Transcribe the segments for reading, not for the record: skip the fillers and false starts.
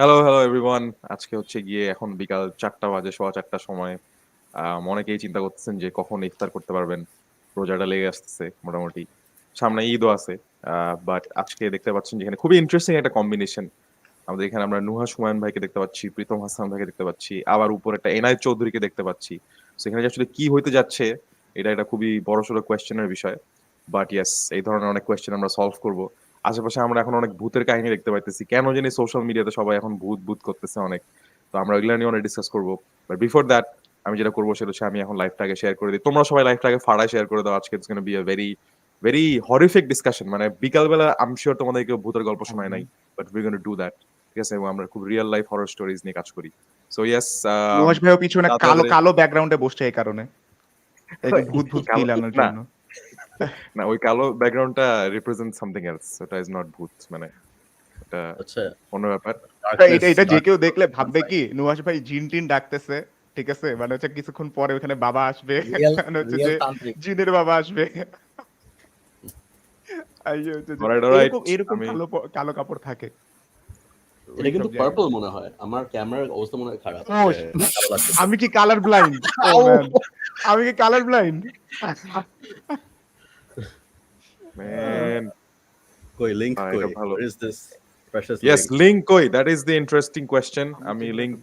Hello, hello everyone. আজকে হচ্ছে গিয়ে এখন বিকাল ৪টা বাজে, সোয়া ৪টার সময়। অনেকেই চিন্তা করতেছেন যে কখন ইফতার করতে পারবেন। রোজাটা লেগে আসতেছে মোটামুটি। সামনে ঈদও আছে। বাট আজকে দেখতে পাচ্ছেন যে এখানে খুবই ইন্টারেস্টিং একটা কম্বিনেশন। আমাদের এখানে আমরা নুহাশ হুমায়ুন ভাইকে দেখতে পাচ্ছি, প্রীতম হাসান ভাইকে দেখতে পাচ্ছি, আবার উপরে একটা এনায়েত চৌধুরীকে দেখতে পাচ্ছি। সো এখানে যে আসলে কি হইতে যাচ্ছে এটা খুবই বড়সড় কোয়েশ্চেনের বিষয়। বাট ইয়েস, এই ধরনের অনেক কোয়েশ্চেন আমরা সলভ করব। আশেপাশে আমরা এখন অনেক ভূতের কাহিনী দেখতে পাইতেছি। কেন জানি সোশ্যাল মিডিয়াতে সবাই এখন ভূত ভূত করতেছে অনেক। তো আমরা এগুলো নিয়ে অনেক ডিসকাস করব। বাট বিফোর দ্যাট আমি যেটা করবো সেটা হচ্ছে আমি এখন লাইভটাকে শেয়ার করে দিই। তোমরা সবাই লাইভটাকে ফাড়ায় শেয়ার করে দাও। আজকে it's gonna be a very very horrific discussion. মানে বিকালবেলা আই এম সিওর তোমাদের কেউ ভূতের গল্প শোনায় নাই। But we gonna do that. ঠিক আছে? এবং আমরা খুব রিয়েল লাইফ হরর স্টোরিজ নিয়ে কাজ করি। সো ইয়েস, নুহাশ ভাইও পিছনে কালো দাদা কালো ব্যাকগ্রাউন্ডে বসছে এই কারণে একটু ভূত ভূত কালো ফিল আনার না, জন্য। না ওই কালো ব্যাকগ্রাউন্ডটা রিপ্রেজেন্ট সামথিং এলস। ওটা ইজ নট ভূত, মানে এটা আচ্ছা, অন্য ব্যাপার। darkness, এটা যে কেউ darkness দেখলে ভাববে inside. কি নুহাশ ভাই জিন টিন ডাকতেছে, ঠিক আছে, মানে হচ্ছে কিছুক্ষণ পরে ওখানে বাবা আসবে, Real, মানে হচ্ছে real যে তান্ত্রিক. জিনের বাবা আসবে। আর ইয়ে হচ্ছে যে অলরাইট, অলরাইট। এরকম এরকম আমি কালো কালো কাপড় থাকে এটা কিন্তু ওইসব জায়গায়। পার্পল মনে হয়। আমার ক্যামেরার অবস্থা মনে হয় খারাপ। ও, যে কালো লাগতেছে। আমি কি কালার ব্লাইন্ড? ও ম্যান, আমি কি কালার ব্লাইন্ড? ম্যান, কই লিংক এটা কই? ভালো। Where is this precious yes, link? Link কই? That is the interesting question. আমি লিংক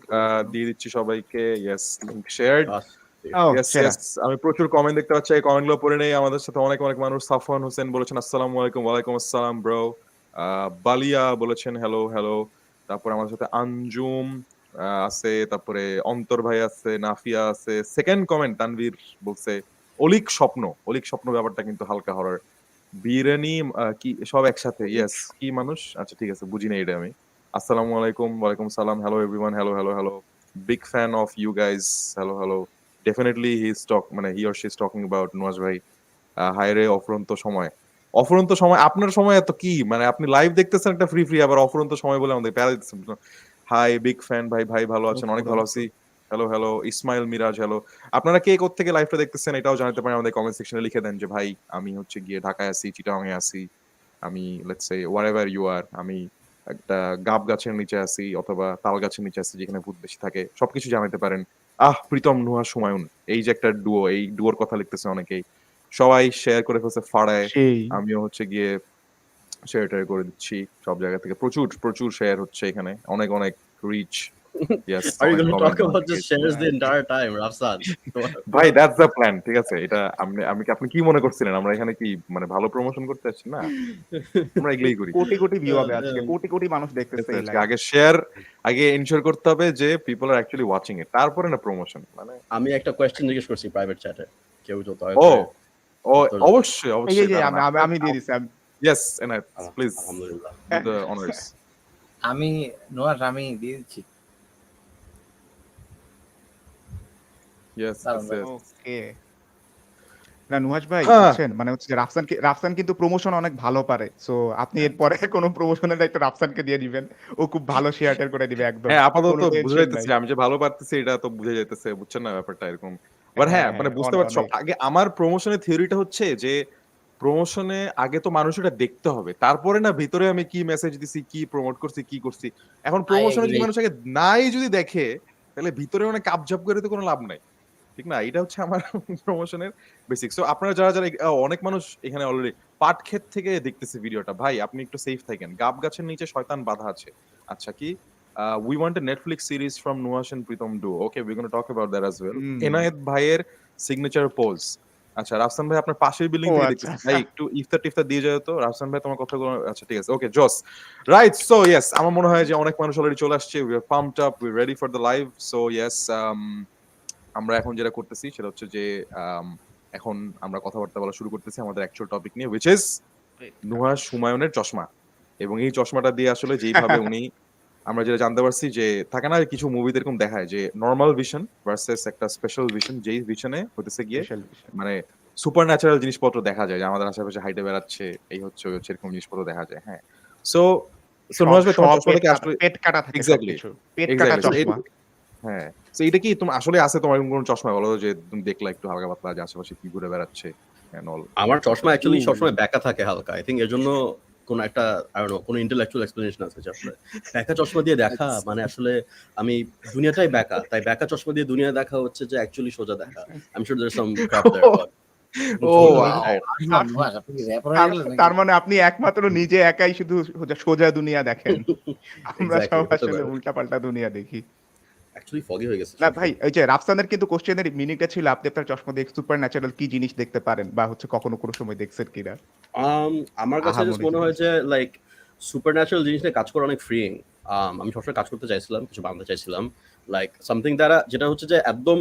দিয়ে দিচ্ছি সবাইকে। Yes, link shared. Ah, oh yes, সেরা। ইয়েস। আমি প্রচুর কমেন্ট দেখতে পাচ্ছি। এই কমেন্টগুলো পড়ে নেই। আমাদের সাথে অনেক অনেক মানুষ। সাফওয়ান হোসেন বলেছেন আসসালামু আলাইকুম। ওয়ালাইকুম আসসালাম ব্রো। বালিয়া বলেছেন হ্যালো হ্যালো। তারপর আমাদের সাথে আঞ্জুম আছে, তারপরে অন্তর ভাই আছে, নাফিয়া আছে। সেকেন্ড কমেন্ট তানভীর বলছে অলিক স্বপ্ন ব্যাপারটা কিন্তু হালকা হরর। বিরিয়ানি কি সব একসাথে? ইয়েস, কি মানুষ? আচ্ছা ঠিক আছে, বুঝি নাই এটা আমি। আসসালামু আলাইকুম, ওয়ালাইকুম সালাম, hello everyone, hello hello hello. Big fan of you guys, hello hello. Definitely he is talk, মানে he or she is talking about Nuhash ভাই। হায় রে অফুরন্ত সময়। অফুরন্ত সময়? আপনার সময় এত কি? মানে আপনি লাইভ দেখতেছেন একটা ফ্রি ফ্রি, আবার অফুরন্ত সময় বলে আমাদের প্যারা দিচ্ছেন। হাই, বিগ ফ্যান ভাই। ভাই ভালো আছেন? অনেক ভালো আছি। Hello hello. Ismail Miraj, hello. আপনারা কে কোত্থেকে লাইভটা দেখতেছেন এটাও জানাতে পারেন। আমাদের কমেন্ট সেকশনে লিখে দেন যে ভাই আমি হচ্ছে গিয়ে ঢাকায় আছি, চিটাগাং এ আছি, আমি let's say wherever you are, আমি একটা গাব গাছের নিচে আছি অথবা তাল গাছের নিচে আছি যেখানে ভূত বেশি থাকে। সবকিছু জানাতে পারেন। প্রীতম নুহাশ হুমায়ুন, এই যে একটা ডুও, এই ডুয়োর কথা লিখতেছে অনেকেই। সবাই শেয়ার করে ফেলছে ফাড়ায়। সেই আমিও হচ্ছে গিয়ে শেয়ার টেয়ার করে দিচ্ছি সব জায়গা থেকে। প্রচুর প্রচুর শেয়ার হচ্ছে এখানে, অনেক অনেক রিচ। ইয়েস, Are you অনেক going to কমেন্ট, talk অনেক about just shares the entire time, Rafsan? ভাই দ্যাটস দ্য প্ল্যান। ঠিক আছে, এটা আপনি কি মনে করছিলেন আমরা এখানে কি মানে ভালো প্রমোশন করতে আসছি? না, আমরা এগুলোই করি। কোটি কোটি ভিউ হবে আজকে, কোটি কোটি মানুষ দেখতেছে এই লাইভ। আগে শেয়ার, আগে এনশিওর করতে হবে যে people are actually watching it, তারপরে না প্রমোশন। মানে আমি একটা কোয়েশ্চেন জিজ্ঞেস করছি প্রাইভেট চ্যাটে, কেউ তো ও তাড়াতাড়ি ও উত্তর দাও। অবশ্যই এই অবশ্যই। যে দাঁড়ান, আমি দিয়ে দিছি। ইয়েস এনায়েত প্লিজ আলহামদুলিল্লাহ। Do the honours. আমি নোয়ার আমি দিয়ে দিচ্ছি। Yes okay. না নুহাশ ভাই হ্যাঁ, বুঝছেন, মানে হচ্ছে যে রাফসান কিন্তু প্রমোশন অনেক ভালো পারে। সো আপনি এরপরে কোনো প্রমোশনের দায়িত্ব রাফসানকে দিয়ে দিবেন। ও খুব ভালো শেয়ার টেয়ার করে দিবে একদম। হ্যাঁ আপাতত কোনো বুঝে টেনশন নাই। যাইতেছি আমি যে ভালো পারতেছি, এটা তো বুঝে যাইতেছে, বুঝছেন না ব্যাপারটা এরকম। বাট হ্যাঁ, মানে বুঝতে অনেক পারছো। অনেক। আগে আমার প্রমোশনের থিওরিটা হচ্ছে যে প্রমোশনে আগে তো মানুষ এটা দেখতে হবে, তারপরে না ভিতরে আমি কি মেসেজ দিছি, কি প্রমোট করছি, কি করছি। এখন I প্রমোশনে যদি agree. মানুষ আগে নাই যদি দেখে, তাহলে ভিতরে মানে কাপঝাপ করে তো কোনো লাভ নাই। ঠিক না? এটা হচ্ছে আমার প্রমোশনের বেসিক। সো আপনারা যারা যারা অনেক মানুষ এখানে অলরেডি পাট ক্ষেত থেকে দেখতেছে ভিডিওটা। ভাই আপনি একটু সেফ থাকেন, গাব গাছের নিচে শয়তান বাধা আছে। আচ্ছা কি, we want a Netflix series from Nuhash and Pritom duo. Okay, we're going to talk about that as well. Enayet ভাইয়ের সিগনেচার পোজ। আচ্ছা রাফসান ভাই আপনার পাশের বিল্ডিং ও থেকে আচ্ছা। দেখতেছি। ভাই একটু ইফতার টিফতার দিয়ে যায় তো রাফসান ভাই, তোমার কথাগুলো। আচ্ছা ঠিক আছে, ওকে জস। রাইট, সো ইয়েস, আমার মনে হয় যে অনেক মানুষ অলরেডি চলে আসছে। We are pumped up, we ready for the live. So yes, আমরা এখন যেটা করতেছি সেটা হচ্ছে যে এখন আমরা কথাবার্তা বলা শুরু করতেছি আমাদের অ্যাকচুয়াল টপিক নিয়ে, হুইচ ইজ নুহাশ হুমায়ুনের চশমা। এবং এই চশমাটা দিয়ে আসলে যেইভাবে উনি, আমরা যেটা জানতে পারছি যে থাকে না কিছু মুভিতে এরকম দেখায় যে নর্মাল ভিশন ভার্সেস একটা স্পেশাল ভিশন, যেই ভিশনে হতেছে গিয়ে স্পেশাল বিষয়। মানে সুপার ন্যাচারাল জিনিসপত্র দেখা যায়, যে আমাদের আশেপাশে হাইটে বেড়াচ্ছে, এই হচ্ছে ওই হচ্ছে, এরকম জিনিসপত্র দেখা যায়। হ্যাঁ, সো সো সব নুহাশ ভাই তোমার সব চশমাটা কি আসলে পেট কাটা থাকে এক্স্যাক্টলি সবকিছু। পেট কাটা এক্স্যাক্টলি চশমা। হ্যাঁ, তো এটা কি তুমি আসলে আছে তোমার এরকম কোনো চশমা? বলো যে তুমি দেখলা একটু হালকা পাতলা যে আশেপাশে কি ঘুরে বেড়াচ্ছে and all. আমার চশমা অ্যাকচুয়ালি উ সবসময় ব্যাকা থাকে হালকা। আই থিঙ্ক এর জন্য কোন একটা I don't know কোন intellectual explanation আছে যে আসলে ব্যাকা চশমা দিয়ে দেখা মানে আসলে আমি দুনিয়াটাই ব্যাকা, তাই ব্যাকা চশমা দিয়ে দুনিয়া দেখা হচ্ছে যে অ্যাকচুয়ালি সোজা দেখা। I'm sure there's some crap there, but Oh, wow. Nuhash, আপনি কি র্যাপার হয়ে গেলেন নাকি? তার মানে আপনি একমাত্র নিজে একাই শুধু সোজা দুনিয়া দেখেন। আমরা সব Exactly, হতে আসলে পারে। উল্টাপাল্টা দুনিয়া দেখি। Actually foggy হয়ে গেছে না চোখে। ভাই, ওই যে রাফসানের কিন্তু কোশ্চেনের মিনিংটা ছিল আপনি আপনার চশমা দিয়ে সুপার ন্যাচারাল কি জিনিস দেখতে পারেন বা হচ্ছে কখনো কোনো সময় দেখছেন কিনা? আমার কাছে জাস্ট আহামরি মনে হয় জিনিস। যে লাইক সুপারন্যাচারাল জিনিস নিয়ে কাজ করা অনেক ফ্রিং। আমি সবসময় কাজ করতে চাইছিলাম, কিছু বানাতে চাইছিলাম। লাইক সামথিং দ্বারা যেটা হচ্ছে যে একদম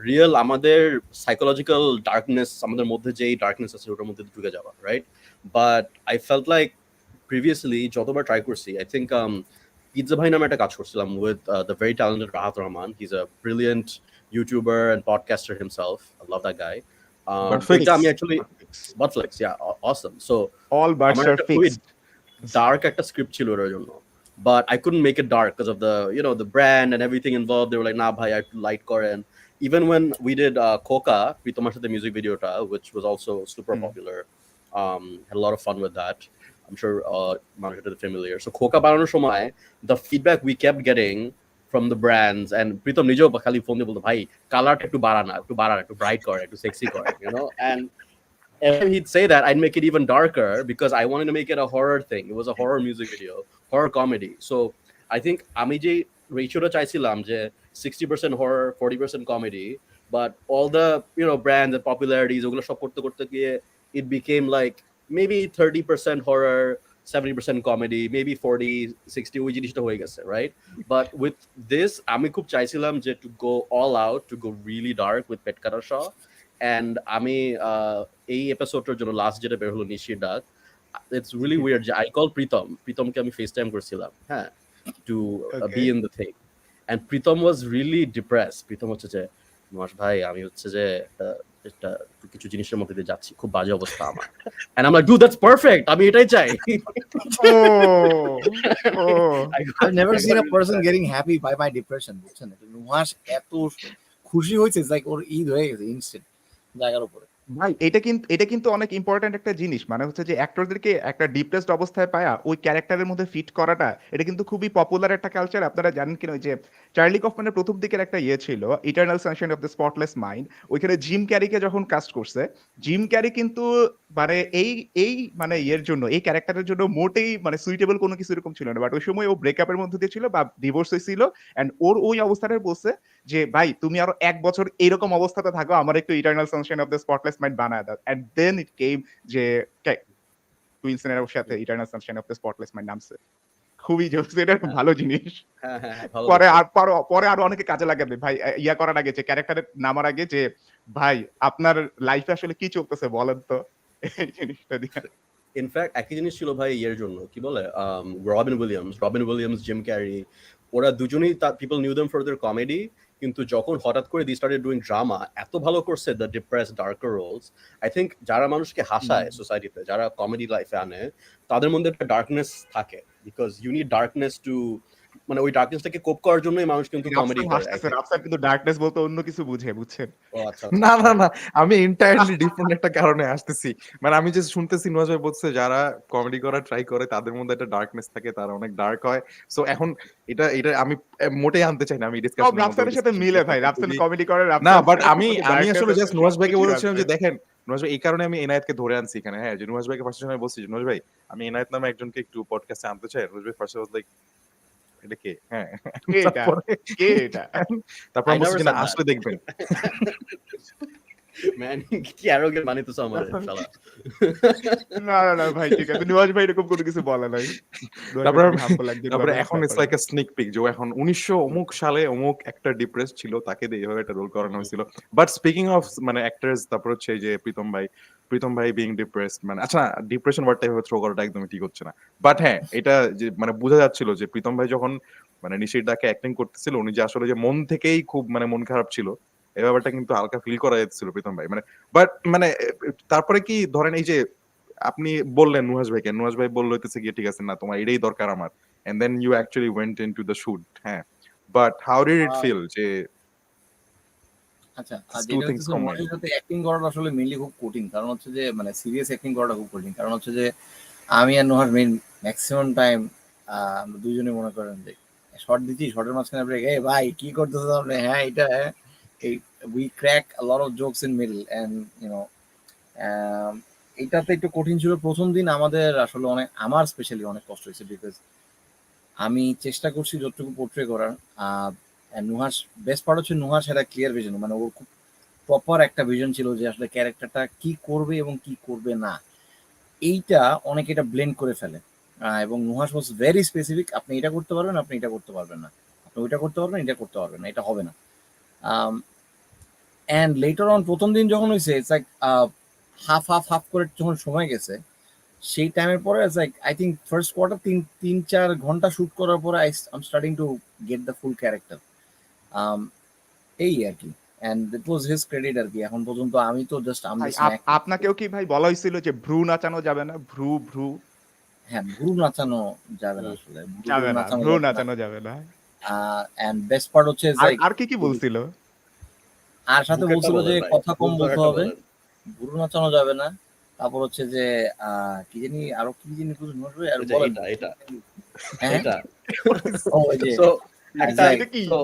রিয়েল আমাদের সাইকোলজিক্যাল ডার্কনেস, আমাদের মধ্যে যেই ডার্কনেস আছে ওটার মধ্যে ঢুকে যাওয়া, right? But I felt like previously যতবার ট্রাই করছি, আই থিঙ্ক পিৎজা ভাই নামে একটা কাজ করছিলাম with the very talented Rahat Rahman. He is a brilliant YouTuber and podcaster himself. I love that guy. Perfect. ওইটা আমি actually Buttflex, yeah, awesome. So All birds আমার are একটা খুবই fixed. dark একটা script ছিল ওটার জন্য, but I couldn't make it dark because of the the brand and everything involved. They were like, nah, bhai, I have to light করেন. Even when we did Coca, Pritom Hasan Enayet music video ta, which was also super popular, had a lot of fun with that. I'm sure মানুষের সাথে familiar. So Coca বানানোর সময় the feedback we kept getting from the brands, and Pritom নিজেও খালি phone দিয়ে বলতো, ভাই কালারটা একটু বাড়ানা, একটু ব্রাইট করে, একটু সেক্সি করে, and and he'd say that, I'd make it even darker because I wanted to make it a horror thing. It was a horror music video, horror comedy. So I think আমি যে রেশিওটা চাইছিলাম যে 60% horror, 40% comedy, but all the brands and popularities ওগুলো সব করতে করতে গিয়ে it became like maybe 30% horror, 70% comedy, maybe 40-60 ওই জিনিসটা হয়ে গেছে, right? But with this আমি খুব চাইছিলাম যে to go all out, to go really dark with পেটকাটা Shah. And আমি এই এপিসোডটার জন্য লাস্ট যেটা বের হলো নিশির ডাক, ইটস রিয়েলি উইয়ার্ড যে আই কল প্রীতমকে আমি ফেস টাইম করছিলাম, হ্যাঁ, to be in the thing, and Pritam was really depress. Pritam হচ্ছে যে, নুহাশ ভাই আমি হচ্ছে যে একটা কিছু জিনিসের মধ্যে দিয়ে যাচ্ছি, খুব বাজে অবস্থা আমার। And I am like, do that's perfect, আমি এটাই চাই। I've never seen a person getting happy by my depression, বুঝছেন? নুহাশ এত খুশি হয়েছে, লাইক ওর ঈদ হয়ে গেছে ইনস্ট্যান্ট জায়গার উপরে। ভাই এটা কিন্তু অনেক ইম্পর্টেন্ট একটা জিনিস। মানে হচ্ছে যে অ্যাক্টরদেরকে একটা ডিপ্রেসড অবস্থায় পায়া ওই ক্যারেক্টারের মধ্যে ফিট করাটা এটা কিন্তু খুবই পপুলার একটা কালচার। আপনারা জানেন কিনা ওই যে চার্লি কফম্যানের 'প্রথম দিকের একটা ছিল 'eternal Sunshine of the spotless mind'. ওইখানে জিম ক্যারিকে যখন কাস্ট করছে, জিম ক্যারি কিন্তু মানে এই মানে জন্য এই ক্যারেক্টারের জন্য মোটেই মানে সুইটেবল কোনো কিছু এরকম ছিল না। বাট ওই সময় ও ব্রেকআপের মধ্যে দিয়ে ছিল বা ডিভোর্স হইছিল অ্যান্ড ওর ওই অবস্থাটায় বলছে যে ভাই তুমি আরো ১ বছর এরকম অবস্থাতে থাকো, আমার একটু 'eternal Sunshine of the spotless mind' বানায় দাও। অ্যান্ড দেন ইট কেম যে উইলসন এর সাথে 'eternal Sunshine of the spotless mind' নামছে। খুবই জোস, এটা একটা ভালো জিনিস। হ্যাঁ, ভালো পরে আরো অনেকে কাজে লাগাবে ভাই। ইয়া করার আগে যে ক্যারেক্টারের নামার আগে যে ভাই আপনার লাইফে আসলে কি চলতেছে বলেন তো, এই জিনিসটা দিয়ে। ইনফ্যাক্ট একই জিনিস ছিল ভাই ইয়ের জন্য, কি বলে, রবিন উইলিয়ামস, জিম ক্যারি, ওরা দুজনেই people new them for their comedy, কিন্তু যখন হঠাৎ করে দি স্টার্টেড ডুইং ড্রামা, এত ভালো করছে the depress darker roles. I think যারা মানুষকে হাসায় সোসাইটিতে, যারা কমেডি লাইফে আনে, তাদের মধ্যে একটা ডার্কনেস থাকে, because you need darkness too, মানে ওই ডার্কনেসটাকে কোপ করার জন্যই মানুষ কিন্তু কমেডি করে। রাফসান কিন্তু ডার্কনেস বলতে অন্য কিছু বুঝে, বুঝছেন? ও আচ্ছা, না, আমি এন্টায়ারলি ডিফারেন্ট একটা কারণে আসতেছি। মানে আমি যে শুনতেছি নুহাশ ভাই বলছে যারা কমেডি করার ট্রাই করে তাদের মধ্যে একটা ডার্কনেস থাকে, তারা অনেক ডার্ক হয়। সো এখন এটা আমি মোটেই আনতে চাই না, আমি সব ডিসকাশনের মধ্যে রাফসানের সাথে মিলে ভাই। রাফসান কমেডি করে, না, রাফসান বাট আমি আসলে জাস্ট নুহাশ ভাইকে সবকিছু বলেছিলাম আছে। যে দেখেন নুহাশ ভাই, এই কারণে আমি এনায়েতকে ধরে আনছি এখানে, হ্যাঁ, যে নুহাশ ভাইকে ফার্স্ট সময় বলছি যে নুহাশ ভাই আমি এনায়েত নামে একজনকে একটু পডকাস্টে আনতে চাই। নুহাশ ভাই ফার্স্ট ওয়াজ লাইক এটা কে? হ্যাঁ। কে এটা? কে এটা? তারপর I আমি বলছি never যে না said that. আসলে দেখবেন। ম্যান, কি অ্যারোগেন্ট বানাইতেছো আমারে শালা। না ভাই ঠিক আছে। নুহাশ ভাই এরকম কোনো কিছু বলে নাই। তারপরে এখন it's like a sneak peek, যে এখন 1900 অমুক সালে অমুক একটা ডিপ্রেস ছিল, তাকে দিয়ে এভাবে একটা রোল করানো হয়েছিল। বাট স্পিকিং অফ মানে অ্যাক্টরস, তারপর হচ্ছে এই যে প্রীতম ভাই বিং ডিপ্রেসড, মানে আচ্ছা ডিপ্রেশন ওয়ার্ডটা এভাবে থ্রো করাটা একদমই ঠিক হচ্ছে না। বাট হ্যাঁ, এটা যে মানে বোঝা যাচ্ছিল যে প্রীতম ভাই যখন মানে নিশির ডাকে অ্যাক্টিং করতেছিল, উনি যে আসলে যে মন থেকেই খুব মানে মন খারাপ ছিল, এই ব্যাপারটা কিন্তু হালকা ফিল করা যাচ্ছিল প্রীতম ভাই। মানে বাট মানে তারপরে কি ধরেন এই যে আপনি বললেন নুহাশ ভাই বলল হইতেছে গিয়ে ঠিক আছে না তোমার এটাই দরকার আমার, and then you actually went into the shoot, হ্যাঁ, but how did it feel যে আচ্ছা, two যেটা things হচ্ছে combined? নুহাশের সাথে অ্যাক্টিং করাটা আসলে মেইনলি খুব কঠিন, কারণ হচ্ছে যে মানে সিরিয়াস অ্যাক্টিং করাটা খুব কঠিন, কারণ হচ্ছে যে আমি আর নোহার মেইন ম্যাক্সিমাম টাইম আমরা দুজনে মনে করেন যে শর্ট দিচ্ছি, শর্টের মাঝখানে ব্রেক, এই ভাই কি করতেছো আপনি, হ্যাঁ এটা হ্যাঁ, এই we crack a lot of jokes in middle and you know এটাতে একটু কঠিন ছিল প্রথম দিন আমাদের, আসলে অনেক, আমার স্পেশালি অনেক কষ্ট হয়েছে, বিকজ আমি চেষ্টা করছি যতটুকু পোর্ট্রে করার। নুহাস, বেস্ট পার্ট হচ্ছে নুহাস একটা ক্লিয়ার ভিশন, মানে ওর খুব প্রপার একটা ভিশন ছিল যে আসলে ক্যারেক্টারটা কি করবে এবং কি করবে না, এইটা অনেকে এটা ব্লেন্ড করে ফেলে। এবং নুহাস ওয়াজ ভেরি স্পেসিফিক, আপনি এটা করতে পারবেন, আপনি এটা করতে পারবেন না, আপনি ওইটা করতে পারবেন, এটা করতে পারবেন না, এটা হবে না। অ্যান্ড লেটার অন প্রথম দিন যখন হয়েছে, it's like half half half করে যখন সময় গেছে, সেই টাইমের পরে it's like I think first quarter 3-4 ঘন্টা শুট করার পরে I am starting to get the full character. এই আর কি, and it was his credit আর কি। এখন পর্যন্ত আমি তো জাস্ট আমি ভাই আপনাকেও কি ভাই বলা হয়েছিল যে ভ্রু নাচানো যাবে না? ভ্রু ভ্রু হ্যাঁ, ভ্রু নাচানো যাবে না আসলে, যাবে না, ভ্রু নাচানো যাবে না। এন্ড বেস্ট পার্ট হচ্ছে আর কি কি বলছিল? আর সাথে বুকেরটা বলছিল যে বলেন ভাই, কথা কম বলতে বুকেরটা হবে, বলেন। ভ্রু নাচানো যাবে না। তারপর হচ্ছে যে কি জানি আরো কি জানি কিছু নোট আর এই যে বলেন। এটা হ্যাঁ এটা ও ওই যে সো একটা Exactly. এটা কি? so,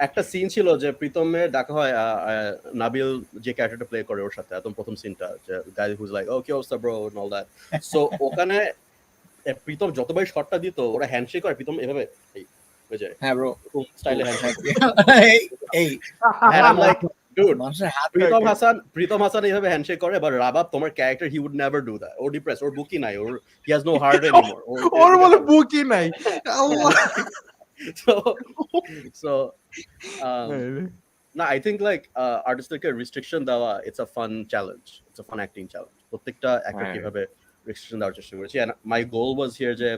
একটা সিন ছিল যে প্রীতমের দেখা হয় নাবিল যে ক্যারেক্টারটা প্লে করে ওর সাথে একদম প্রথম সিনটা, যে গাই হুজ লাইক ও কি অবস্থা bro and all that. So ওখানে প্রীতম যতবার শটটা দিত ওরা হ্যান্ডশেক করে, প্রীতম এভাবে এই ওই যে হ্যাঁ ব্রো, স্টাইলে হ্যান্ডশেক। এই And I'm like, dude, মানুষের হাত Pritom Hasan এইভাবে হ্যান্ডশেক করে, but Rabab তোমার character he would never do that. ওর ডিপ্রেস, ওর বুকি নাই, ওর he has no heart anymore. ওর বলে বুকি নাই, আল্লাহ। so so um no, I think like artistic restriction দেওয়া, it's a fun challenge, it's a fun acting challenge. প্রত্যেকটা অ্যাক্টর কিভাবে restriction দেওয়ার চেষ্টা করেছি, and my goal was here যে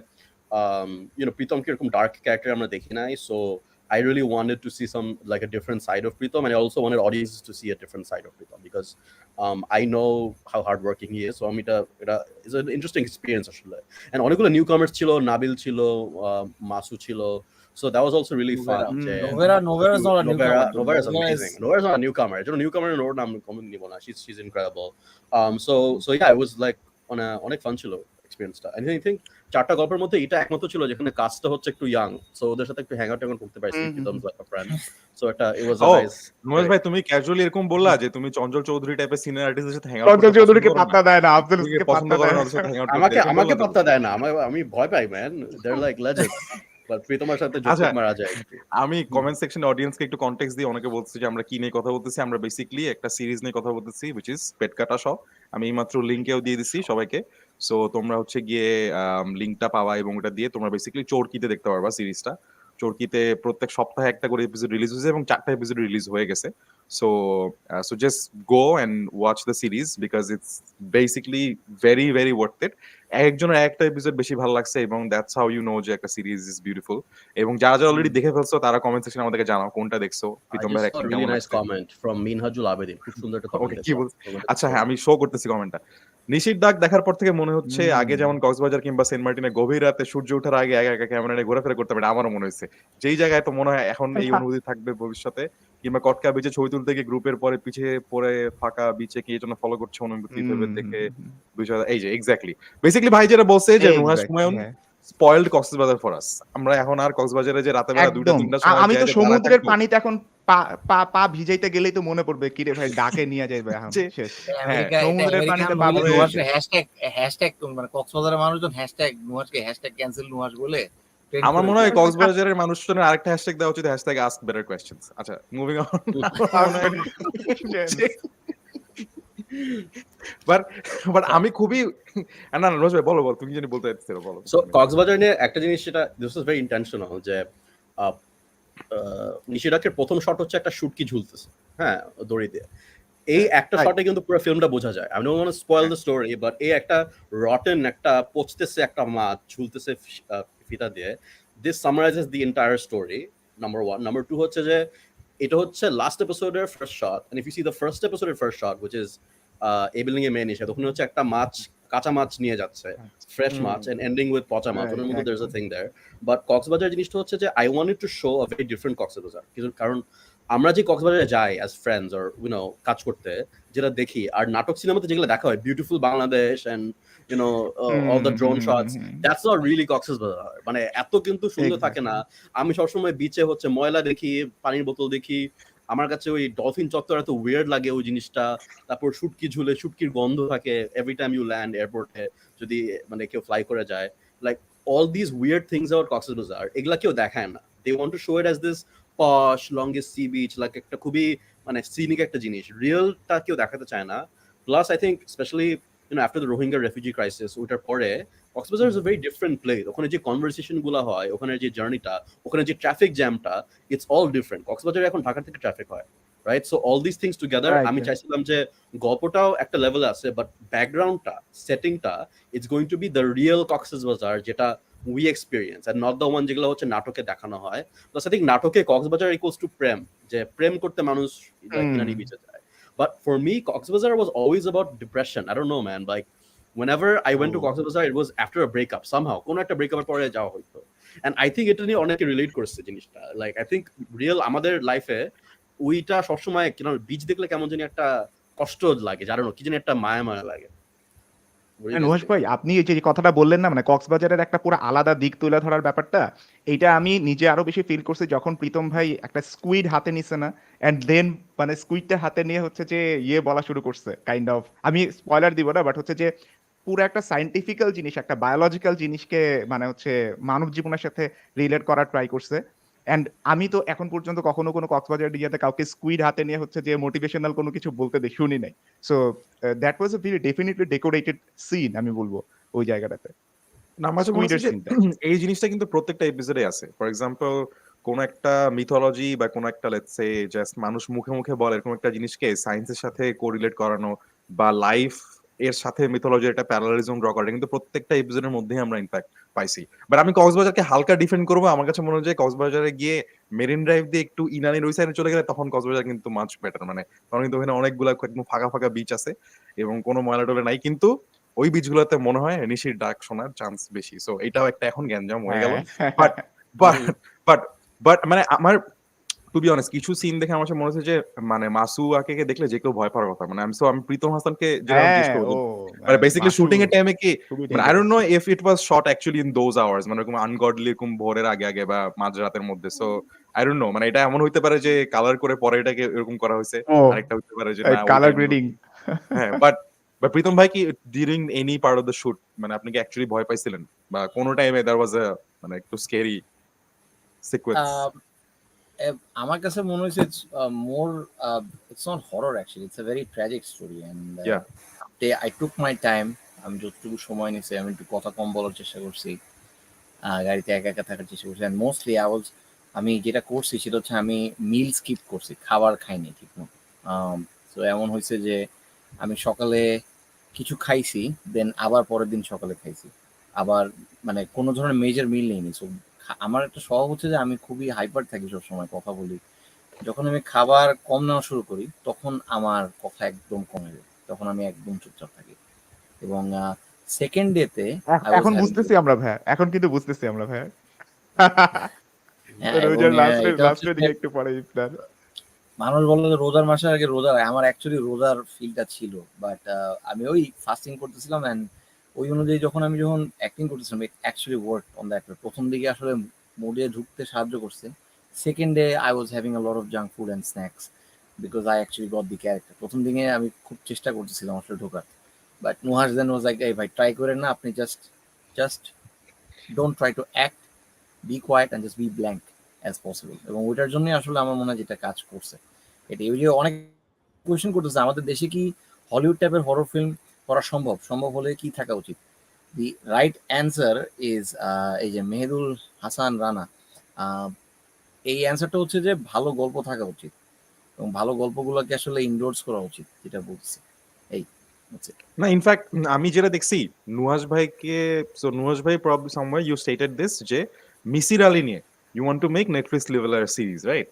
you know Pritom কিরকম ডার্ক ক্যারেক্টার আমরা দেখি নাই, so I really wanted to see some like a different side of Pritom, and I also wanted audiences to see a different side of Pritom because I know how hardworking he is. So এটা is an interesting experience actually. And অনেকগুলো newcomers ছিল, নাবিল ছিল, মাসু ছিল, so that was also really fun. Novera is not a newcomer. Novera is amazing. Novera is not a newcomer. You know, newcomer in ওর নাম common নিব না. She's incredible. So yeah, it was like অনেক fun ছিল এক্সপেরিয়েন্সটা। I think চারটা গল্পের মধ্যে এটা একমাত্র ছিল যেখানে কাস্টটা হচ্ছে একটু ইয়াং, সো ওদের সাথে একটু হ্যাং আউট করতে পারছি, Pritom's like a friend. So এটা it was a nice. Nuhash ভাই তুমি ক্যাজুয়ালি এরকম বললা যে তুমি চঞ্চল চৌধুরী টাইপের সিনিয়র আর্টিস্টের সাথে হ্যাং আউট চঞ্চল চৌধুরীকে পাত্তা দেয় না, আফজলকে পছন্দ পাত্তা করে দেয় না, না। ওদের সাথে হ্যাং আউট করতে। আমাকে পাত্তা দেয় না, আমি ভয় পাই man, they're like legends. But প্রীতমের সাথে আচ্ছা, যোগ মারা যায়। আমি কমেন্ট সেকশনে অডিয়েন্সকে একটু কনটেক্সট দিই। অনেকে বলছে যে আমরা কি নিয়ে কথা বলতেছি। আমরা বেসিক্যালি একটা সিরিজ নিয়ে কথা বলতেছি which is পেট কাটা শ। আমি এইমাত্র লিংকেও দিয়ে দিছি সবাইকে। সো তোমরা হচ্ছে গিয়ে লিংকটা পাওয়া এবং ওটা দিয়ে তোমরা বেসিক্যালি চরকিতে দেখতে পারবা সিরিজটা। চরকিতে প্রত্যেক সপ্তাহে একটা করে এপিসোড রিলিজ হয়েছে এবং 4টা এপিসোড রিলিজ হয়ে গেছে। So just go and watch the series because it's basically very very worth it. একজনের একটা এপিসোড বেশি ভালো লাগছে এবং দ্যাটস হাউ ইউ নো যে একটা সিরিজ ইজ বিউটিফুল। এবং যারা অলরেডি দেখে ফেলছো তারা কমেন্ট সেকশনে আমাদেরকে জানাও কোনটা দেখছো, I প্রীতম just ভাইয়ের saw a অ্যাক্টিং really কেমন nice লাগছে। comment from Minhajul Abedin. খুব সুন্দর একটা কমেন্ট। ওকে, কি বল? আচ্ছা হ্যাঁ, আমি শো করতেছি কমেন্টটা। নিশির ডাক দেখার পর থেকে মনে হচ্ছে আগে যেমন কক্সবাজার কিংবা সেন্ট মার্টিনে গভীর রাতে সূর্য ওঠার আগে একা একা ক্যামেরা নিয়ে ঘোরাফেরা করতে পারে, আমারও মনে হয়েছে যেই জায়গায় তো মনে হয় এখন এই অনুভূতি থাকবে ভবিষ্যতে। কিংবা কটকা বিচে ছবি তুলতে গিয়ে গ্রুপের পরে পিছে পড়ে ফাঁকা বিচে কি এজন্য ফলো করছে অনুভূতি ভেবে দেখে বিষয় এই যে এক্স্যাক্টলি বেসিক্যালি ভাই যেটা বলছে যে Nuhash Humayun spoiled Cox's Bazar for us. আমরা এখন আর কক্সবাজারে যে রাতে বেলা 2টা 3টার সময় আমি তো সমুদ্রের পানিতে এখন পা ভিজাইতে গেলেই তো মনে পড়বে কি রে ভাই ডাকে নিয়ে যাইবে এখন শেষ। সমুদ্রের পানিতে পা নুহাসের হ্যাশট্যাগ মানে কক্সবাজারের মানুষজন হ্যাশট্যাগ নুহাসকে হ্যাশট্যাগ ক্যান্সেল নুহাস বলে আমার মনে হয় কক্সবাজারের মানুষজনের আরেকটা হ্যাশট্যাগ দেওয়া উচিত, হ্যাশট্যাগ আস্ক বেটার কোয়েশ্চেনস। আচ্ছা, মুভিং অন। বাট আমি খুবই না রোজ ভাই বলো তুমি জানি বলতে চাইছিলে বলো। সো কক্সবাজার নিয়ে একটা জিনিস, সেটা দিস ইজ ভেরি ইন্টেনশনাল, যে নিশিরাকের প্রথম শট হচ্ছে একটা শুটকি ঝুলতেছে, হ্যাঁ, দড়ি দিয়ে। এই একটা শটে কিন্তু পুরো ফিল্মটা বোঝা যায়। আমি don't want to spoil the story, but এই একটা রটেন একটা পচতেছে একটা মাছ ঝুলতেছে ফিতা দিয়ে, this summarises the entire story, number 1। Number 2 হচ্ছে যে এটা হচ্ছে লাস্ট এপিসোডের first shot, and if you see the first এপিসোডের ফার্স্ট শট which is এই বিল্ডিং এ মেন এসে তখন হচ্ছে একটা মাছ, কাঁচা মাছ নিয়ে যাচ্ছে, ফ্রেশ মাছ, এন্ড এন্ডিং উইথ পচা মাছ। ওটার মধ্যে there's a thing there, but Cox's Bazar জিনিসটা হচ্ছে যে I wanted to show a very different Cox's Bazar. কারণ আমরা যে কক্সবাজারে যাই as friends or you know কাজ করতে, যেটা দেখি, আর নাটক সিনেমাতে যেগুলো দেখা হয় beautiful Bangladesh and all the drone shots. That's not really Cox's Bazar. মানে এত কিন্তু সুন্দর থাকে না। আমি সবসময় বিচে হচ্ছে ময়লা দেখি, পানির বোতল দেখি, আমার কাছে ওই ডলফিন চত্বর এত ওয়েয়ার্ড লাগে ওই জিনিসটা। তারপর শুটকি ঝুলে, শুটকির গন্ধ থাকে এভরি টাইম ইউ ল্যান্ড এয়ারপোর্টে, যদি মানে কেউ ফ্লাই করে যায়। Like all these weird things about Cox's Bazar, এগুলা কেউ দেখায় না। They want to show it as this posh, longest sea beach, like একটা খুবই মানে সিনিক একটা জিনিস। রিয়েলটা কেউ দেখাতে চায় না। Plus, I think, especially after the Rohingya refugee crisis, ওটার পরে Cox's Bazar is a very different place. ওখানে যে কনভারসেশন গুলা হয়, ওখানে যে জার্নিটা, ওখানে যে ট্রাফিক জ্যামটা, it's all different. কক্সবাজারে এখন ঢাকা থেকে ট্রাফিক হয়, right? So all these things together, আমি চাইছিলাম যে গল্পটাও একটা লেভেল আছে, but ব্যাকগ্রাউন্ডটা, সেটিংটা, it's going to be the real Cox's Bazar, যেটা we experience and not the one যেগুলো হচ্ছে নাটকে দেখানো হয়। Plus, I think নাটকে কক্সবাজার equals to প্রেম, যে প্রেম করতে মানুষ ইনানি বিচে যায়। But for me, Cox's Bazar was always about depression. I don't know, man. Like, whenever I went to Cox's Bazar, it was after a breakup. Somehow, কোনো একটা breakup পরে যাওয়া হইতো। And I think এটা নিয়ে অনেকে relate করছে জিনিসটা। Like, I think real আমাদের লাইফে ওইটা সবসময় বিচ দেখলে কেমন জানি একটা কষ্ট লাগে, জানো কি জানি একটা মায়া মায়া লাগে। নুহাশ ভাই, আপনি এই যে কথাটা বললেন না, মানে কক্সবাজারের একটা পুরো আলাদা দিক তুলে ধরার ব্যাপারটা, এটা আমি নিজে আরো বেশি ফিল করছি যখন প্রীতম ভাই একটা স্কুইড হাতে নিছে না, এন্ড দেন মানে স্কুইডটা হাতে নিয়ে হচ্ছে যে বলা শুরু করছে কাইন্ড অফ, আমি স্পয়লার দিব না, বাট হচ্ছে যে পুরো একটা সায়েন্টিফিক্যাল জিনিস, একটা বায়োলজিক্যাল জিনিসকে মানে হচ্ছে মানব জীবনের সাথে রিলেট করার ট্রাই করছে। এন্ড আমি তো এখন পর্যন্ত কখনো কোনো কক্সবাজার ডিজাতে কাউকে স্কুইড হাতে নিয়ে হচ্ছে যে মোটিভেশনাল কোনো কিছু বলতে শুনি নাই। So that was a very definitely decorated scene, আমি বলবো ওই জায়গাটাতে। না, আমার কাছে মনে হচ্ছে যে এই জিনিসটা কিন্তু প্রত্যেকটা এপিসোডে আছে। ফর এক্সাম্পল, কোন একটা মিথোলজি বা কোন একটা লেটস সে জাস্ট মানুষ মুখে মুখে বলে এরকম একটা জিনিসকে সায়েন্সের সাথে কোরিলেট করানো বা লাইফ এর সাথে মিথোলজির একটা প্যারালালিজম ড্র করা, কিন্তু প্রত্যেকটা এপিসোডের মধ্যেই আমরা ইনফ্যাক্ট পাইছি। বাট আমি কক্সবাজারকে হালকা ডিফেন্ড করবো। আমার কাছে মনে হয় যে কক্সবাজারে গিয়ে মেরিন ড্রাইভ দিয়ে একটু ইনানির ওই সাইডে চলে গেলে তখন কক্সবাজার কিন্তু মাচ বেটার। মানে তখন কিন্তু ওখানে অনেকগুলা একদম ফাঁকা ফাঁকা বিচ আছে এবং কোনো ময়লা টলে নাই, কিন্তু ওই বিচগুলোতে মনে হয় নিশির ডাক শোনার চান্স বেশি। সো এটাও একটা এখন গ্যাঞ্জাম হয়ে গেল। বাট বাট বাট বাট মানে আমার টু বি অনেস্ট কিছু সিন দেখে আমার মনে হচ্ছে যে মানে মাসুয়াকে দেখলে যে কেউ ভয় পাওয়ার কথা। মানে আমি প্রীতম হাসানকে যেটা জিজ্ঞেস করবো, মানে বেসিক্যালি শুটিং এর টাইমে কি মানে I don't know if it was shot actually in those hours, মানে এরকম আনগডলি এরকম ভোরের আগে আগে বা মাঝরাতের মধ্যে। সো আই ডোন্ট নো, মানে এটা এমন হইতে পারে যে কালার করে পরে এটাকে এরকম করা হয়েছে, আরেকটা হইতে পারে যে না কালার গ্রেডিং। হ্যাঁ, বাট প্রীতম ভাই কি during any part of the shoot মানে আপনি কি অ্যাকচুয়ালি ভয় পাইছিলেন বা কোন টাইমে দেয়ার ওয়াজ আ মানে একটু স্ক্যারি সিকোয়েন্স? আমার কাছে মনে হয়েছে more it's not horror actually, it's a very tragic story and I took my time. আমি যতটুকু সময় নিয়েছি আমি একটু কথা কম বলার চেষ্টা করছি, গাড়িতে একা একা থাকার চেষ্টা করছি। অ্যান্ড মোস্টলি আমি যেটা করছি সেটা হচ্ছে আমি মিল স্কিপ করছি, খাবার খাইনি ঠিক মতো। তো এমন হয়েছে যে আমি সকালে কিছু খাইছি, দেন আবার পরের দিন সকালে খাইছি, আবার মানে কোনো ধরনের মেজর মিল নেইনি। সো আমার একটা স্বভাব হচ্ছে যে আমি খুবই হাইপার থাকি, সবসময় কথা বলি। যখন আমি খাবার কম নেওয়া শুরু করি তখন আমার কথা একদম কমে যায়, তখন আমি একদম চুপচাপ থাকি। এবং সেকেন্ড ডেতে এখন বুঝতেছি আমরা ভাই, এখন কিন্তু বুঝতেছি আমরা ভাই। রোজার লাস্টের দিকে একটু পরে ইফতার। মানুষ বললো যে রোজার মাসে আগে রোজা, আমার অ্যাকচুয়ালি রোজার ফিলটা ছিল, বাট আমি ওই ফাস্টিং করতেছিলাম এন্ড ওই অনুযায়ী যখন অ্যাক্টিং করতেছিলাম it actually work on that way. প্রথম দিকে আসলে মুডে ঢুকতে সাহায্য করছে। Second day I was having a lot of junk food and snacks because I actually got the character. প্রথম দিকে আমি খুব চেষ্টা করতেছিলাম আসলে ঢোকার, but Nuhash then was like, এই ভাই ট্রাই করেন না, আপনি just don't try to act, be quiet and just be blank as possible. এবং ওইটার জন্যই আসলে আমার মনে হয় যেটা কাজ করছে এটা। ওই যে অনেক কোয়েশ্চেন করতেছে আমাদের দেশে কি হলিউড টাইপের হরর ফিল্ম করা সম্ভব হলে কি থাকা উচিত? দি রাইট অ্যান্সার ইজ এই যে মেহেদুল হাসান রানা, এই অ্যান্সারটা হচ্ছে যে ভালো গল্প থাকা উচিত এবং ভালো গল্পগুলোকে আসলে ইনডোর্স করা উচিত, যেটা বলছে এই হচ্ছে না। ইনফ্যাক্ট আমি যেটা দেখছি নুহাশ ভাইকে, সো নুহাশ ভাই probably somewhere you stated this যে মিসির আলী নিয়ে you want to make Netflix লেভেলের সিরিজ, রাইট?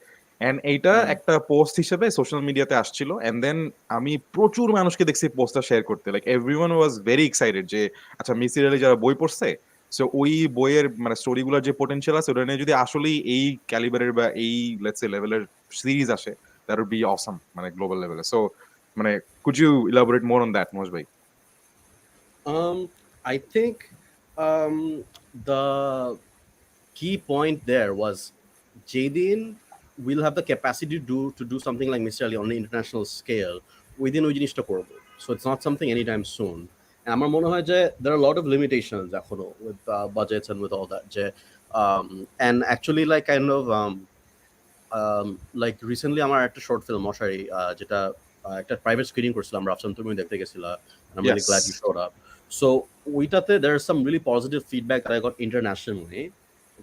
এন্ড এইটা একটা পোস্ট হিসেবে সোশ্যাল মিডিয়াতে আসছিল, এন্ড দেন আমি প্রচুর মানুষকে দেখছি পোস্টটা শেয়ার করতে। Like everyone was very excited যে আচ্ছা মিসির আলী যারা বই পড়ছে, সো ওই বইয়ের মানে স্টোরিগুলোর যে পোটেনশিয়াল আছে ওটা নিয়ে যদি আসলেই এই ক্যালিবারের বা এই লেটস সে লেভেলের সিরিজ আসে, দ্যাট উড বি অসাম মানে গ্লোবাল লেভেলে। সো মানে could you elaborate more on that, Mosh bhai? I think um, the key point there was Jadin will have the capacity to do something like Mr. Ali on an international scale within ওই জিনিসটা করবো. So it's not something anytime soon. And আমার মনে হয় যে there are a lot of limitations এখনো with budgets and with all that. যে, and actually like kind of like recently আমার একটা short film মশারি যেটা একটা প্রাইভেট স্ক্রিনিং করছিলাম রাফসান তুমি দেখতে গেছিলা and I'm really glad you showed up. So ওইটাতে there is some really positive feedback that I got internationally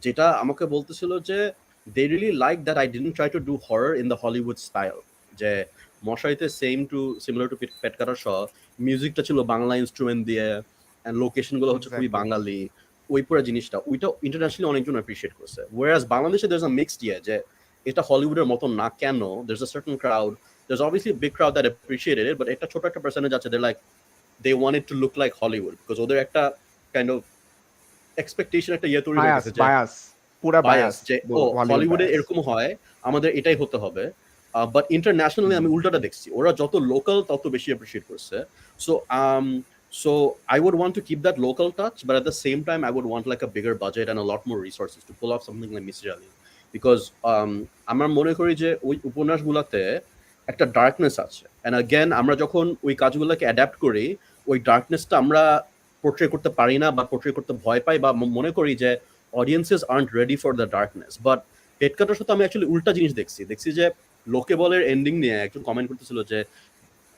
যেটা আমাকে বলতেছিল যে they really like that I didn't try to do horror in the Hollywood style. যে মশারিতে similar to পেটকাটা শ মিউজিকটা ছিল Bangla instrument দিয়ে and location গুলো হচ্ছে খুবই বাঙালি ওই পুরো জিনিসটা ওইটা ইন্টারন্যাশনালি অনেকজন অ্যাপ্রিশিয়েট করছে whereas বাংলাদেশে there's a mixed যে এটা হলিউডের মতো না কেন there's a certain crowd there's obviously a big crowd that appreciated it but একটা ছোট একটা পার্সেন্টেজ আছে they're like they want it to look like Hollywood because ওদের একটা kind of expectation একটা তৈরি হয়ে গেছে যে পুরা বায়াস যে হলিউডে এরকম হয় আমাদের এটাই হতে হবে বাট ইন্টারন্যাশনালি আমি উল্টাটা দেখছি ওরা যত লোকাল তত বেশি অ্যাপ্রিশিয়েট করছে so I would want to keep that local touch but at the same time I would want like a bigger budget and a lot more resources to pull off something like Mr. Ali because আমার মনে করি যে ওই উপন্যাসগুলোতে একটা darkness আছে and again আমরা যখন ওই কাজগুলোকে অ্যাডাপ্ট করি ওই ডার্কনেসটা আমরা পোর্ট্রে করতে পারি না বা পোর্ট্রে করতে ভয় পাই বা মনে করি যে audiences aren't ready for the darkness but পেটকাটার সাথে আমি অ্যাকচুয়ালি উল্টা জিনিস দেখছি যে লোকে বলের এন্ডিং নিয়ে একজন কমেন্ট করতেছিল যে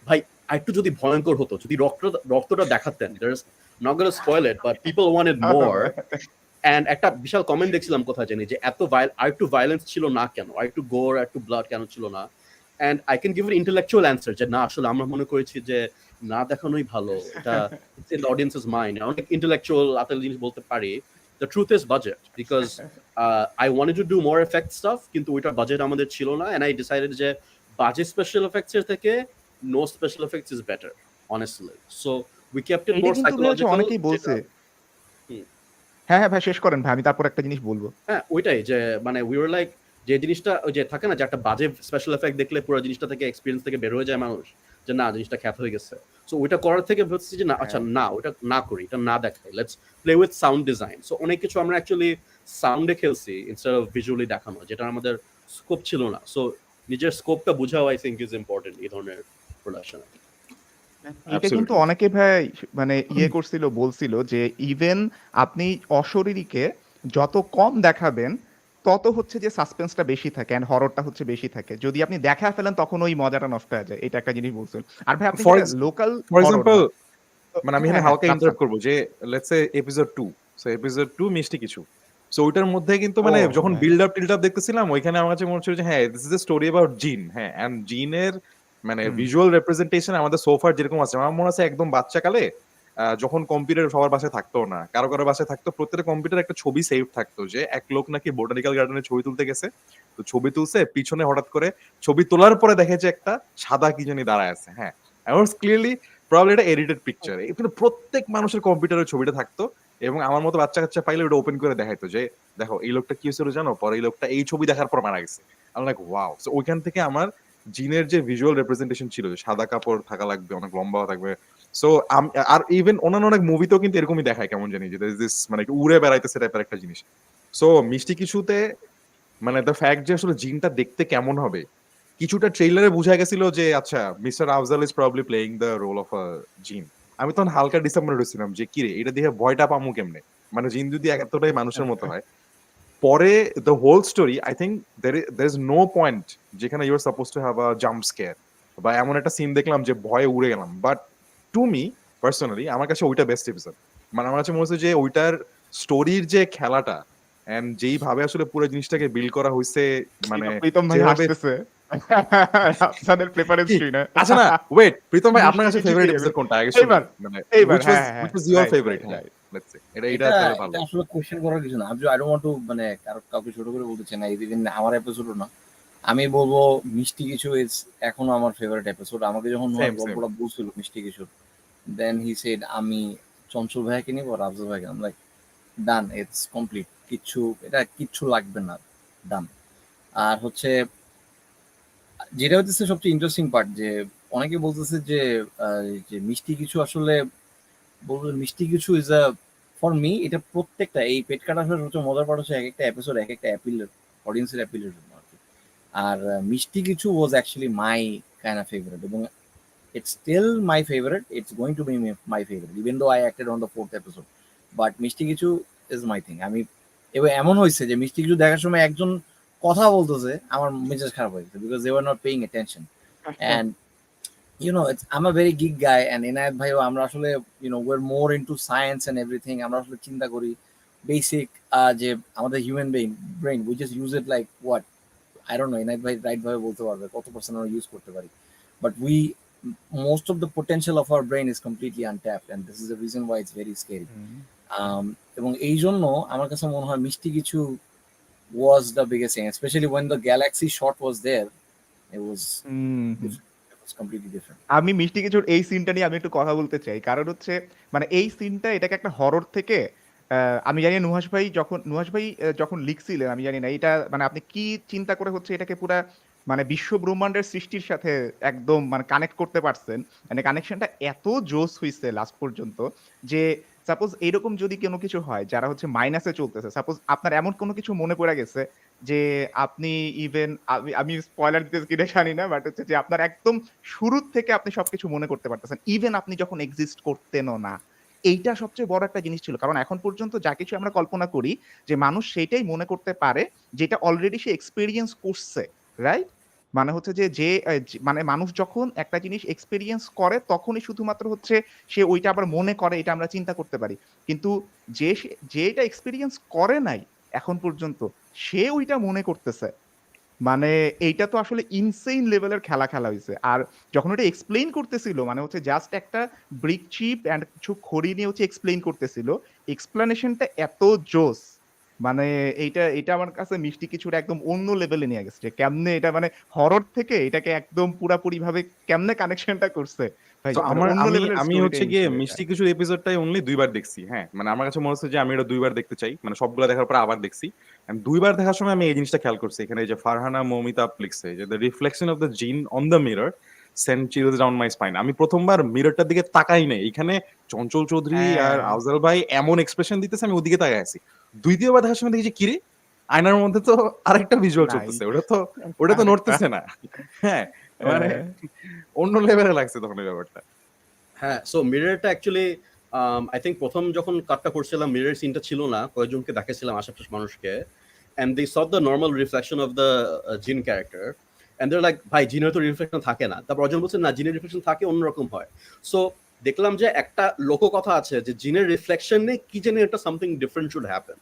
ভাই একটু যদি ভয়ঙ্কর হতো যদি রক্তটা দেখাতেন there's not going to spoil it but people wanted more and একটা বিশাল কমেন্ট দেখছিলাম কোথায় জানি যে এত একটু ভায়োলেন্স ছিল না কেন একটু গোর একটু ব্লাড কেন ছিল না and I can give an intellectual answer যে না আসলে আমরা মনে করেছি যে না দেখানোই ভালো এটা it's in the audience's mind অনেক intellectual আতাল জিনিস বলতে পারি the truth is budget because I wanted to do more effect stuff কিন্তু ওইটার বাজেট আমাদের ছিল না and I decided যে বাজেট স্পেশাল এফেক্টস এর থেকে no special effects is better honestly so we kept it more psychological অনেকেই বলছে হ্যাঁ ভাই শেষ করেন ভাই আমি তারপর একটা জিনিস বলবো হ্যাঁ ওইটাই যে মানে we were like যে জিনিসটা যে থাকে না যে একটা বাজে স্পেশাল এফেক্ট দেখলে পুরো জিনিসটা থেকে এক্সপেরিয়েন্স থেকে বের হয়ে যায় মানুষ যে না জিনিসটা খ্যাত হয়ে গেছে সো ওইটা করার থেকে ভাবছি যে না আচ্ছা না ওটা না করি এটা না দেখাই let's play with sound design so অনেক কিছু আমরা অ্যাকচুয়ালি সাউন্ডে খেলছি ইনস্টেড অফ ভিজুয়ালি দেখানো যেটা আমাদের স্কোপ ছিল না সো নিজের স্কোপটা বোঝাও আই থিংক ইজ ইম্পর্টেন্ট এই ধরনের প্রোডাকশন এটা কিন্তু অনেকে ভাই মানে বলছিল যে ইভেন আপনি অশরীরীকে যত কম দেখাবেন তত হচ্ছে যে সাসপেন্সটা বেশি থাকে এন্ড হররটা হচ্ছে বেশি থাকে যদি আপনি দেখা ফেলেন তখন ওই মজাটা নষ্ট হয়ে যায় এটা একটা জিনিস বলছেন আর ভাই আপনি লোকাল ফর এক্সাম্পল মানে আমি এখানে হালকা ইন্টারাপ্ট করব যে let's say episode 2 so episode 2 মিষ্টি কিছু সো ওইটার মধ্যে কিন্তু মানে যখন বিল্ড আপ টিল্ড আপ দেখতেছিলাম ওইখানে আমার কাছে মনে হচ্ছিল যে হ্যাঁ this is a story about জিন হ্যাঁ এন্ড জিনের মানে ভিজুয়াল রিপ্রেজেন্টেশন আমাদের সোফার যেরকম আছে আমার মনে আছে একদম বাচ্চাকালে যখন কম্পিউটার সবার বাসায় থাকতো না কারো কারো বাসায় থাকতো প্রত্যেকটা কম্পিউটার একটা ছবি সেভ থাকতো যে এক লোক নাকি বোটানিক্যাল গার্ডেনে ছবি তুলতে গেছে তো ছবি তুলছে পিছনে হঠাৎ করে ছবি তোলার পরে দেখে যে একটা সাদা কি জানি দাঁড়ায় আছে হ্যাঁ ক্লিয়ারলি প্রবাবলি এটা এডিটেড পিকচার কিন্তু প্রত্যেক মানুষের কম্পিউটারের ছবিটা থাকতো এবং আমার মতো বাচ্চা কাচ্চা পাইলে ওটা ওপেন করে দেখাইতো যে দেখো এই লোকটা কি হয়েছিল জানো পরে এই লোকটা এই ছবি দেখার পর মারা গেছে আমি লাইক ওয়াও সো ওইখান থেকে আমার জিনের যে ভিজুয়াল রিপ্রেজেন্টেশন ছিল সাদা কাপড় থাকা লাগবে অনেক লম্বা থাকবে সো আর ইভেন অন্যান্য অনেক মুভিতেও কিন্তু এরকমই দেখায় কেমন জানি যে দিস মানে উড়ে বেড়াইতেছে টাইপের একটা জিনিস সো মিষ্টি কিছুতে মানে দ্য ফ্যাক্ট যে আসলে জিনটা দেখতে কেমন হবে কিছুটা ট্রেইলারে বোঝা গেছিল যে আচ্ছা mister Afzal is probably playing the role of a jinn আমি তখন হালকা ডিসঅ্যাপয়েন্টেড হয়েছিলাম যে কি রে এটা দেখে ভয়টা পামু কেমনে মানে জিন যদি এতটাই মানুষের মতো হয় পরে the whole story I think there is no point যেখানে you are suppose to have a jump scare বা এমন একটা সিন দেখলাম যে ভয়ে উড়ে গেলাম বাট টু মি পার্সোনালি আমার কাছে ওইটা বেস্ট এপিসোড মানে আমার কাছে মনে হচ্ছে যে ওইটার স্টোরির যে খেলাটা এন্ড যেইভাবে আসলে পুরো জিনিসটাকে বিল্ড করা হয়েছে মানে প্রীতম ভাই হাসতেছে রাফসানের প্রেফারেন্স কি না আচ্ছা না ওয়েট প্রীতম ভাই আপনার কাছে ফেভারিট এপিসোড কোনটা আগে শুনুন মানে which was your favorite let's say এটা তাহলে ভালো এটা আসলে কোশ্চেন করার কিছু না আমি আই ডোন্ট ওয়ান্ট টু মানে কাউকে ছোট করে বলতে চাই না ইভেন আমার এপিসোডও না আমি বলবো মিষ্টি কিছু ইজ এখনো আমার ফেভারিট এপিসোড আমাকে যখন গল্পটা বলছিল মিষ্টি কিছু দেন হি সেড আমি চঞ্চল ভাইকে নিব আর আফজাল ভাইকে আমি লাইক ডান ইটস কমপ্লিট কিচ্ছু লাগবে না ডান আর হচ্ছে যেটা হচ্ছে সবচেয়ে ইন্টারেস্টিং পার্ট যে অনেকে বলতেছে যে মিষ্টি কিছু আসলে বলবো যে মিষ্টি কিছু ইজ আ ফর মি এটা প্রত্যেকটা এই পেট কাটা সবচেয়ে মজার পার্ট হচ্ছে এক একটা এপিসোড এক একটা অ্যাপিলের অডিয়েন্সের অ্যাপিলের জন্য আর কি। আর মিষ্টি কিছু was actually my kind of favourite এবং it's still my favorite. It's going to be my favorite, even though I acted on the 4th episode. But মিষ্টি কিছু is my thing. আমি এবার এমন হয়েছে যে মিষ্টি কিছু দেখার সময় একজন কথা বলতেছে আমার মেজাজ খারাপ হয়ে গেছে because they were not paying attention. And I'm a very geek guy and Enayet ভাইও আমরা আসলে we're more into science and everything. আমরা আসলে চিন্তা করি বেসিক যে আমাদের human brain we just use it like what I don't know, Enayet ভাই রাইট ভাবে বলতে পারবে কত পার্সেন্ট আমরা ইউজ করতে পারি, but most of the potential of our brain is completely untapped and this is the reason why it's very scary. এবং এই জন্য আমার কাছে মনে হয় মিষ্টি কিছু was the biggest thing, especially when the galaxy shot was there. It was different. It was completely different. আমি মিষ্টি কিছুর এই সিনটা নিয়ে আমি একটু কথা বলতে চাই, কারণ হচ্ছে মানে এই সিনটা এটাকে একটা হরর থেকে আমি জানি নুহাশ ভাই যখন লিখছিলেন আমি জানি না এটা মানে আপনি কি চিন্তা করে হচ্ছে এটাকে পুরা মানে বিশ্ব ব্রহ্মাণ্ডের সৃষ্টির সাথে একদম মানে কানেক্ট করতে পারছেন, মানে কানেকশনটা এত জোস হইছে লাস্ট পর্যন্ত যে সাপোজ এইরকম যদি কোনো কিছু হয় যারা হচ্ছে মাইনাসে চলতেছে, সাপোজ আপনার এমন কোনো কিছু মনে পড়ে গেছে যে আপনি ইভেন আমি স্পয়লার দিতে কিনা জানি না, বাট হচ্ছে যে আপনার একদম শুরুর থেকে আপনি সবকিছু মনে করতে পারতেছেন ইভেন আপনি যখন এক্সিস্ট করতেনও না। এইটা সবচেয়ে বড় একটা জিনিস ছিল, কারণ এখন পর্যন্ত যা কিছু আমরা কল্পনা করি যে মানুষ সেইটাই মনে করতে পারে যেটা অলরেডি সে এক্সপেরিয়েন্স করছে, রাইট? মানে হচ্ছে যে মানে মানুষ যখন একটা জিনিস এক্সপেরিয়েন্স করে তখনই শুধুমাত্র হচ্ছে সে ওইটা আবার মনে করে, এটা আমরা চিন্তা করতে পারি। কিন্তু যে এটা এক্সপেরিয়েন্স করে নাই এখন পর্যন্ত সে ওইটা মনে করতেছে, মানে এইটা তো আসলে ইনসেইন লেভেলের খেলা হয়েছে। আর যখন ওটা এক্সপ্লেইন করতেছিল মানে হচ্ছে জাস্ট একটা ব্রিক চিপ অ্যান্ড কিছু খড়ি নিয়ে হচ্ছে এক্সপ্লেইন করতেছিল, এক্সপ্লেনেশনটা এত জোস, মানে এইটা আমার কাছে মিষ্টি কিছুটা একদম অন্য লেভেলে নিয়ে গেছে যে কেমনে এটা মানে হরর থেকে এটাকে একদম পুরাপুরি ভাবে কেমনে কানেকশনটা করছে ভাই, তো মানে অন্য লেভেলের আমি স্টোরি হচ্ছে টেলিং গিয়ে ছিল এটা। মিষ্টি কিছুর এপিসোডটাই অনলি 2 বার দেখছি। হ্যাঁ, মানে আমার কাছে মনে হচ্ছে যে আমি এটা 2 বার দেখতে চাই। মানে সবগুলা দেখার পর আবার দেখছি। এন্ড 2 বার দেখার সময় আমি এই জিনিসটা খেয়াল করছি। এখানে এই যে ফারহানা মৌমিতা লিখছে যে দ্য রিফ্লেকশন অফ দ্য জিন on the mirror send chills down my spine. আমি প্রথমবার মিররটার দিকে তাকাই নাই। এখানে চঞ্চল চৌধুরী আর হ্যাঁ, আফজাল ভাই এমন এক্সপ্রেশন দিতেছে আমি ওদিকে তাকাই আছি। দ্বিতীয়বার দেখার সময় দেখি যে কিরে আয়নার মধ্যে তো আরেকটা ভিজুয়াল নাই চলতেছে। ওটা তো আরেকটা নড়তেছে না। হ্যাঁ, মানে অন্য লেভেলে লাগছে তখন এই ব্যাপারটা। হ্যাঁ, সো মিররটা অ্যাকচুয়ালি আই থিঙ্ক প্রথম যখন কাটটা করছিলাম মিরর সিনটা ছিল না, কয়েকজনকে দেখাছিলাম আশেপাশের মানুষকে, and they saw the normal reflection of the জিন ক্যারেক্টার and they're like ভাই জিনের তো রিফ্লেকশন থাকে না। তারপর অর্জন বলছে না জিনের রিফ্লেকশন থাকে, অন্যরকম হয়। সো দেখলাম যে একটা লোককথা আছে যে জিনের রিফ্লেকশনে কি জানি একটা something different should happen.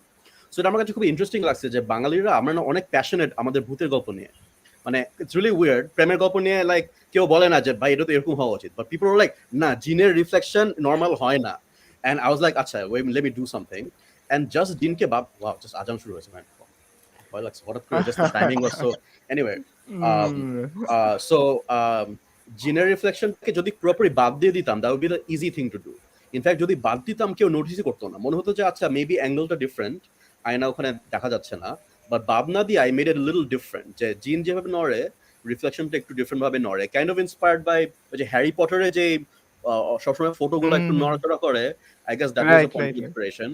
So এটা আমার কাছে খুব ইন্টারেস্টিং লাগছে যে বাঙালিরা আমরা না অনেক প্যাশনেট আমাদের ভূতের গল্প নিয়ে, মানে ইটস রিয়েলি উইয়ার্ড। প্রেমের গল্প নিয়ে লাইক কেউ বলে না যে ভাই এটা তো এরকম হওয়া উচিত, বাট পিপল আর লাইক না জিনের রিফ্লেকশন নর্মাল হয় না। এন্ড আই ওয়াজ লাইক আচ্ছা wait let me do something and just জিনকে বাপ ওয়াও জাস্ট আজান শুরু হয়েছে ম্যান, ভয় লাগছে হঠাৎ করে, just the timing was so anyway. So জিনের রিফ্লেকশনকে যদি পুরোপুরি বাদ দিয়ে দিতাম that would be the easy thing to do. In fact যদি বাদ দিতাম কেউ নোটিসই করতো না, মনে হতো যে আচ্ছা মেবি অ্যাঙ্গেলটা ডিফারেন্ট, আয়না ওখানে দেখা যাচ্ছে না, বাট ভাবনা দিয়ে I made it little different যে জিন যেভাবে নড়ে রিফ্লেকশনটা একটু ডিফারেন্ট ভাবে নড়ে, কাইন্ড অফ ইন্সপায়ার্ড বাই যে হ্যারি পটারে যে সবসময় ফটোগুলো একটু নড়াচড়া করে, I guess that was write a point inspiration,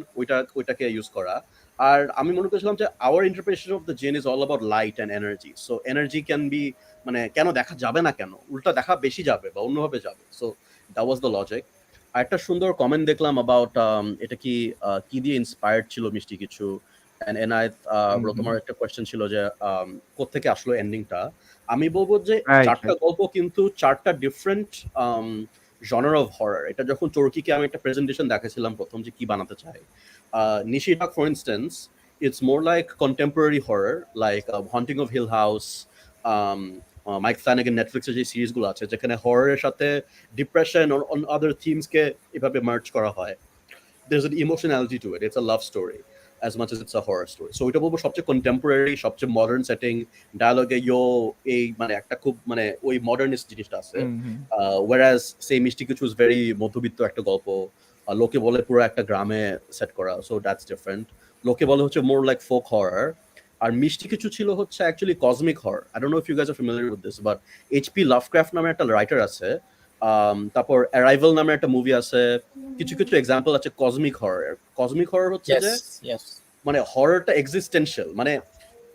ওইটাকে ইউজ করা। আর আমি মনে করেছিলাম যে আওয়ার ইন্টারপ্রিটেশন অফ দ্য জিন is all about light and energy. So energy can be মানে কেন দেখা যাবে না, কেন উল্টা দেখা বেশি যাবে বা অন্যভাবে যাবে। So that was the logic. আর একটা সুন্দর কমেন্ট দেখলাম অ্যাবাউট এটা কি দিয়ে ইন্সপায়ার্ড ছিল মিষ্টি কিছু। এনায়েত তোমার একটা কোয়েশ্চেন ছিল যে কোত্থেকে আসলো এন্ডিংটা। আমি বলবো যে চারটা গল্প কিন্তু চারটা ডিফারেন্ট জনার অফ হরর। এটা যখন চরকিকে আমি একটা প্রেজেন্টেশন দেখাছিলাম প্রথম যে কি বানাতে চাই, নিশিহাক for instance it's more like contemporary horror like haunting of Hill House, Mike Flanagan নেটফ্লিক্সের যে সিরিজগুলো আছে যেখানে হররের সাথে ডিপ্রেশন অন আদার থিমসকে এভাবে মার্জ করা হয়। There's an emotionality to it. It's a love story as much as it's a horror story. So এটা বলবো সবচেয়ে কন্টেম্পোরারি, সবচেয়ে মডার্ন সেটিং, ডায়ালগে এই মানে একটা খুব মানে ওই মডার্নিস্ট জিনিসটা আছে। whereas সেই মিষ্টি কিছু ইজ ভেরি মধ্যবিত্ত একটা গল্প, লোকে বলে পুরো একটা গ্রামে সেট করা, সো দ্যাটস ডিফারেন্ট। লোকে বলে হচ্ছে মোর লাইক ফোক হরর। আর মিষ্টি কিছু ছিল হচ্ছে actually cosmic horror. I don't know if you guys are familiar with this, but HP Lovecraft নামে একটা রাইটার আছে, তারপর অ্যারাইভাল নামে একটা মুভি আছে, কিছু কিছু এক্সাম্পল আছে কসমিক হরর। কসমিক হরর হচ্ছে যে yes মানে হররটা এক্সিস্টেন্সিয়াল, মানে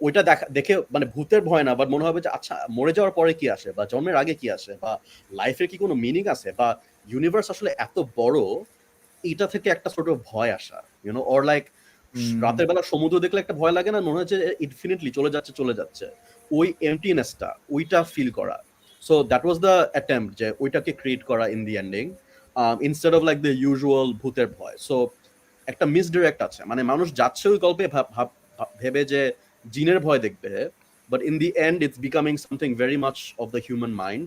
ওইটা দেখে মানে ভূতের ভয় না, বাট মনে হবে যে আচ্ছা মরে যাওয়ার পরে কি আসে, বা জন্মের আগে কি আসে, বা লাইফের কি কোনো মিনিং আছে, বা ইউনিভার্স আসলে এত বড়, এটা থেকে একটা ছোট ভয় আসা, ইউনো, অর লাইক রাতের বেলা সমুদ্র দেখলে একটা ভয় লাগে না, মনে হয় যে ইনফিনিটলি চলে যাচ্ছে, ওই এমটিনেসটা ওইটা ফিল করা। So that was the attempt যে ওইটাকে ক্রিয়েট করা in the ending, instead of like the usual ভূতের ভয়। সো একটা মিসডিরেক্ট আছে, মানে মানুষ যাচ্ছে ওই গল্পে ভেবে যে জিনের ভয় দেখবে, but in the end it's becoming something very much of the human mind,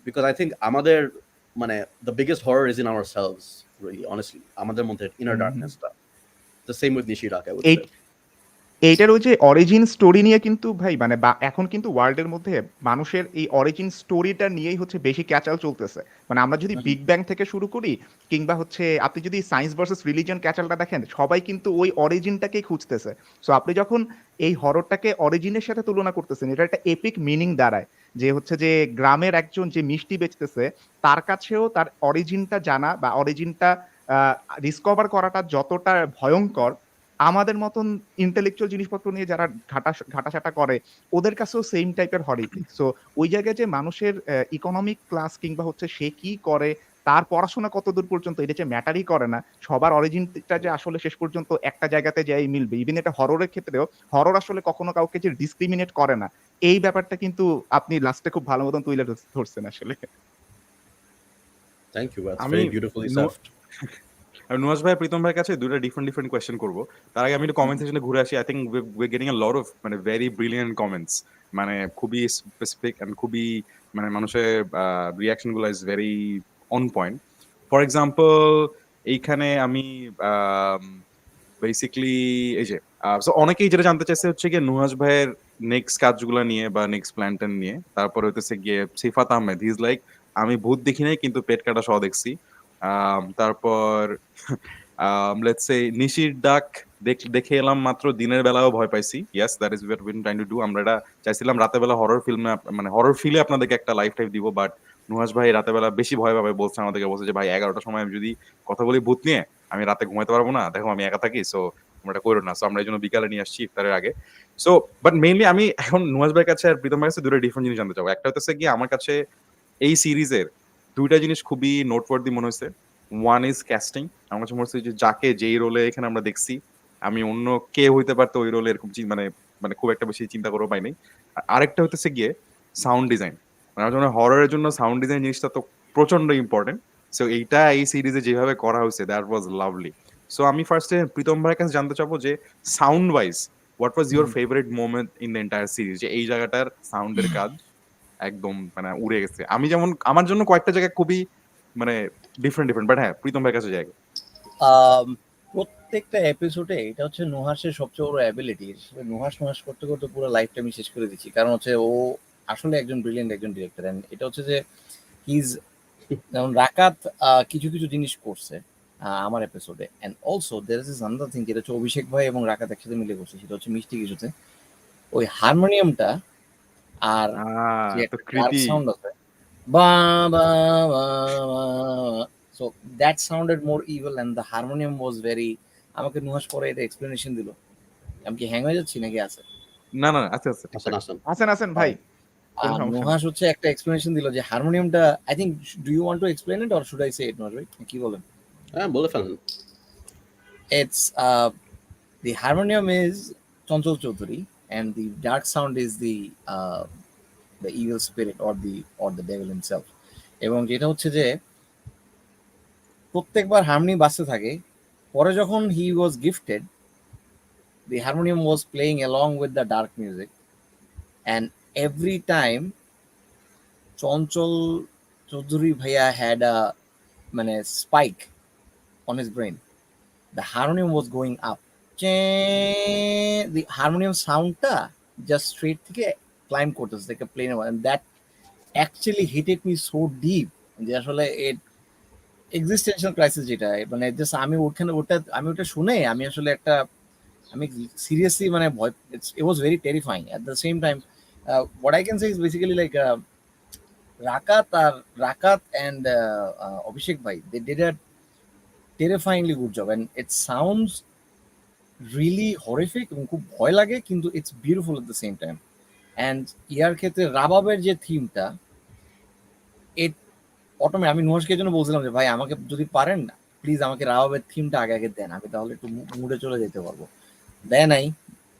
because I think আমাদের মানে the biggest horror is in ourselves, really honestly, আমাদের মধ্যে ইনার ডার্কনেসটা। দ্য সেম উইথ নিশিরাকা, আই উড সে। এইটার ওই যে origin story নিয়ে কিন্তু ভাই মানে এখন কিন্তু ওয়ার্ল্ডের মধ্যে মানুষের এই অরিজিন স্টোরিটা নিয়েই হচ্ছে বেশি ক্যাচাল চলতেছে। মানে আমরা যদি বিগ ব্যাং থেকে শুরু করি, কিংবা হচ্ছে আপনি যদি সায়েন্স ভার্সেস রিলিজিয়ন ক্যাচালটা দেখেন, সবাই কিন্তু ওই অরিজিনটাকেই খুঁজতেছে। সো আপনি যখন এই হররটাকে অরিজিনের সাথে তুলনা করতেছেন, এটা একটা এপিক মিনিং দাঁড়ায় যে হচ্ছে যে গ্রামের একজন যে মিষ্টি বেচতেছে, তার কাছেও তার অরিজিনটা জানা বা অরিজিনটা ডিসকভার করাটা যতটা ভয়ঙ্কর, আমাদের মতন ইন্টেলেকচুয়াল জিনিসপত্র নিয়ে যারা ঘাটাসাটা করে, ওদের কাছেও সেম টাইপের হরিফিক। সো ওই জায়গায় যে মানুষের ইকোনমিক ক্লাস কিংবা হচ্ছে সে কি করে, তার পড়াশোনা কত দূর পর্যন্ত, এটা যে ম্যাটারই করে না, সবার অরিজিনটা যে আসলে শেষ পর্যন্ত একটা জায়গাতে যাই মিলবে। ইভেন এটা হররের ক্ষেত্রেও, হরর আসলে কখনো কাউকে যে ডিসক্রিমিনেট করে না, এই ব্যাপারটা কিন্তু আপনি লাস্টে খুব ভালো মতন তুলে ধরছেন আসলে। থ্যাংক ইউ, দ্যাটস আমি ভেরি বিউটিফুলি সফট। আমি নুহাশ ভাই প্রীতম ভাইয়ের কাছে দুটো ডিফারেন্ট কোয়েশ্চেন করবো। তার আগে আমি একটু কমেন্ট সেকশনে ঘুরে আসি। I think we getting a lot of মানে ভেরি ব্রিলিয়েন্ট কমেন্টস, মানে খুবই স্পেসিফিক এন্ড খুবই মানে মানুষের রিয়াকশন গুলো is very on point. For example এইখানে আমি বেসিক্যালি এই যে so অনেকেই যেটা জানতে চাইছে হচ্ছে গিয়ে নুহাশ ভাইয়ের নেক্সট কাজগুলো নিয়ে বা নেক্সট প্ল্যানটা নিয়ে। তারপরে হইতেছে গিয়ে সিফাত আহমেদ, হি ইজ লাইক আমি ভূত দেখি নাই কিন্তু পেট কাটা সহ দেখছি। তারপর লেটস সে নিশির ডাক দেখে এলাম মাত্র, দিনের বেলাও ভয় পাইছি। Yes, that is what we are trying to do. আমরা এটা চাইছিলাম রাতের বেলা হরর ফিল্মে মানে হরর ফিলে আপনাদেরকে একটা লাইফ টাইপ দিব, বাট নুহাশ ভাই রাতের বেলা বেশি ভয় পাবে বলছে আমাদেরকে, বলছে যে ভাই 11টার সময় আমি যদি কথা বলি ভূত নিয়ে, আমি রাতে ঘুমাতে পারবো না, দেখো আমি একা থাকি, সো তোমরা এটা করো না। সো আমরা এই জন্য বিকালে নিয়ে আসছি ইফতারের আগে। সো বাট মেইনলি আমি এখন নুহাশ ভাইয়ের কাছে আর প্রীতম ভাইয়ের কাছে দুটো ডিফারেন্ট জিনিস জানতে চাবো। একটা হচ্ছে কি আমার কাছে এই সিরিজের দুইটা জিনিস খুবই নোটওয়ার্দি মনে হয়েছে। One is casting. আমার কাছে মনে হচ্ছে যে যাকে যেই রোলে এখানে আমরা দেখছি, আমি অন্য কে হইতে পারতো ওই রোলে এরকম মানে মানে খুব একটা বেশি চিন্তা করেও পাইনি। আরেকটা হচ্ছে গিয়ে সাউন্ড ডিজাইন। মানে আমার জন্য হররের জন্য সাউন্ড ডিজাইন জিনিসটা তো প্রচন্ড ইম্পর্টেন্ট। সো এইটা এই সিরিজে যেভাবে করা হয়েছে দ্যাট ওয়াজ লাভলি। সো আমি ফার্স্টে প্রীতম ভাইয়ের কাছে জানতে চাবো যে sound wise what was your favourite moment in the entire series, যে এই জায়গাটার সাউন্ডের কাজ একদম মানে উড়ে গেছে। আমি যেমন আমার জন্য কয়েকটা জায়গা খুবই মানে ডিফারেন্ট, বাট হ্যাঁ প্রীতম ভাইয়ের কাছে জায়গা। প্রত্যেকটা এপিসোডে এটা হচ্ছে নুহাসের সবচেয়ে বড় অ্যাবিলিটি। নুহাস নুহাস করতে করতে পুরো লাইফটা আমি শেষ করে দিচ্ছি, কারণ হচ্ছে ও আসলে একজন ব্রিলিয়েন্ট একজন ডিরেক্টর। এন্ড এটা হচ্ছে যে হিজ, যেমন রাকাত কিছু কিছু জিনিস করছে আমার এপিসোডে। And also there is another thing, যেটা হচ্ছে অভিষেক ভাই এবং রাকাত একসাথে মিলে করছে, সেটা হচ্ছে মিষ্টি কিছুতে ওই হারমোনিয়ামটা আর যে তো একটা ডার্ক কৃতি সাউন্ড আছে, বা বা বা so that sounded more evil and the harmonium was very. আমাকে নুহাস পরে এটা এক্সপ্লেনেশন দিল। আমি কি হ্যাং হয়ে যাচ্ছি নাকি আছে? না না আচ্ছা আচ্ছা ঠিক আসেন আছে। আসেন। আছেন আছেন ভাই, কোনো আর সমস্যা নেই। নুহাস হচ্ছে একটা এক্সপ্লেনেশন দিল যে হারমোনিয়ামটা, I think, do you want to explain it or should I say it? Nuhash ভাই কি বলেন? হ্যাঁ বলে ফেলেন। It's the harmonium is Chanchal Chaudhury, and the dark sound is the evil spirit or the devil himself. এবং যেটা হচ্ছে যে প্রত্যেকবার হারমোনি বাজতে থাকে, পরে যখন he was gifted, the harmonium was playing along with the dark music, and every time Chanchal Chaudhury bhaiya had a মানে spike on his brain, the harmonium was going up. The harmonium soundটা just straight থেকে climb করতেছে, like a plane, and that actually hit me so deep যে আসলে existential crisis যেটা, মানে just আমি ওটা শুনে আমি আসলে আমি সিরিয়াসলি মানে ভয়, it was very terrifying at the same time. What I can say is basically like Rakat and Abhishek bhai, they did a terrifyingly good job, and it sounds really horrific এবং খুব ভয় লাগে, কিন্তু it's beautiful at the same time. And ইয়ার ক্ষেত্রে রাবাবের যে থিমটা, it automatic, আমি নুহাশকে জন্য বলছিলাম যে ভাই আমাকে যদি পারেন প্লিজ আমাকে রাবাবের থিমটা আগে আগে দেন, আমি তাহলে একটু মুডে চলে যেতে পারবো। দেয় নাই,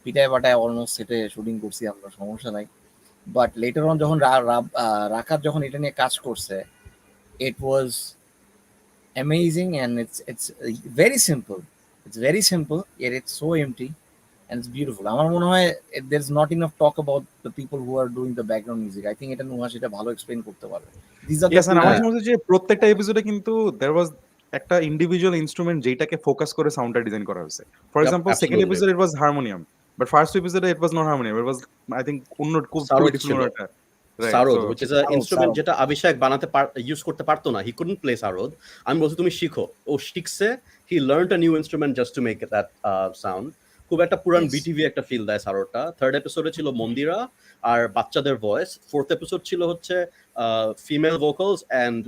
পিটায় পাটায় অলমোস্ট সেটে শুটিং করছি আমরা, সমস্যা নাই। বাট লেটার অন যখন রাকাত যখন এটা নিয়ে কাজ করছে, it was amazing, and it's very simple. It's very simple, yet it's so empty and it's beautiful. আমার মনে হয় there's not enough talk about the people who are doing the background music. I think এটা নুহাশ এটা ভালো explain করতে পারবে। These are the Yes, and আমার হ্যাঁ। মনে হচ্ছে যে প্রত্যেকটা এপিসোডে কিন্তু there was একটা ইন্ডিভিজুয়াল ইনস্ট্রুমেন্ট যেটাকে ফোকাস করে সাউন্ডটা ডিজাইন করা হয়েছে। For Yep, example second absolutely. Episode it was harmonium, but first এপিসোডে it was not harmonium, it was I think অন্য খুব সারোদ ডিফারেন্ট ছিল। একটা, right? Sarod, so which is a instrument sarod. যেটা অভিষেক ইউজ করতে পারতো না, he couldn't play সারোদ। আমি বলছি তুমি শিখো, ও শিখছে, he learned a new instrument just to make that sound। খুব একটা পুরান Yes. বিটিভি একটা ফিল দেয় সারোদটা। থার্ড এপিসোডে ছিল মন্দিরা আর বাচ্চাদের ভয়েস। ফোর্থ এপিসোড ছিল হচ্ছে ফিমেল ভোকালস অ্যান্ড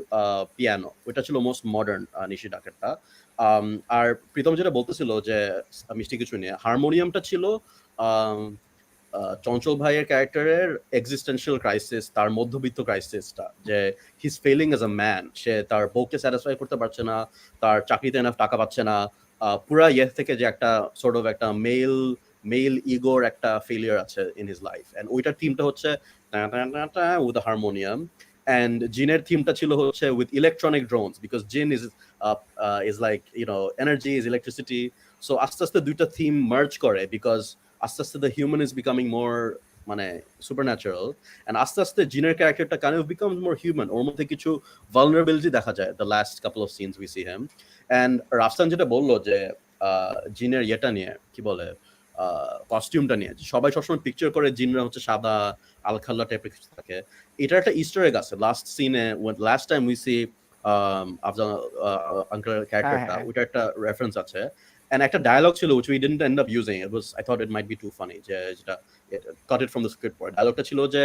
পিয়ানো, ওইটা ছিল মোস্ট মডার্ন নিশি ডাকেরটা। আর প্রীতম যেটা বলতেছিল যে মিষ্টি কিছু নিয়ে, হারমোনিয়ামটা ছিল চঞ্চল ভাইয়ের ক্যারেক্টারের এক্সিস্টেন্সিয়াল ক্রাইসিস, তার মধ্যবিত্ত ক্রাইসিসটা, যে his feeling as a man, সে তার বউকে স্যাটিসফাই করতে পারছে না, তার চাকরিতে এনাফ টাকা পাচ্ছে না, পুরা থেকে যে একটা সর্ট অফ একটা মেল ইগোর একটা ফেলিয়ার আছে ইন হিজ লাইফ, এন্ড ওইটার থিমটা হচ্ছে উইথ হারমোনিয়াম, এন্ড জিনের থিমটা ছিল হচ্ছে with electronic drones, because jinn is like energy is electricity. So আস্তে আস্তে দুইটা থিম মার্জ করে, বিকজ আস্তে আস্তে the human is becoming more মানে সুপারন্যাচারাল, এন্ড আস্তে আস্তে জিনের ক্যারেক্টারটা kind of becomes more human, ওর মধ্যে কিছু ভালনারেবিলিটি দেখা যায় the last couple of scenes we see him. And Rafsan যেটা বললো যে জিনের ইয়েটা নিয়ে, কি বলে, কস্টিউমটা নিয়ে, সবাই সবসময় পিকচার করে জিনরা হচ্ছে সাদা আলখাল্লা টাইপের কিছু থাকে, এটা একটা ইস্টার এগ আছে লাস্ট সিনে, last time we see Afzal আঙ্কেলের ক্যারেক্টারটা, ওইটা একটা রেফারেন্স আছে। And একটা dialogue ছিল which we didn't end up using. I thought it might be too funny. যেটা cut it from the script board. Dialogue টা ছিল যে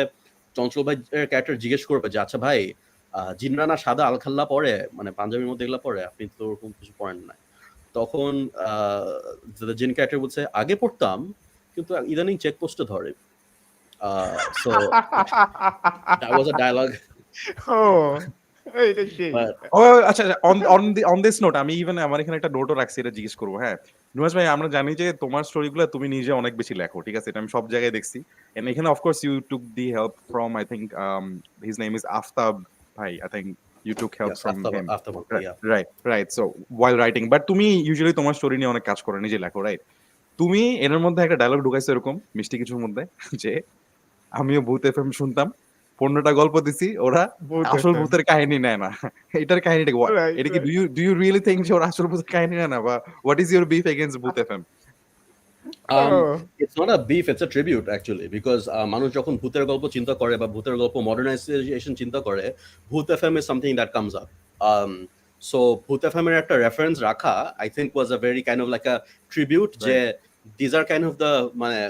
চঞ্চল ভাইয়ের ক্যারেক্টার জিজ্ঞেস করবে যে আচ্ছা ভাই, জিনরা না সাদা আলখাল্লা পরে, মানে পাঞ্জাবির মধ্যে এগুলা পরে, আপনি তো ওরকম কিছু পড়েন না। তখন জিন ক্যারেক্টার বলছে আগে পড়তাম, কিন্তু ইদানিং চেকপোস্টে ধরে। So that was a dialogue. আচ্ছা, অন দিস নোট আমি ইভেন আমার এখানে একটা নোটও রাখছি, এটা জিজ্ঞেস করবো। হ্যাঁ নুহাশ ভাই, আমরা জানি যে তোমার স্টোরিগুলো তুমি নিজে অনেক বেশি লেখো, ঠিক আছে, এটা আমি সব জায়গায় দেখছি। এন্ড এখানে of course you took the help from, I think his name is Aftab ভাই, I think you took help from him, right? So while writing, but তুমি ইউজুয়ালি তোমার স্টোরি নিয়ে অনেক কাজ করো, নিজে লেখো, রাইট? তুমি এর মধ্যে একটা ডায়লগ ঢুকাইছো এরকম মিষ্টি কিছুর মধ্যে, যে আমিও ভূত এফএম শুনতাম, 15টা গল্প দিছি, ওরা আসল ভূতের কাহিনী নেয় না। এটার কাহিনীটা কি? এটা কি ডু ইউ রিয়েলি থিংক যে ওরা আসল ভূতের কাহিনী নেয় না, বা what is your beef against ভূত FM? It's not a beef, it's a tribute actually, because মানুষ যখন ভূতের গল্প চিন্তা করে বা ভূতের গল্প মডার্নাইজেশন চিন্তা করে, ভূত FM is something that comes up. So ভূত এফএম এর একটা রেফারেন্স রাখা I think was a very kind of like a tribute, যে these are kind of the মানে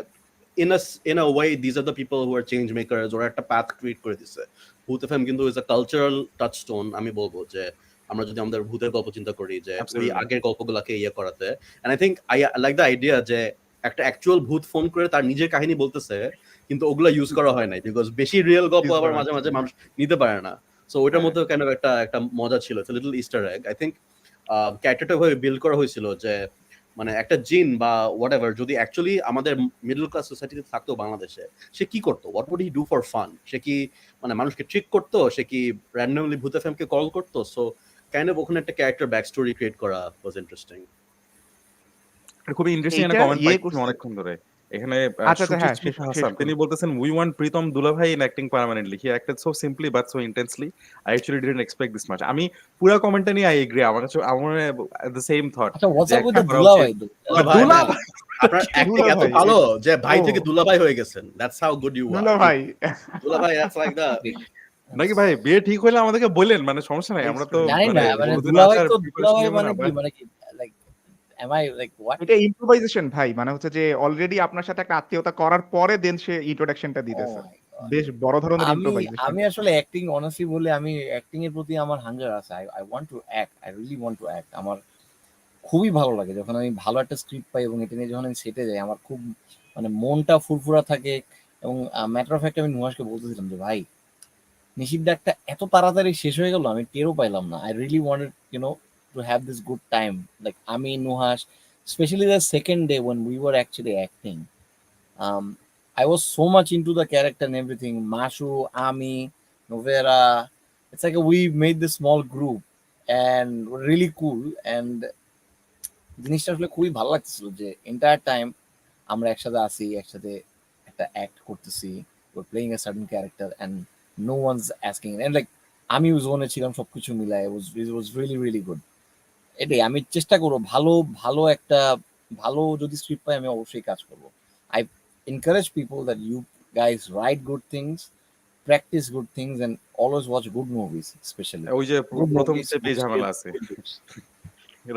in a way these are the people who are change makers, ওরা একটা path create করে দিছে। ভূত এফএম কিন্তু is a cultural touchstone, আমি বলবো যে আমরা যদি আমাদের ভূতের গল্প চিন্তা করি যে ওই আগের গল্পগুলোকে ইয়ে করাতে, and I think I like the idea যে একটা অ্যাকচুয়াল ভূত ফোন করে তার নিজের কাহিনী বলতেছে, কিন্তু ওগুলা ইউজ করা হয় নাই, বিকজ বেশি রিয়েল গল্প আবার মাঝে মাঝে মানুষ নিতে পারে না। সো ওইটার মধ্যে কেন একটা মজা ছিল, little Easter egg. I think ক্যারেক্টারটা ভাবে বিল্ড করা হয়েছিল যে মানে একটা জিন বা হোয়াটএভার যদি অ্যাকচুয়ালি আমাদের মিডল ক্লাস সোসাইটিতে থাকতো বাংলাদেশে, সে কি করতো, what would he do for fun? সে কি মানে মানুষকে ট্রিক করতো, সে কি র্যান্ডমলি ভূত এফএমকে কল করতো? সো কাইন্ড অফ ওখানে একটা ক্যারেক্টার ব্যাক স্টোরি ক্রিয়েট করা ওয়াজ ইন্টারেস্টিং। খুবই ইন্টারেস্টিং একটা কমেন্ট পাইছি অনেকক্ষণ ধরে এখানে। হাসান তিনি বলতেছেন, উই ওয়ান্ট প্রীতম দুলাভাই in acting permanently, he acted so simply but so intensely, I actually didn't expect this much. আমি পুরো কমেন্টটা নিয়ে আই এগ্রি, আমার কাছে আমার দ্য সেম থট। আচ্ছা, হোয়াটস আপ উইথ দ্য দুলাভাই? দুলাভাই আপনার অ্যাক্টিং এত ভালো যে ভাই থেকে দুলাভাই হয়ে গেছেন, that's how good you are. দুলাভাই দ্যাটস লাইক দা নাকি ভাই বিয়ে ঠিক হইলে আমাদেরকে বলেন, মানে সমস্যা নাই, আমরা তো জানি না, মানে দুলাভাই মানে কি like am I like what? এটা ইম্প্রোভাইজেশন ভাই, মানে হচ্ছে যে অলরেডি আপনার সাথে একটা আত্মীয়তা করার পরে দেন সে ইন্ট্রোডাকশনটা দিতেছে। বেশ বড় ধরনের আমি ইম্প্রোভাইজেশন। আমি আসলে অ্যাক্টিং অনেস্টলি বলে আমি অ্যাক্টিং এর প্রতি আমার হাঙ্গার আছে। I want to act. I really want to act. আমার খুবই ভালো লাগে যখন আমি ভালো একটা স্ক্রিপ্ট পাই এবং এটা নিয়ে যখন আমি সেটে যাই আমার খুব মানে মনটা ফুরফুরা থাকে এবং ম্যাটার অফ ফ্যাক্ট আমি নুহাসকে বলতেছিলাম যে ভাই নিষিদ্ধটা এত তাড়াতাড়ি শেষ হয়ে গেল আমি টেরও পাইলাম না। I really wanted to have this good time. Like আমি Nuhash specially the second day when we were actually acting. Um, I was so much into the character and everything. Mashu, Ami, Novera. It's like we made this small group and we're really cool. And জিনিসটা আসলে খুবই ভালো লাগতেছিল যে entire time আমরা একসাথে আসি, একসাথে একটা অ্যাক্ট করতেছি, we're playing a certain character and no one's asking and like আমি জোনে ছিলাম সবকিছু মিলায় it was really really good. এটাই আমি চেষ্টা করবো ভালো ভালো একটা ভালো যদি স্ক্রিপ্ট পাই আমি অবশ্যই কাজ করবো। I encourage people that you guys write good things, practice good things and always watch good movies especially. ওই যে Good প্রথম movies, স্টেপেই good ঝামেলা script, আছে। good books.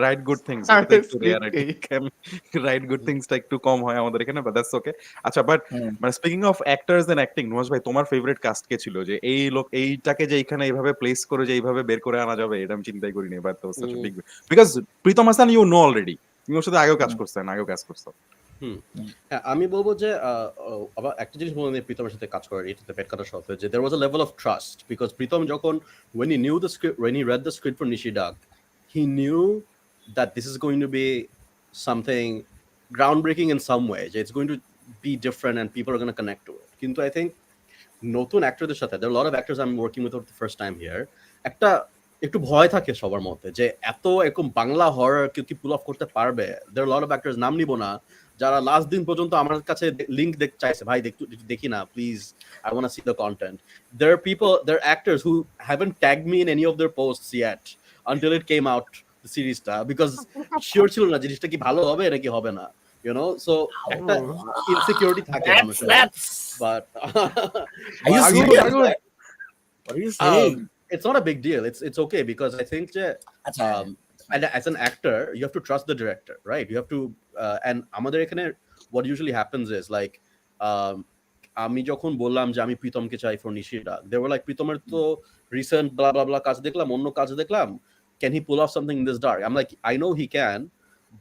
Right good things আর এটা তো একটু রেয়ার স্ক্রিপ্ট আই এই থিংক রাইট গুড থিংসটা একটু কম হয় আমাদের এখানে বাট দ্যাটস ওকে। আচ্ছা বাট হুম। মানে speaking of actors and acting Nuhash ভাই তোমার ফেভারিট কাস্ট কে ছিল যে এই লোক এইটাকে যে এখানে এইভাবে প্লেস করে যে এইভাবে বের করে আনা যাবে এটা আমি চিন্তাই করিনি বাট তো such a big because Pritom Hasan you know already তুমি ওর সাথে আগেও কাজ করছেন আগেও কাজ করছো। হ্যাঁ, আমি বলবো যে আবার একটা জিনিস বলবো আমি প্রীতমের সাথে কাজ করি এটাতে পেট কাটার সাথে যে there was a level of trust because Pritam যখন when he knew the script when he read the script for Nishidag he knew that this is going to be something groundbreaking in some way it's going to be different and people are going to connect to it কিন্তু I think নতুন অ্যাক্টরদের সাথে there are a lot of actors I'm working with for the first time here একটা একটু ভয় থাকে সবার মধ্যে যে এত এরকম বাংলা হরর কেউ কি পুল অফ করতে পারবে there are a lot of actors নাম নিব না যারা লাস্ট দিন পর্যন্ত আমার কাছে লিংক দেখতে চাইছে ভাই দেখি না please I want to see the content there are actors who haven't tagged me in any of their posts yet until it came out the series-টা because sure ছিল না জিনিসটা কি ভালো হবে নাকি হবে না so একটা ইনসিকিউরিটি থাকে মানুষের but Are you serious? What are you saying? it's not a big deal it's okay because I think that and as an actor you have to trust the director right you have to and আমাদের এখানে what usually happens is like আমি যখন বললাম যে আমি প্রীতমকে চাই for নিশিডাগ they were like প্রীতমের তো রিসেন্ট blah blah blah কাজ দেখলাম অন্য কাজ দেখলাম can he pull off something in this dark I'm like I know he can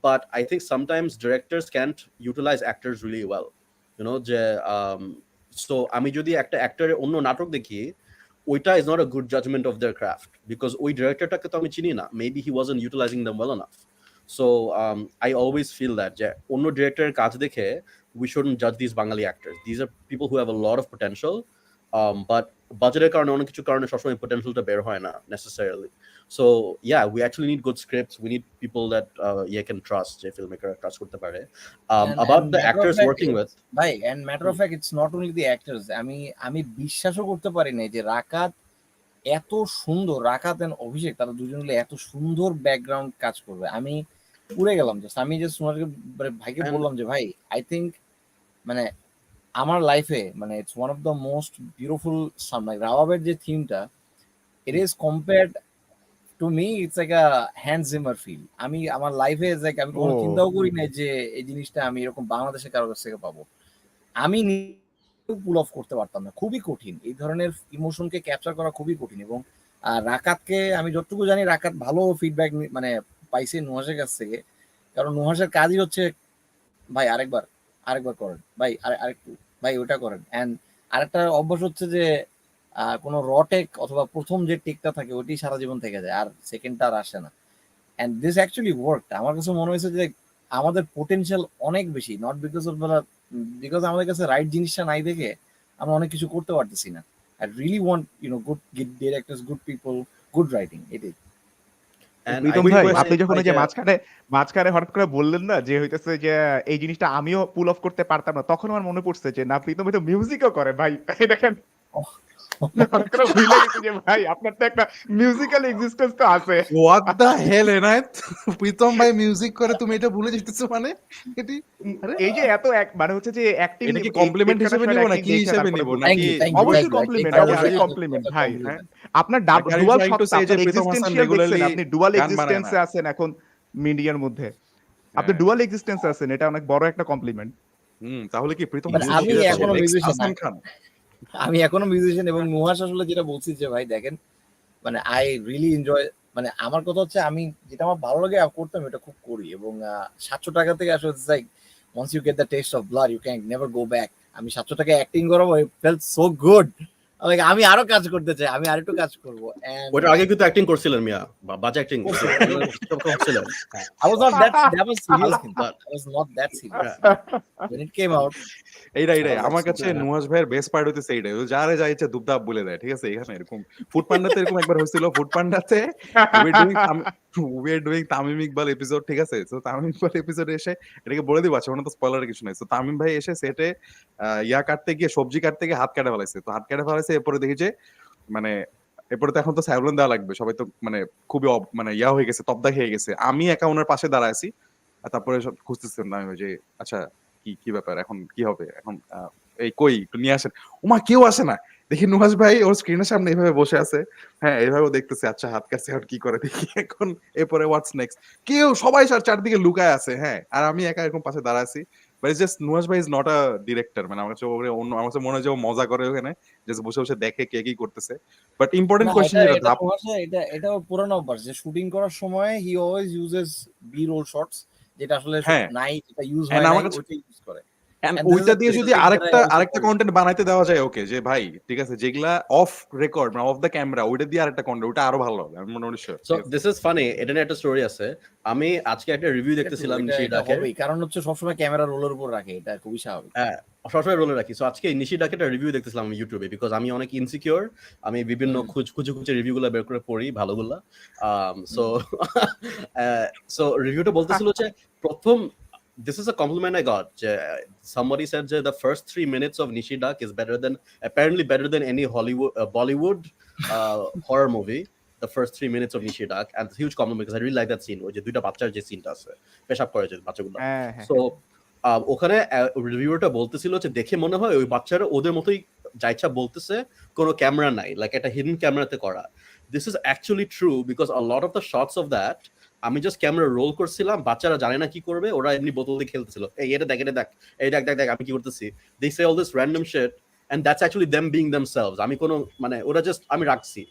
but I think sometimes directors can't utilize actors really well যে so আমি যদি একটা অ্যাক্টরের অন্য নাটক দেখি ওইটা is not a good judgment of their craft because ওই ডিরেক্টরটাকে তো আমি চিনি না maybe he wasn't utilizing them well enough so I always feel that যে অন্য ডিরেক্টরের কাজ দেখে we shouldn't judge these Bengali actors these are people who have a lot of potential but budgeটের কারণে অনেক কিছু কারণে সবসময় potentialটা বের হয় না necessarily so yeah we actually need good scripts we need people that can trust যে filmmaker trust করতে পারে about the actors working with ভাই and matter of fact it's not only the actors আমি বিশ্বাসও করতে পারি না যে রাকাত এত সুন্দর রাকাত এন্ড অভিষেক তারা দুজন মিলে এত সুন্দর ব্যাকগ্রাউন্ড কাজ করবে আমি পুরে গেলাম জাস্ট আমি জাস্ট ভাইকে বললাম যে ভাই আই থিংক মানে আমার লাইফে মানে it's one of the most beautiful some like রাওয়াবের যে থিমটা it is compared to me it's like a Hans Zimmer feel আমি আমার লাইফে লাইক আমি কোনো চিন্তাও করি না যে এই জিনিসটা আমি এরকম বাংলাদেশে কারো কাছ থেকে পাবো আমি পুল অফ করতে পারতাম না খুবই কঠিন এই ধরনের ইমোশনকে ক্যাপচার করা খুবই কঠিন এবং রাকাতকে আমি যতটুকু জানি রাকাত ভালো ফিডব্যাক মানে পাইছে নুহাসের কাছ থেকে কারণ নুহাসের কাজই হচ্ছে ভাই আরেকবার করেন ভাই আরেকটু ভাই ওটা করেন এন্ড আরেকটা অভ্যাস হচ্ছে যে কোনো র টেক অথবা প্রথম যে টেকটা থাকে ওইটি সারা জীবন থেকে যায় আর সেকেন্ডটা আর আসে না এন্ড দিস অ্যাকচুয়ালি ওয়ার্ক আমার কাছে মনে হয়েছে যে আমাদের পোটেনশিয়াল অনেক বেশি নট বিকজ আমাদের কাছে রাইট জিনিসটা নাই দেখে আমরা অনেক কিছু করতে পারতেছি না I really want good directors good people good writing এটাই প্রীতম ভাই আপনি যখন ওই যে মাঝখানে হঠাৎ করে বললেন না যে হইতেছে যে এই জিনিসটা আমিও পুল অফ করতে পারতাম না তখন আমার মনে পড়ছে যে না প্রীতম তো মিউজিকও করে ভাই দেখেন ভাই আপনার তো একটা মিউজিক্যাল এক্সিস্টেন্স তো আছে what the hell Enayet Pritam ভাই মিউজিক করে তুমি এটা ভুলে যেতেছো মানে এই যে এত মানে হচ্ছে যে অ্যাক্টিং এটা কি কমপ্লিমেন্ট হিসেবে নিব না কি হিসেবে নিব নাকি অবশ্যই কমপ্লিমেন্ট ভাই আপনার ডুয়াল এক্সিস্টেন্সিয়াল আপনি ডুয়াল এক্সিস্টেন্সে আছেন এখন মিডিয়ার মধ্যে আপনি ডুয়াল এক্সিস্টেন্সে আছেন এটা অনেক বড় একটা কমপ্লিমেন্ট তাহলে কি প্রীতম আমি এখনো মিউজিশিয়ান হাসান খান আমি এখনো মিউজিশিয়ান এবং নুহাশ আসলে যেটা বলছি যে ভাই দেখেন মানে আই রিয়েলি এনজয় মানে আমার কথা হচ্ছে আমি যেটা আমার ভালো লাগে করতাম এটা খুব করি এবং 700 টাকা থেকে আসলে like once you get the taste of blood you can never go back আমি 700 টাকা অ্যাক্টিং করাবো it felt so good like আমি আরো কাজ করতে চাই আমি আরেকটু কাজ করবো and ওটার আগে কিন্তু অ্যাক্টিং করছিলেন মিয়া, বাজে অ্যাক্টিং করছি। করছিলেন। I was not that was serious কিন্তু I was not that serious when it came out এইটাই I was আমার like, কাছে super নুহাশ ভাইয়ের বেস্ট পার্ট হইতেছে এইটাই, ও যারে যা ইচ্ছা দুবদাব বলে দেয়, ঠিক আছে? এখানে এরকম ফুড পান্ডাতে এরকম একবার হয়েছিল, ফুড পান্ডাতে we are doing Tamim Iqbal episode, ঠিক আছে? তো তামিম ইকবাল এপিসোডে এসে এটাকে বলে দিব, আচ্ছা ওখানে তো স্পয়লারের কিছু নাই। তো তামিম ভাই এসে সেটে ইয়া কাটতে গিয়ে, সবজি কাটতে গিয়ে হাত কাটা ফেলাইছে। তো হাত কাটা ফেলাইছে, এরপরে দেখি যে মানে এরপরে তো এখন তো স্যাভলন দেওয়া লাগবে, সবাই তো মানে খুবই মানে ইয়া হয়ে গেছে, তবদা খেয়ে গেছে। আমি একা ওনার পাশে দাঁড়ায় আছি, আর তারপরে সব খুঁজতেছিলাম আমি যে আচ্ছা কি কি ব্যাপার, এখন কি হবে, এখন এই কই একটু নিয়ে আসেন। ওমা কেউ আসে না, দেখি নুহাশ ভাই ওর স্ক্রিনের সামনে এইভাবে বসে আছে, হ্যাঁ এইভাবে দেখতেছে, আচ্ছা হাত কাছে আর কি করে দেখি এখন। এরপরে হোয়াটস নেক্সট, কেউ সবাই চারদিকে লুকায় আছে, হ্যাঁ, আর আমি একা এরকম পাশে দাঁড়ায় আছি। বাট ইটস জাস্ট নুহাশ ভাই ইজ নট আ ডিরেক্টর, মানে আমার কাছে আমার কাছে মনে হয় যে ও মজা করে ওখানে, জাস্ট বসে বসে দেখে কে কি করতেছে। বাট ইম্পর্টেন্ট না কোয়েশ্চেন এটা যেটা এটা নুহাশে এটা ওর পুরানো অভ্যাস যে শুটিং করার সময় he always uses B roll shots যেটা আসলে হ্যাঁ, নাই যেটা ইউজ and হয় নাই আমার কাছে ওইটা ইউজ করে and and this is ওইটা a দিয়ে this is যদি a thing that I also আরেকটা follow. কন্টেন্ট বানাইতে দেওয়া যায়, ওকে যে ভাই ঠিক আছে, যেগুলা অফ রেকর্ড মানে অফ দ্য ক্যামেরা, ওইটা দিয়ে আরেকটা কন্টেন্ট, ওটা আরো ভালো হবে, আমি মোটামুটি sure. So this is funny, এটা নিয়ে একটা স্টোরি আছে। আমি আজকে একটা রিভিউ দেখতেছিলাম এটা নিশিডাকের। হবেই কারণ হচ্ছে সবসময় ক্যামেরা রোলের উপর রাখে এটা খুবই স্বাভাবিক হ্যাঁ, সবসময় রোলে রাখি। সো আজকে নিশিডাকে একটা রিভিউ দেখতেছিলাম আমি ইউটিউবে, বিকজ আমি অনেক ইনসিকিউর, আমি বিভিন্ন খুঁজে রিভিউগুলো বের করে পড়ি ভালোগুলা। সো সো রিভিউটা বলতেছিল যে প্রথম, this is a compliment I got. Somebody said that the first 3 minutes of Nishidak is apparently better than any Hollywood, Bollywood horror movie. The first 3 minutes of Nishidak, and it's a huge compliment because I really like that scene. ওই যে দুইটা বাচ্চার যে সিনটা আছে, পেশাব করে যে বাচ্চাগুলো। সো ওখানে রিভিউয়ারটা বলতেছিল যে দেখে মনে হয় ওই বাচ্চারা ওদের মতোই যা ইচ্ছা বলতেছে, কোনো ক্যামেরা নাই, লাইক একটা হিডেন ক্যামেরাতে করা। This is actually true because a lot of the shots of that আমি জাস্ট ক্যামেরা রোল করছিলাম, বাচ্চারা জানে না কি করবে, ওরা এমনি বোতল দিয়ে খেলতেছিল, এই এটা দেখ এই দেখ আমি কি করতেছি, they say all this random shit and that's actually them being themselves. আমি কোনো মানে ওরা জাস্ট আমি রাখছি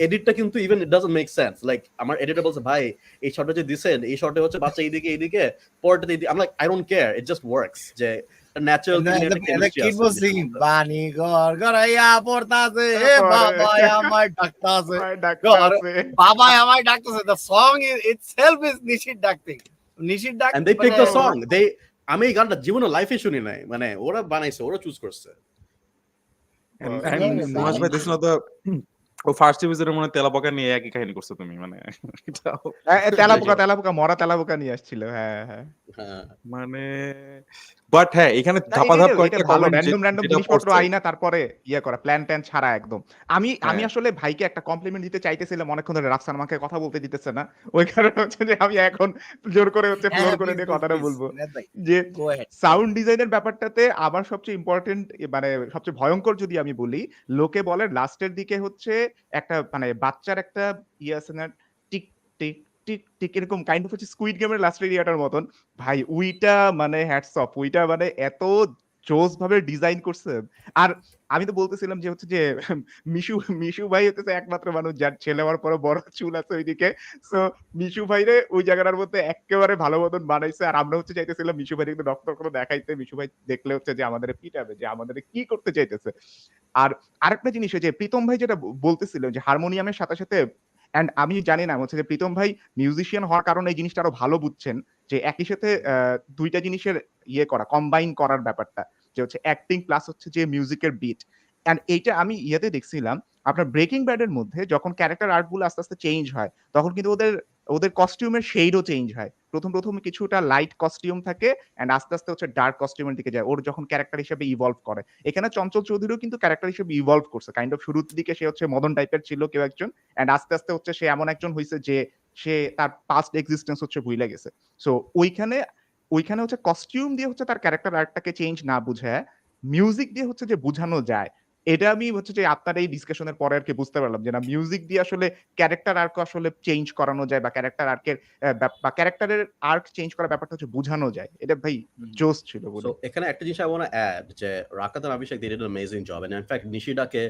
এডিটটা, কিন্তু even it doesn't make sense. Like আমার এডিটর বলছে ভাই এই শটটা যে দিছেন, এই শটে হচ্ছে বাচ্চা এইদিকে পরটাতে এইদিকে, I like I don't care, it just works, যে ন্যাচারাল কিড ওয়াজ সিঙ্গিং বানি ঘর গড়াইয়া পড়তাছে হে বাবা আমায় ডাকতাছে বাবা আমায় ডাকতাছে the song itself is নিশির ডাকতিং নিশির ডাক and they picked the song, আমি এই গানটা জীবনে লাইফে শুনি নাই, মানে ওরা বানাইছে, ওরা চুজ করছে। and নুহাশ ভাই this not the oh first এপিসোডের মনে তেলাপোকা নিয়ে একই কাহিনী করছো তুমি, মানে তেলাপোকা মরা তেলাপোকা নিয়ে আসছিল, হ্যাঁ মানে বাট হ্যাঁ এখানে ধাপাধাপ কয়েকটা ভালো কমেন্ট র্যান্ডম জিনিসপত্র আইনা তারপরে ইয়ে করা, প্ল্যান ট্যান ছাড়া একদম। আমি আসলে ভাইকে একটা কমপ্লিমেন্ট দিতে চাইতেছিলাম অনেকক্ষণ ধরে, রাফসান আমাকে কথা বলতে দিতেছে না, ওই কারণে হচ্ছে যে আমি এখন জোর করে হচ্ছে ফ্লোর করে দিয়ে কথাটা বলবো যে সাউন্ড ডিজাইনের ব্যাপারটাতে আমার সবচেয়ে ইম্পর্টেন্ট মানে সবচেয়ে ভয়ঙ্কর যদি আমি বলি, লোকে বলে লাস্টের দিকে হচ্ছে একটা মানে বাচ্চার একটা ইয়ে আছে না, টিক টিক টিক টিক এরকম কাইন্ড অফ হচ্ছে স্কুইড গেমের লাস্টের ইয়াটার মতন। ভাই উইটা মানে হ্যাটস অফ, উইটা মানে এত জোস ভাবে ডিজাইন করছে। আর আমি তো বলতেছিলাম যে হচ্ছে যে মিশু ভাই হচ্ছে একমাত্র মানুষ যার ছেলে হওয়ার পরে বড় চুল আছে ওইদিকে। সো মিশু ভাইরে ওই জায়গাটার মধ্যে একেবারে ভালো মতন বানাইছে। আর আমরা হচ্ছে চাইতেছিলাম মিশু ভাই একটু ডক্টর করে দেখাইতে, মিশু ভাই দেখলে হচ্ছে যে আমাদের পিটাবে, যে আমাদের কি করতে চাইতেছে। আর আরেকটা জিনিস যে প্রীতম ভাই যেটা বলতেছিল যে হারমোনিয়ামের সাথে সাথে, এন্ড আমি জানি না হচ্ছে যে প্রীতম ভাই মিউজিশিয়ান হওয়ার কারণে এই জিনিসটা আরো ভালো বুঝছেন যে একই সাথে দুইটা জিনিসের ইয়ে করা, কম্বাইন করার ব্যাপারটা, যে হচ্ছে অ্যাক্টিং প্লাস হচ্ছে যে মিউজিকের বিট। এন্ড এইটা আমি ইয়েতে দেখছিলাম আপনার ব্রেকিং ব্যাড এর মধ্যে, যখন ক্যারেক্টার আর্ট গুলো আস্তে আস্তে চেঞ্জ হয় তখন কিন্তু ওদের কস্টিউমের শেডও চেঞ্জ হয়। প্রথম কিছুটা লাইট কস্টিউম থাকে এন্ড আস্তে আস্তে হচ্ছে ডার্ক কস্টিউমের দিকে যায়, ওর যখন ক্যারেক্টার হিসেবে ইভলভ করে। এখানে চঞ্চল চৌধুরীও কিন্তু ক্যারেক্টার হিসেবে ইভলভ করছে, কাইন্ড অফ শুরুর দিকে সে হচ্ছে মদন টাইপের ছিল কেউ একজন, এন্ড আস্তে আস্তে হচ্ছে সে এমন একজন হয়েছে যে সে তার পাস্ট এক্সিস্টেন্স হচ্ছে ভুলে গেছে। সো ওইখানে হচ্ছে কস্টিউম দিয়ে হচ্ছে তার ক্যারেক্টার আর্টটাকে চেঞ্জ না বুঝায় মিউজিক দিয়ে হচ্ছে যে বুঝানো যায়। এটা আমি হচ্ছে যে আপনার এই ডিসকাশনের পরে আরকি বুঝতে পারলাম যে না মিউজিক দিয়ে আসলে ক্যারেক্টার আর্ক আসলে চেঞ্জ করানো যায় বা ক্যারেক্টার আর্কের বা ক্যারেক্টারের আর্ক চেঞ্জ করার ব্যাপারটা হচ্ছে বুঝানো যায়। এটা ভাই জোস ছিল So বলি। এখানে একটা জিনিস I want to add যে Rakat and Abhishek they did an amazing job, and in fact Nishidake,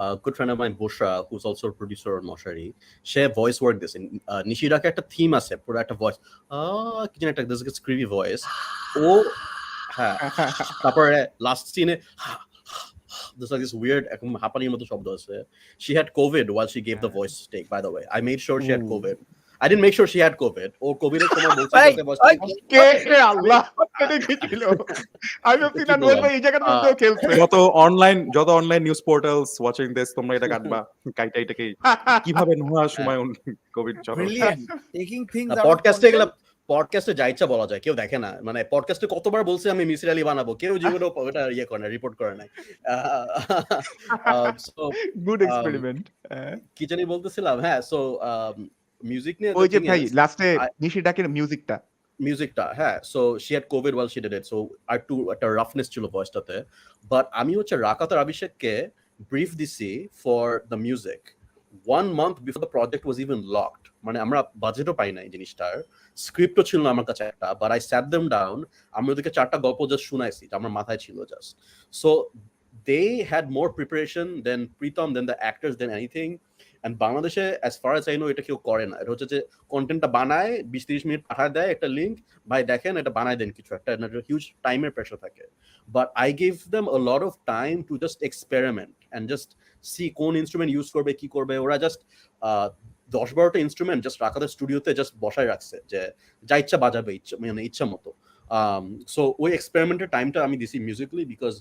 a good friend of mine Bushra, who's also a producer on Moshari, she voice work this in Nishidake একটা theme আছে পুরো একটা voice কি জানি একটা this screamy voice ও হ্যাঁ তারপরে last সিনে there's like this weird হাঁপানির মতো শব্দ আছে. She had COVID while she gave the voice take, by the way. I made sure she had COVID. I didn't make sure she had COVID. O COVID এর সময় বলছে যে voice কে আল্লাহ এটা কি ছিল? আমি ভাবছি না নোয়েল ভাই এই জায়গার মধ্যেও খেলছে। যত online news portals watching this তোমরা এটা কাটবা কাইটা এটাকে কিভাবে নুহাশ হুমায়ুন কোভিড চলো Brilliant. Taking things out of পডকাস্টে context. গেলে পডকাস্টে যা ইচ্ছা বলা যায়, কেউ দেখে না, মানে পডকাস্টে কতবার বলছে আমি মিসির আলী বানাবো, কেউ জীবনেও ওটা ইয়ে করে না, রিপোর্ট করে নাই। Good experiment. কি জানি বলতেছিলাম, হ্যাঁ সো মিউজিক নিয়ে ওই যে ভাই লাস্টে নিশিডাকের মিউজিকটা হ্যাঁ, so she had Covid while she did it, so আর একটু একটা রাফনেস ছিল ভয়েসটাতে, বাট আমি হচ্ছে রাকাত আর অভিষেককে ব্রিফ দিছি for the music 1 month before the project was even locked. মানে আমরা বাজেটও পাই না এই জিনিসটার, স্ক্রিপ্টও ছিল না আমার কাছে একটা, but I sat them down, আমি ওদেরকে 4টা গল্প জাস্ট শুনাইছি, আমার মাথায় ছিল just, so they had more preparation than Pritom, than the actors, than anything. And বাংলাদেশে as far as I know এটা কেউ করে না, এটা হচ্ছে যে কন্টেন্টটা বানায় 20-30 মিনিট পাঠায় দেয় একটা লিঙ্ক, ভাই দেখেন এটা বানায় দেন কিছু একটা, হিউজ টাইমের প্রেশার থাকে, but I give them a lot of time to just experiment and just see কোন ইনস্ট্রুমেন্ট ইউজ করবে কি করবে, ওরা জাস্ট 10-12টা ইনস্ট্রুমেন্ট জাস্ট রাখাদের স্টুডিওতে জাস্ট বসায় রাখছে যে যা ইচ্ছা বাজাবে, মানে ইচ্ছা মতো, সো ওই এক্সপেরিমেন্টের টাইমটা আমি দিছি musically, because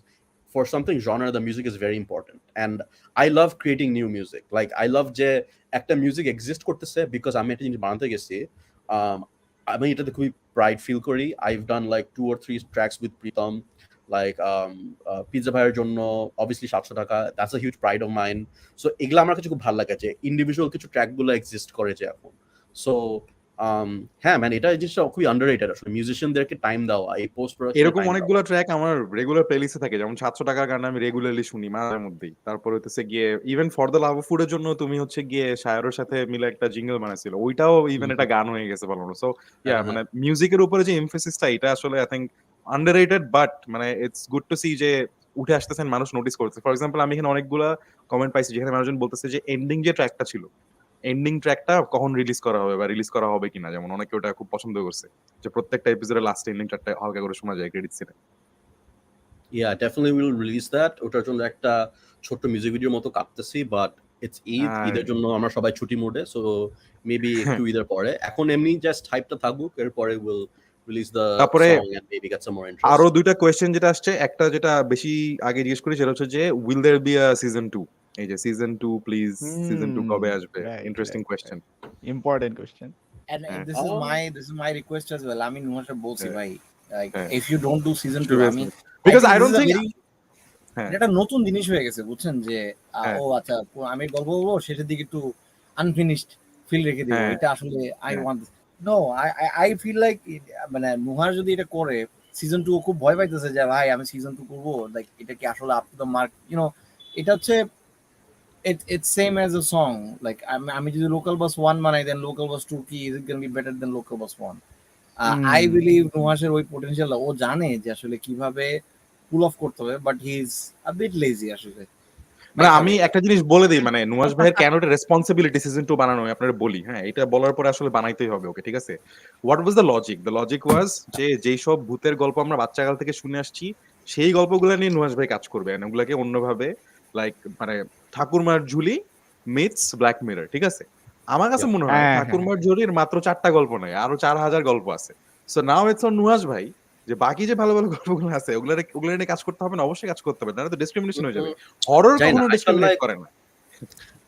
for something genre the music is very important, and I love creating new music, like I love যে একটা মিউজিক এক্সিস্ট করতেছে বিকজ আমি একটা জিনিস বানাতে গেছি, আমি এটাতে খুবই প্রাইড ফিল করি। I've done like 2 or 3 tracks with Pritom, like pizza ভাইয়ের জন্য obviously 700 টাকা, that's a huge pride of mine, so এগুলা আমার কাছে খুব ভালো লাগে যে ইন্ডিভিজুয়াল কিছু ট্র্যাক গুলো এক্সিস্ট করে যে এখন, সো হ্যাঁ ম্যান এটা জিনিসটা খুবই আন্ডাররেটেড আসলে, মিউজিশিয়ানদেরকে টাইম দেওয়া এই পোস্ট প্রোডাকশন। এরকম অনেকগুলো ট্র্যাক আমার রেগুলার প্লেলিস্টে থাকে, যেমন 700 টাকার গান আমি রেগুলারলি শুনি মাঝে মধ্যেই। তারপর হচ্ছে গিয়ে even for the love of ফুডের জন্য তুমি হচ্ছে গিয়ে শায়রের সাথে মিলে একটা জিঙ্গল বানাইছিল, ওইটাও ইভেন একটা গান হয়ে গেছে বলো। সো ইয়া মানে মিউজিকের উপরে যে এমফেসিসটা এটা আসলে আই থিংক আন্ডাররেটেড, বাট মানে ইটস গুড টু সি যে উঠে আসতেছেন, মানুষ নোটিস করছে। ফর এক্সাম্পল আমি এখানে অনেকগুলা কমেন্ট পাইছি যেখানে মানুষজন বলতেছে যে এন্ডিং যে ট্র্যাকটা ছিল, এন্ডিং ট্র্যাকটা কখন রিলিজ করা হবে বা রিলিজ করা হবে কিনা, যেমন অনেকে ওটা খুব পছন্দ করছে যে প্রত্যেকটা এপিসোডের লাস্টে এন্ডিং ট্র্যাকটা হালকা করে শোনা যায় ক্রেডিট সিনে। Yeah, definitely we will release that. ওটার জন্য একটা ছোট্ট মিউজিক ভিডিওর মতো কাটতেছি, বাট ইটস ঈদের জন্য আমরা সবাই ছুটি মোডে, সো মেবি একটু ঈদের পরে, এখন এমনি জাস্ট হাইপটা থাকুক, এরপরে will release the song and maybe get some more interest. আরো দুইটা কোয়েশ্চেন যেটা আসছে, একটা যেটা বেশি আগে জিজ্ঞেস করি সেটা হচ্ছে যে will there be a season 2, এই যে সিজন 2 প্লিজ, সিজন 2 কবে আসবে? Interesting question, important question. And this is my request as well. I mean, Nuhash বলছি ভাই, like if you don't do season 2, I mean, because I don't think এটা নতুন জিনিস হয়ে গেছে বুঝছেন যে ও আচ্ছা আমি গল্প বলবো শেষের দিকে একটু আনফিনিশড ফিল রেখে দিব, এটা আসলে I want no, I feel like মানে নুহার যদি এটা করে সিজন 2 খুব ভয় পাইতেছে যে ভাই আমি সিজন 2 করব, লাইক এটা কি আসলে up to the mark, you know, এটা হচ্ছে it's same as a song, like আমি যদি লোকাল বাস 1 বানাই দেন লোকাল বাস 2 কি is it going to be better than local bus 1? I believe নুহাশের ওই পটেনশিয়াল ও জানে যে আসলে কিভাবে পুল অফ করতে হবে, but he is a bit lazy আসলে। মানে আমি একটা জিনিস বলে দিই, মানে নুহাশ ভাইয়ের কেন এটা রেসপন্সিবিলিটি সিজন 2 বানানো, আপনারা বলি, হ্যাঁ এটা বলার পরে আসলে বানাইতেই হবে ওকে, ঠিক আছে? What was the logic? The logic was যে যেই সব ভূতের গল্প আমরা বাচ্চাকাল থেকে শুনে আসছি সেই গল্পগুলো নিয়ে নুহাশ ভাই কাজ করবে, ওগুলাকে অন্যভাবে লাইক মানে Thakurmar Jhuli meets black mirror, ঠিক আছে? আমার কাছে মনে হয় ঠাকুরমার ঝুলির মাত্র 4টা গল্প নয়, আরো 4000 গল্প আছে। So now it's on Nuhash ভাই যে বাকি যে ভালো ভালো গল্পগুলো আছে ওগুলা নিয়ে কাজ করতে হবে না, অবশ্যই কাজ করতে হবে, না তো ডিসক্রিমিনেশন হয়ে যাবে। হরর কখনো ডিসক্রিমিনেট করে না।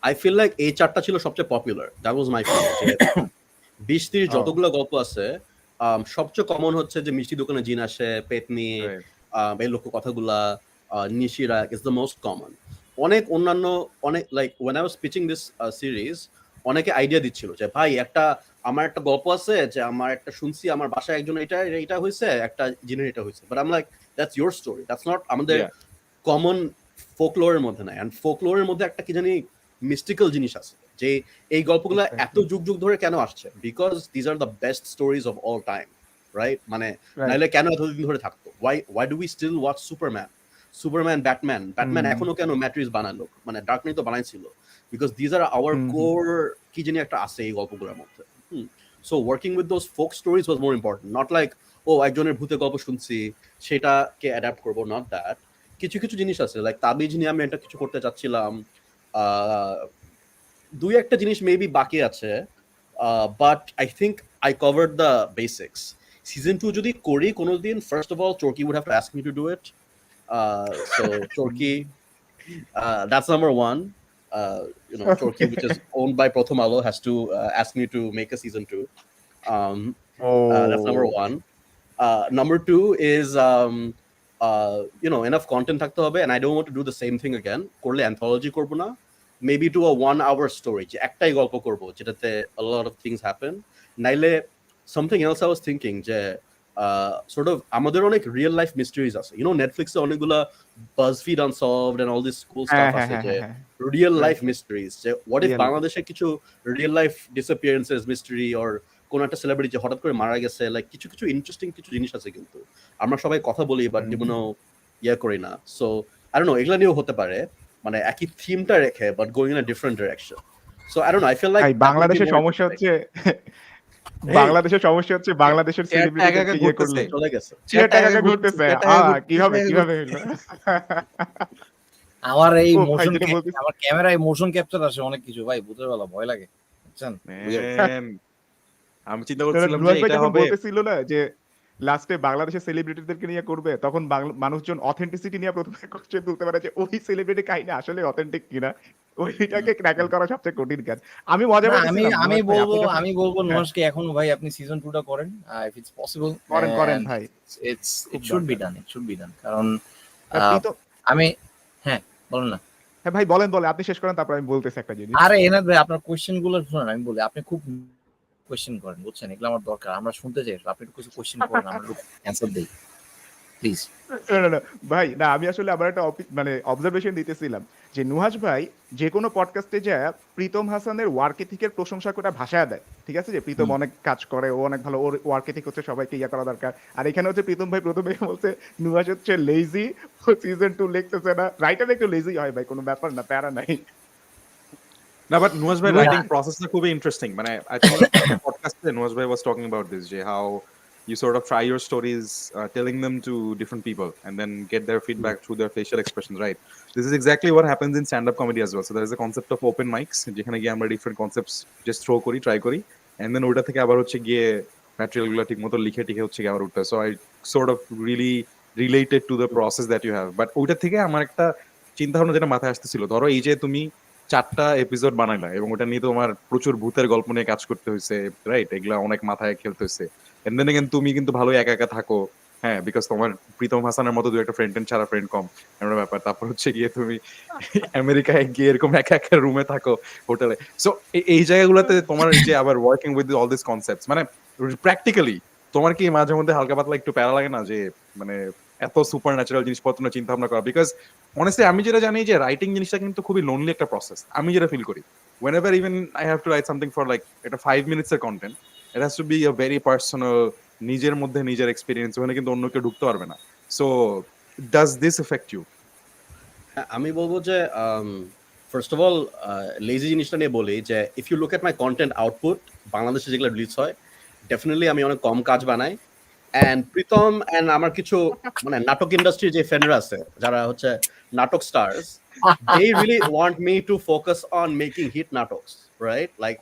I feel like এই 4টা ছিল সবচেয়ে popular, that was my feel. 20-30 যতগুলো গল্প আছে সবচেয়ে কমন হচ্ছে যে মিষ্টি দোকানে জিন আসে, পেতনি, এই লোক কথাগুলা, নিশিরা ইজ দ্য মোস্ট কমন। অনেক অন্যান্য অনেক like when I was pitching this series অনেকে আইডিয়া দিচ্ছিল যে ভাই আমার একটা গল্প আছে যে আমার একটা শুনছি আমার বাসায় একজন এটা হয়েছে, একটা জিনের এটা হয়েছে, but I am like that's your story, that's not আমাদের কমন ফোকলোরের মধ্যে নাই। অ্যান্ড ফোকলোরের মধ্যে একটা কি জানি মিস্টিক্যাল জিনিস আছে যে এই গল্পগুলো এত যুগ যুগ ধরে কেন আসছে, because these are the best stories of all time, right? মানে নাইলে কেন এতদিন ধরে থাকতো? Why do we still watch Superman, Batman এখনো কেন ম্যাট্রিক্স বানালো, মানে ডার্ক নাইট তো বানাইছিল, because these are our core কি জানি একটা আছে এই গল্পগুলোর মধ্যে। So working with those folk stories was more important, not like oh একজনের ভূতের গল্প শুনছি সেটাকে অ্যাডাপ্ট করবো, নট দ্যাট। কিছু কিছু জিনিস আছে লাইক তাবিজ নিয়ে আমি একটা কিছু করতে চাচ্ছিলাম, দুই একটা জিনিস মেবি বাকি আছে, but I think I covered the basics. Season 2 যদি করি কোনোদিন, first of all Chorki would have to ask me to do it. So Chorki, that's number one. Chorki, which is owned by Pritom Hasan, has to ask me to make a season 2. That's number one. Number two is enough content থাকতে হবে, and I don't want to do the same thing again. করলে anthology করব না, maybe to a 1 hour story, যে একটাই গল্প করব যেটাতে a lot of things happen. নাইলে something else I was thinking, যে sort of আমাদের অনেক রিয়েল লাইফ মিস্ট্রিজ আছে, নেটফ্লিক্সে অনেকগুলা BuzzFeed Unsolved and all this cool stuff আছে, যে রিয়েল লাইফ মিস্ট্রিজ, যে what if বাংলাদেশে কিছু real life disappearances mystery or কোন একটা সেলিব্রিটি যে হঠাৎ করে মারা গেছে, লাইক কিছু কিছু ইন্টারেস্টিং কিছু জিনিস আছে, কিন্তু আমরা সবাই কথা বলি বাট ইয়া করি না। সো আই ডোন্ট নো, এগুলা নিয়েও হতে পারে, মানে একই থিমটা রেখে but going in a different direction. So I don't know, I feel like বাংলাদেশের সমস্যা হচ্ছে বাংলাদেশের সেলিব্রিটি ইয়ে করলে চলে গেছে, টাকা ঘুরতেছে, কিভাবে হলো? আমার এই মোশন, আমার ক্যামেরায় মোশন ক্যাপচার আসে অনেক কিছু ভাই, ভূতের বেলা ভয় লাগে, বুঝছেন? আমি চিন্তা করছিলাম যে এটা হবে, বলতেছিল না যে লাস্টে বাংলাদেশের সেলিব্রিটিদেরকে নিয়ে করবে, তখন মানুষজন অথেন্টিসিটি নিয়ে প্রথমে কোশ্চেন তুলতে পারে যে ওই সেলিব্রিটি কাহিনী আসলে অথেন্টিক কিনা, ওইটাকে ক্র্যাকল করা সবচেয়ে কঠিন কাজ। আমি মজা পাচ্ছিলাম। আমি বলবো নুহাশকে এখনো ভাই আপনি সিজন 2টা করেন, ইফ ইটস পসিবল করেন ভাই, ইট শুড বি ডান, কারণ আমি বলেন না। হ্যাঁ ভাই বলেন, আপনি শেষ করেন, তারপর আমি বলতেছি একটা জিনিস। আরে এনাদ ভাই, আপনার কোশ্চেন গুলো শুনুন, আমি বলি আপনি খুব কোশ্চেন করেন, বুঝছেন? এগুলো আমার দরকার, আমরা শুনতে চাই, আপনি একটু কিছু কোশ্চেন করেন, আমরা একটু অ্যানসার দেই প্লিজ। না ভাই, না আমি আসলে আবার একটা মানে অবজারভেশন দিতেছিলাম যে নুহাশ ভাই যে কোনো পডকাস্টে যায় প্রীতম হাসানের ওয়ার্ক এথিকের প্রশংসা করে ভাষায় দেয়, ঠিক আছে, যে প্রীতম অনেক কাজ করে, ও অনেক ভালো, ওর ওয়ার্ক এথিক হচ্ছে সবাইকে ইয়া করা দরকার। আর এখানে হচ্ছে প্রীতম ভাই প্রথমে বলছে নুহাশ হচ্ছে লেজি, ও সিজন 2 লিখতেছে না, রাইটার একটু লেজি হয় ভাই, কোনো ব্যাপার না, প্যারা নাই। না, বাট নুহাশ ভাই রাইটিং প্রসেসটা খুবই ইন্টারেস্টিং। মানে আই থিংক পডকাস্টে নুহাশ ভাই was talking about this, যে how you sort of try your stories, telling them to different people and then get their feedback through their facial expressions, right? This is exactly what happens in stand-up comedy as well. So there is a concept of open mics, যেখানে গিয়ে আমরা different concepts just throw করি, try করি, and then ওটা থেকে আবার হচ্ছে গিয়ে ম্যাটেরিয়ালগুলো ঠিক মতো লিখে হচ্ছে গিয়ে আবার উঠতে। So I sort of really related to the process that you have. But ওইটা থেকে আমার একটা চিন্তা ভাবনা যেটা মাথায় আসতেছিল, ধরো এই যে তুমি 4টা এপিসোড বানাইলা এবং ওটা নিয়ে তোমার প্রচুর ভূতের গল্প নিয়ে কাজ করতে হয়েছে, রাইট? এগুলা অনেক মাথায় খেলতে হয়েছে। এন্ড দেন এগেন তুমি কিন্তু ভালোই একা একা থাকো, হ্যাঁ, বিকজ তোমার প্রীতম হাসানের মতো দুই একটা ফ্রেন্ড ছাড়া ফ্রেন্ড কম এমন ব্যাপার। তারপর হচ্ছে গিয়ে তুমি আমেরিকায় গিয়ে এরকম একা একা রুমে থাকো হোটেলে। সো এই জায়গাগুলোতে তোমার যে আবার working with all this concepts, মানে প্র্যাকটিক্যালি তোমার কি মাঝে মধ্যে হালকা পাতলা একটু প্যারা লাগে না, যে মানে এত সুপার ন্যাচারাল জিনিসপত্র নিয়ে চিন্তা ভাবনা করা? বিকজ অনেস্টলি আমি যেটা জানি যে রাইটিং জিনিসটা কিন্তু খুবই লোনলি একটা প্রসেস, আমি যেটা ফিল করি। whenever even I have to write something for like এটা 5 minutes এর content, it has to be a very personal, নিজের মধ্যে নিজের এক্সপেরিয়েন্স, ওখানে কিন্তু অন্য কেউ ঢুকতে পারবে না। So does this affect you? আমি বলবো যে ফার্স্ট অফ অল লেজি জিনিসটা নিয়ে বলি, যে if you look at my content output, বাংলাদেশে যেগুলো রিলিজ হয় ডেফিনেটলি আমি অনেক কম কাজ বানাই। অ্যান্ড প্রীতম অ্যান্ড আমার কিছু মানে নাটক ইন্ডাস্ট্রির যে ফ্রেন্ডরা আছে যারা হচ্ছে নাটক stars, they really want me to focus on making hit নাটকস, right? Like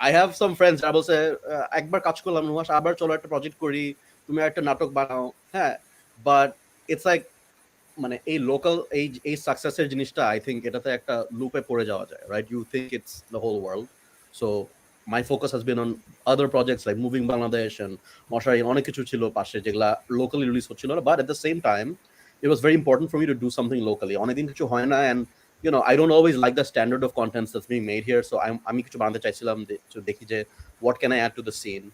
I have some friends যারা বলছে একবার কাজ করলাম নুহাশ, আবার চলো একটা প্রজেক্ট করি, তুমি একটা নাটক বানাও, হ্যাঁ। বাট ইটস লাইক মানে এই লোকাল এই সাকসেসের জিনিসটা আই থিঙ্ক এটাতে একটা লুপে পড়ে যাওয়া যায়, right? You think it's the whole world. So my focus has been on other projects like Moving Bangladesh and Moshari, অনেক কিছু ছিল পাশে যেগুলা locally release হচ্ছিল, but at the same time it was very important for me to do something locally. অনেকদিন কিছু হয় না, and I don't always like the standard of contents that's being made here, so আমি কিছু বানাতে চাইছিলাম যে দেখি যে what can I add to the scene.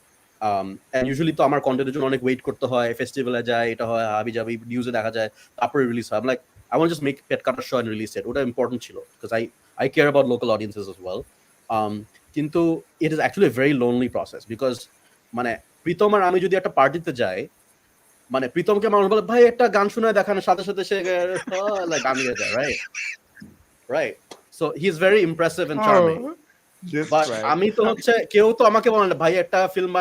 And usually তো আমার কন্টেন্টের জন্য অনেক ওয়েট করতে হয়, ফেস্টিভ্যালে যায়, এটা হয় হাবি জাবি, নিউজে দেখা যায়, তারপরে রিলিজ হয়। I'm like I want to just make Pet Kata show and release it. ওটা important ছিল because I care about local audiences as well. কিন্তু it is actually a very lonely process because মানে প্রীতম আর আমি যদি একটা পার্টিতে যাই, মানে প্রীতমকে মানুষ বলে ভাই একটা গান শোনায় দেখানোর সাথে সাথে সে লাইক গান গেয়ে যায়, right so he is very impressive and charming. But আমি তো হচ্ছে কেউ তো আমাকে বলে না ভাই একটা ফিল্ম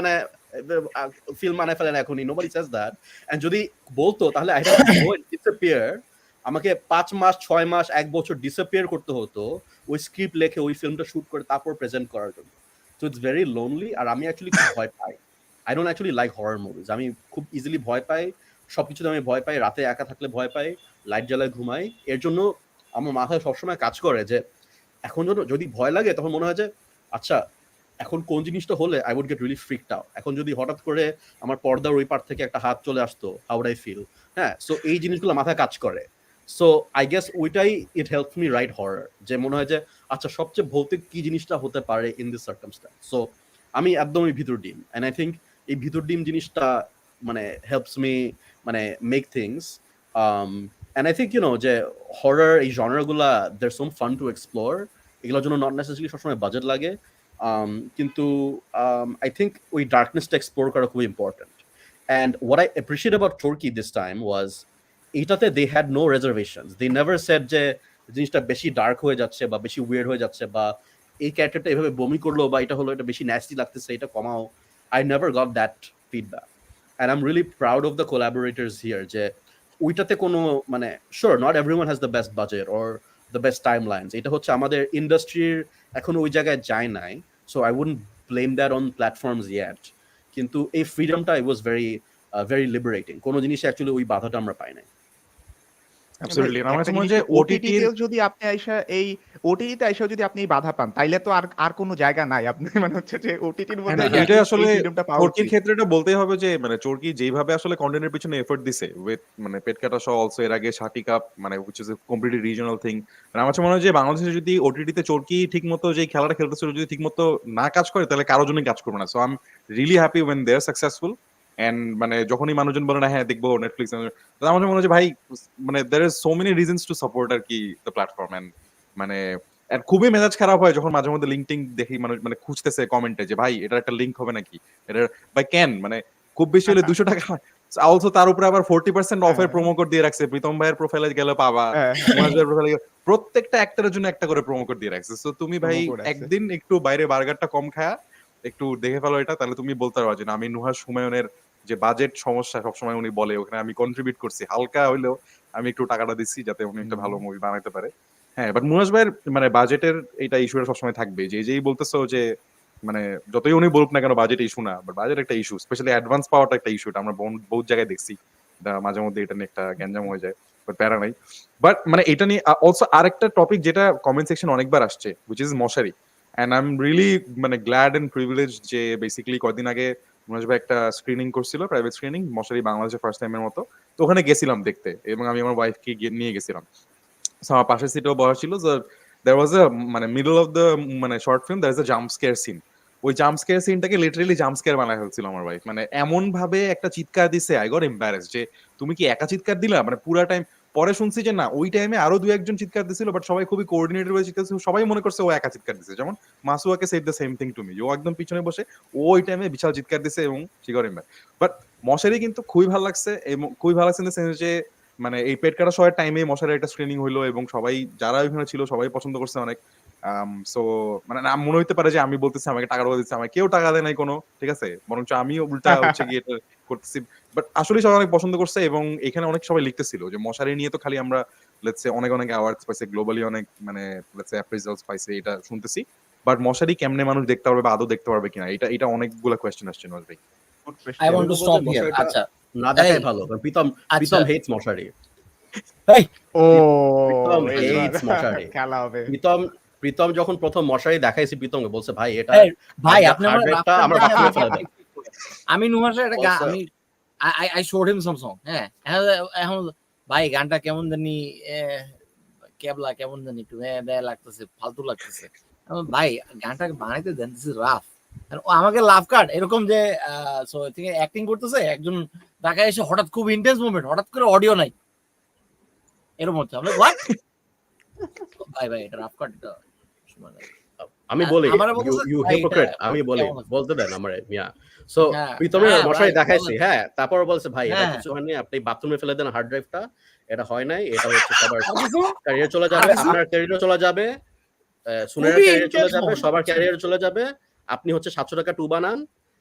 বানায় ফেলেন এখনই, নোবডি সেজ দ্যাট। এন্ড যদি বলতো তাহলে I have to go and disappear, আমাকে 5 মাস 6 মাস 1 বছর ডিসঅ্যাপিয়ার করতে হতো ওই স্ক্রিপ্ট লিখে ওই ফিল্মটা শুট করে তারপর প্রেজেন্ট করার জন্য। So it's very lonely. আর আমি অ্যাকচুয়ালি খুব ভয় পাই, I don't actually like horror movies. আমি খুব ইজিলি ভয় পাই, সবকিছুতে আমি ভয় পাই, রাতে একা থাকলে ভয় পাই, লাইট জ্বালায় ঘুমাই। এর জন্য আমার মাথায় সবসময় কাজ করে যে এখন যদি ভয় লাগে তখন মনে হয় যে আচ্ছা এখন কোন জিনিসটা হলে I would get really freaked out. এখন যদি হঠাৎ করে আমার পর্দার ওই পার থেকে একটা হাত চলে আসতো, হাউ উড আই ফিল? হ্যাঁ, সো এই জিনিসগুলো মাথায় কাজ করে। সো আই গেস ওইটাই it helps me right horror, যে মনে হয় যে আচ্ছা সবচেয়ে ভৌতিক কি জিনিসটা হতে পারে ইন দিস সার্কামস্ট্যান্স। সো আমি একদমই ভিতর ডিম, এন্ড আই থিঙ্ক এই ভিতর ডিম জিনিসটা মানে হেল্পস মি মানে make things. And I think যে হরর এই জনরাগুলা there some fun to explore. এগুলোর জন্য নট নেসেসারিলি সবসময় বাজেট লাগে, কিন্তু আই থিঙ্ক ওই ডার্কনেসটা এক্সপ্লোর করা খুব important. And what I appreciate about Chorki this time was এইটাতে they had no reservations. They never said যে জিনিসটা বেশি ডার্ক হয়ে যাচ্ছে বা বেশি উইয়ার্ড হয়ে যাচ্ছে বা এই ক্যারেক্টারটা এভাবে বমি করলো বা এটা হলো, এটা বেশি ন্যাস্টি লাগতেছে, এটা কমাও। I never got that feedback, and I'm really proud of the collaborators here. যে ওইটাতে কোনো মানে sure not everyone has the best budget or the best timelines. এটা হচ্ছে আমাদের ইন্ডাস্ট্রির এখন ওই জায়গায় যায় নাই, so I wouldn't blame that on platforms yet. কিন্তু এই ফ্রিডমটা it was very liberating. কোনো জিনিস অ্যাকচুয়ালি ওই বাধাটা আমরা পাই নাই। অ্যাবসলিউটলি। আমার কাছে মনে হয় যে ওটিটি তেও যদি আপনি এই ওটিটি তে আইসা যদি আপনি এই বাধা পান তাইলে তো আর কোনো জায়গা নাই। আপনি মানে হচ্ছে যে ওটিটির মধ্যে এটা আসলে চরকির ক্ষেত্রে এটা বলতেই হবে যে মানে চরকি যেভাবে আসলে কন্টেন্টের পিছনে এফর্ট দিছে উইথ মানে পেট কাটা সহ অলসো এর আগে শাটি কাপ মানে which is a completely regional thing. আমার কাছে মনে হয় যে বাংলাদেশে যদি ওটিটিতে চরকি ঠিকমতো যে খেলাটা খেলতেছিল যদি ঠিকমতো না কাজ করে তাহলে কারোর জন্যই কাজ করবে না। So I am really happy when they are successful. And মানে যখনই মানুষজন বলে না হ্যাঁ দেখবো নেটফ্লিক্স, আমার মনে হয় যে ভাই মানে there is so many reasons to support আর কি the platform। and মানে খুবই মেজাজ খারাপ হয় যখন মাঝে মধ্যে লিঙ্ক টিঙ্ক দেখি মানুষ মানে খুঁজতেছে কমেন্টে যে ভাই এটার একটা লিঙ্ক হবে নাকি, এটা ভাই কেন মানে খুব বেশি হলে 200 টাকা। অলসো তার উপরে আবার 40% অফের প্রোমো কোড দিয়ে রাখছে। প্রীতম ভাইয়ের প্রোফাইলে গেলে পাবা, নুহাশ ভাইয়ের প্রোফাইলে প্রত্যেকটা অ্যাক্টরের জন্য একটা করে প্রোমো কোড দিয়ে রাখছে। সো তুমি ভাই একদিন একটু বাইরে বার্গারটা কম খায়া একটু দেখে ফেলো এটা, তাহলে তুমি বলতে পারবা যে না আমি নুহাশ হুমায়ুনের যে বাজেট সমস্যা সবসময় উনি বলে ওখানে আমি কন্ট্রিবিউট করছি, হালকা হইলেও আমি একটু টাকাটা দিচ্ছি যাতে উনি একটা ভালো মুভি বানাইতে পারে। হ্যাঁ, বাট নুহাশ ভাইয়ের মানে বাজেটের এটা ইস্যুটা সবসময় থাকবে। যেই বলতেছো যে মানে যতই উনি বলুক না কেন বাজেট ইস্যু না, বাট বাজেট একটা ইস্যু, স্পেশালি অ্যাডভান্স পাওয়াটা একটা ইস্যু। এটা আমরা বহুত জায়গায় দেখছি, মাঝে মধ্যে এটা নিয়ে একটা গ্যাঞ্জাম হয়ে যায়, বাট প্যারা নাই। বাট মানে এটা নিয়ে অলসো আরেকটা টপিক যেটা কমেন্ট সেকশন অনেকবার আসছে হুইচ ইজ মশারি। অ্যান্ড আই এম রিয়েলি মানে গ্ল্যাড এন্ড প্রিভিলেজ যে বেসিক্যালি কয়েকদিন আগে নুহাশ ভাই একটা স্ক্রিনিং করছিল, প্রাইভেট স্ক্রিনিং মশারি বাংলাদেশের ফার্স্ট টাইমের মতো। তো ওখানে গেছিলাম দেখতে এবং আমি আমার ওয়াইফকে নিয়ে গেছিলাম। আমার পাশের সিটেও বসা ছিল। there was a মানে মিডল অফ দ্য মানে short film there is a jump scare scene. ওই জাম্প স্কেয়ার সিনটাকে লিটারালি জাম্প স্কেয়ার বানায় ফেলছিল আমার ওয়াইফ। মানে এমন ভাবে একটা চিৎকার দিছে আই গট এম্বারেস যে তুমি কি একা চিৎকার দিলা মানে পুরা টাইম। পরে শুনছি যে না ওই টাইমে আরো 2-1 জন চিৎকার দিছিল, বাট সবাই খুবই কোঅর্ডিনেটেড হয়ে চিৎকার দিছিল, সবাই মনে করছে ও একা চিৎকার দিছে। যেমন মাসুয়াকে said the same thing to me, ও একদম পিছনে বসে ও ওই টাইমে বিশাল চিৎকার দিছে এবং she got embarrassed. বাট মশারি কিন্তু খুবই ভালো লাগছে এবং খুবই ভালো লাগছে ইন দ্য সেন্স যে মানে এই পেট কাটা শোয়ের টাইমে মশারি একটা স্ক্রিনিং হইলো এবং সবাই যারা ওইখানে ছিল সবাই পছন্দ করছে অনেক। সো মানে না মনে হইতে পারে যে আমি বলতেছি আমাকে টাকা দিচ্ছে, আমাকে কেউ টাকা দেয় নাই কোনো, ঠিক আছে, বরঞ্চ আমিও উল্টা হচ্ছে গিয়ে এটা করতেছি। বাট আসলে সবাই অনেক পছন্দ করছে এবং এখানে অনেক সবাই লিখতেছিল যে মশারি নিয়ে তো খালি আমরা লেটস সে অনেক অ্যাওয়ার্ডস পাইছে গ্লোবালি, অনেক মানে লেটস সে অ্যাপ্রিজালস পাইছে, এটা শুনতেছি। বাট মশারি কেমনে মানুষ দেখতে পারবে বা আদৌ দেখতে পারবে কিনা এটা অনেকগুলা কোয়েশ্চেন আসছে নজ ভাই। I want to stop here. আচ্ছা না দেখাই ভালো, প্রীতম হেটস মশারি। প্রীতম যখন প্রথম মশারি দেখাইছি প্রীতমকে বলছে ভাই এটা ভাই আপনি আমার আমি নুহাশের একটা গান আমি I showed him some song। হ্যাঁ এখন ভাই গানটা কেমন জানি কেবলা কেমন জানি একটু লাগতেছে, ফালতু লাগতেছে। ভাই গানটা বানাইতে দেন, দিস ইজ রাফ। ও আমাকে লাভ কাট এরকম যে সো ঠিক অ্যাক্টিং করতেছে একজন ঢাকায় এসে হঠাৎ খুব ইন্টেন্স মোমেন্ট, হঠাৎ করে অডিও নাই, এরকম হচ্ছে আমরা হোয়াট ভাই এটা রাফ কাট এটা সময় লাগে। আমি বলি আমারে বলতেছে ইউ ভাই এটা হিপোক্রেট, আমি বলি কেমন আছে? বলতে দেন আমারে মিয়া। সো হ্যাঁ প্রীতমের হ্যাঁ মশাই ভাই দেখাইছি, বলেন। হ্যাঁ, তারপর বলছে ভাই এটা হ্যাঁ কিছু হয়নি, আপনি বাথরুমে ফেলে দেন হার্ড ড্রাইভটা, এটা হয় নাই, এটা হচ্ছে সবার আর কিছু ক্যারিয়ার চলে আর যাবে, কিছু আপনার ক্যারিয়ার চলে যাবে, সুনেরার খুবই ক্যারিয়ার চলে ইন্টেন্স যাবে, মোমেন্ট সবার বুঝছেন? ক্যারিয়ার চলে যাবে, আপনি হচ্ছে 700 টাকা টু বানান,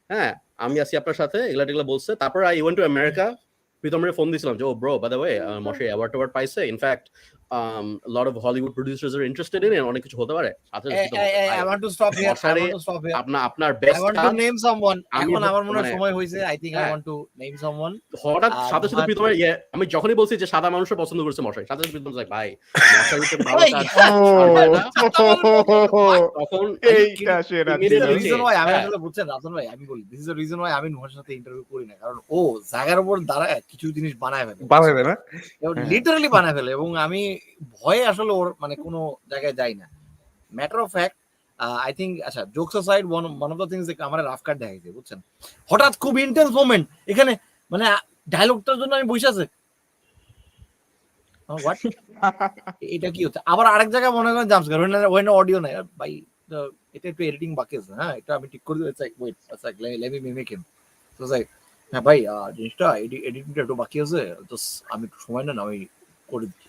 হ্যাঁ, আমি আছি আপনার সাথে, এগুলা টেগুলা বলছে। তারপর আই ওয়েন্ট টু আমেরিকা, প্রীতমের ফোন দিছিলাম যে oh bro by the way মশাই অ্যাওয়ার্ড ট্যাওয়ার্ড পাইছে, in fact lot of Hollywood producers are interested in অনেক কিছু হতে পারে। সাথে প্রীতম বলছে ভাই I want to stop here. I মশারে want to stop here. আপনার I বেস্ট want to কাজ name someone. আমি এখন আমার মনে হয় মানে সময় হয়েছে। I think I হ্যাঁ want to name someone. হঠাৎ সাথে সাথে নুহাশ প্রীতমের আমি যখনই বলছি যে সাদা মানুষের পছন্দ করছে মশাই, সাথে সাথে প্রীতম লাইক ভাই মশারি থেকে ভালো ভাই কাজ ও আর হয় না, তখন এইটা সেরা This is ছিল। the immediately reason why আমি হ্যাঁ আসলে বুঝছেন রাফসান ভাই আমি বলি this is the reason why আমি নুহাশের সাথে ইন্টারভিউ করি না, কারণ ও জায়গার উপর দাঁড়ায় কিছু জিনিস বানায় ফেলে বানাবে না? হ্যাঁ। লিটারালি বানায় ফেলে এবং আমি ভয়ে আসলে ওর মানে কোনো জায়গায় যাই না। Matter of fact I think আচ্ছা jokes aside one of the things আমার রাফ কাট দেখাইছে বুঝছেন, হঠাৎ খুব ইন্টেন্স মোমেন্ট এখানে মানে ডায়লগটার জন্য আমি বসে আছে হোয়াট এটা কি হচ্ছে, আবার আরেক জায়গায় মনে করেন জাম্পস ওয়েন অডিও নাই ভাই এটা একটু এডিটিং বাকি আছে, হ্যাঁ এটা আমি ঠিক করে দিই ওয়েট আচ্ছা লেট মি মেক হিম তো লাইক হ্যাঁ ভাই জিনিসটা এডিটিংটা একটু বাকি আছে জাস্ট আমি একটু সময় নেন আমি করে দিচ্ছি।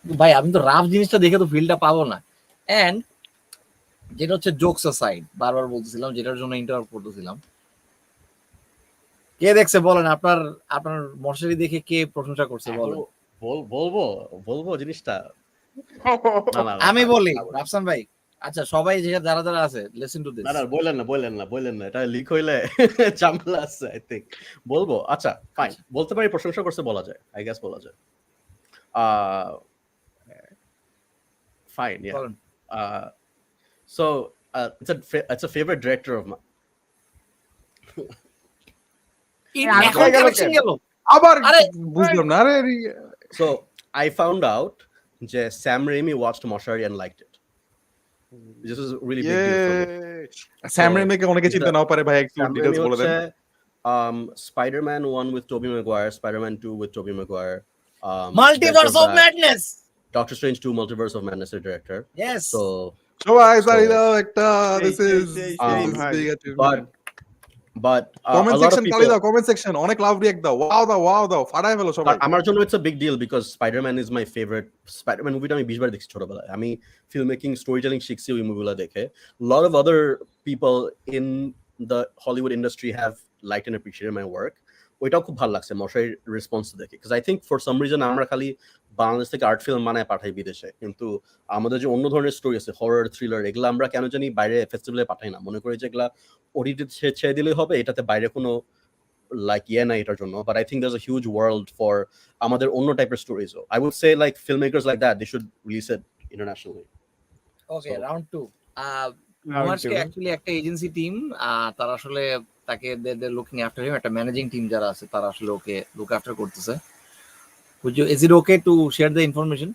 ভাই আমি তো রাফ জিনিসটা দেখে তো ফিলটা পাবো না। এন্ড যেটা হচ্ছে জোকস সাইড বারবার বলতেছিলাম যেটার জন্য ইন্টারভিউ করতেছিলাম, কে দেখছে বলেন আপনার আপনার মশারি দেখে কে প্রশংসা করছে বলেন? বলবো বলবো জিনিসটা না না আমি বলি রাফসান ভাই আচ্ছা সবাই যারা যারা আছে লিসেন টু দিস। না না বললেন না এটা লিক হইলে ঝামেলা আছে আই থিংক। বলবো আচ্ছা ফাইন, বলতে পারি প্রশংসা করছে বলা যায়, আই গেস বলা যায়। ফাইন ইয়া বলেন। So it's a favorite director of mine. এখন কানেকশন গেল আবার আরে বুঝলাম না। আরে So I found out যে Sam Raimi watched Moshari and liked it. This is a really big deal for me. Sam রেমিকে অনেকে he's চিনতে the- নাও পারে ভাই, একটু Sam ডিটেইলস Raimi বলে দেন। হচ্ছে Spider-Man 1 with Tobey Maguire, Spider-Man 2 with Tobey Maguire, multiverse Director of of that, madness Doctor Strange 2 Multiverse of Madness এর director. Yes So সবাই জানি So- দাও একটা this is but a comment lot of section তালি people দাও, comment section অনেক লাভ react দাও, wow দাও ফাটায় ফেলো সবাই। আমার জন্য it's a big deal because Spiderman is my favourite. Spiderman মুভিটা আমি 20 বার দেখছি ছোটবেলায়, আমি ফিল্ম মেকিং স্টোরি টেলিং শিখছি ওই মুভিগুলো দেখে। Lot of other people in the Hollywood industry have like and appreciated my work. ওইটাও খুব ভালো লাগছে মশাইয়ের রেসপন্স দেখে, because I think for some reason আমরা খালি বাংলাদেশ থেকে আর্ট ফিল্ম বানায় পাঠাই বিদেশে, কিন্তু আমাদের যে অন্য ধরনের স্টোরি আছে হরর থ্রিলার এগুলো আমরা কেন জানি বাইরে ফেস্টিভ্যালে পাঠাই না, মনে করি যে এগুলা ওটিটি ছেড়ে দিলেই হবে, এটাতে বাইরে কোনো like না এটার জন্য। But I think there's a huge world for আমাদের অন্য টাইপের stories. I would say like filmmakers like that they should release it internationally. Okay So- round 2 নুহাশকে অ্যাকচুয়ালি একটা এজেন্সি টিম তারা আসলে তাকে দে লুকিং আফটার হিম, একটা ম্যানেজিং টিম যারা আছে তারা আসলে ওকে লুক আফটার করতেছে। Is it okay to share the information?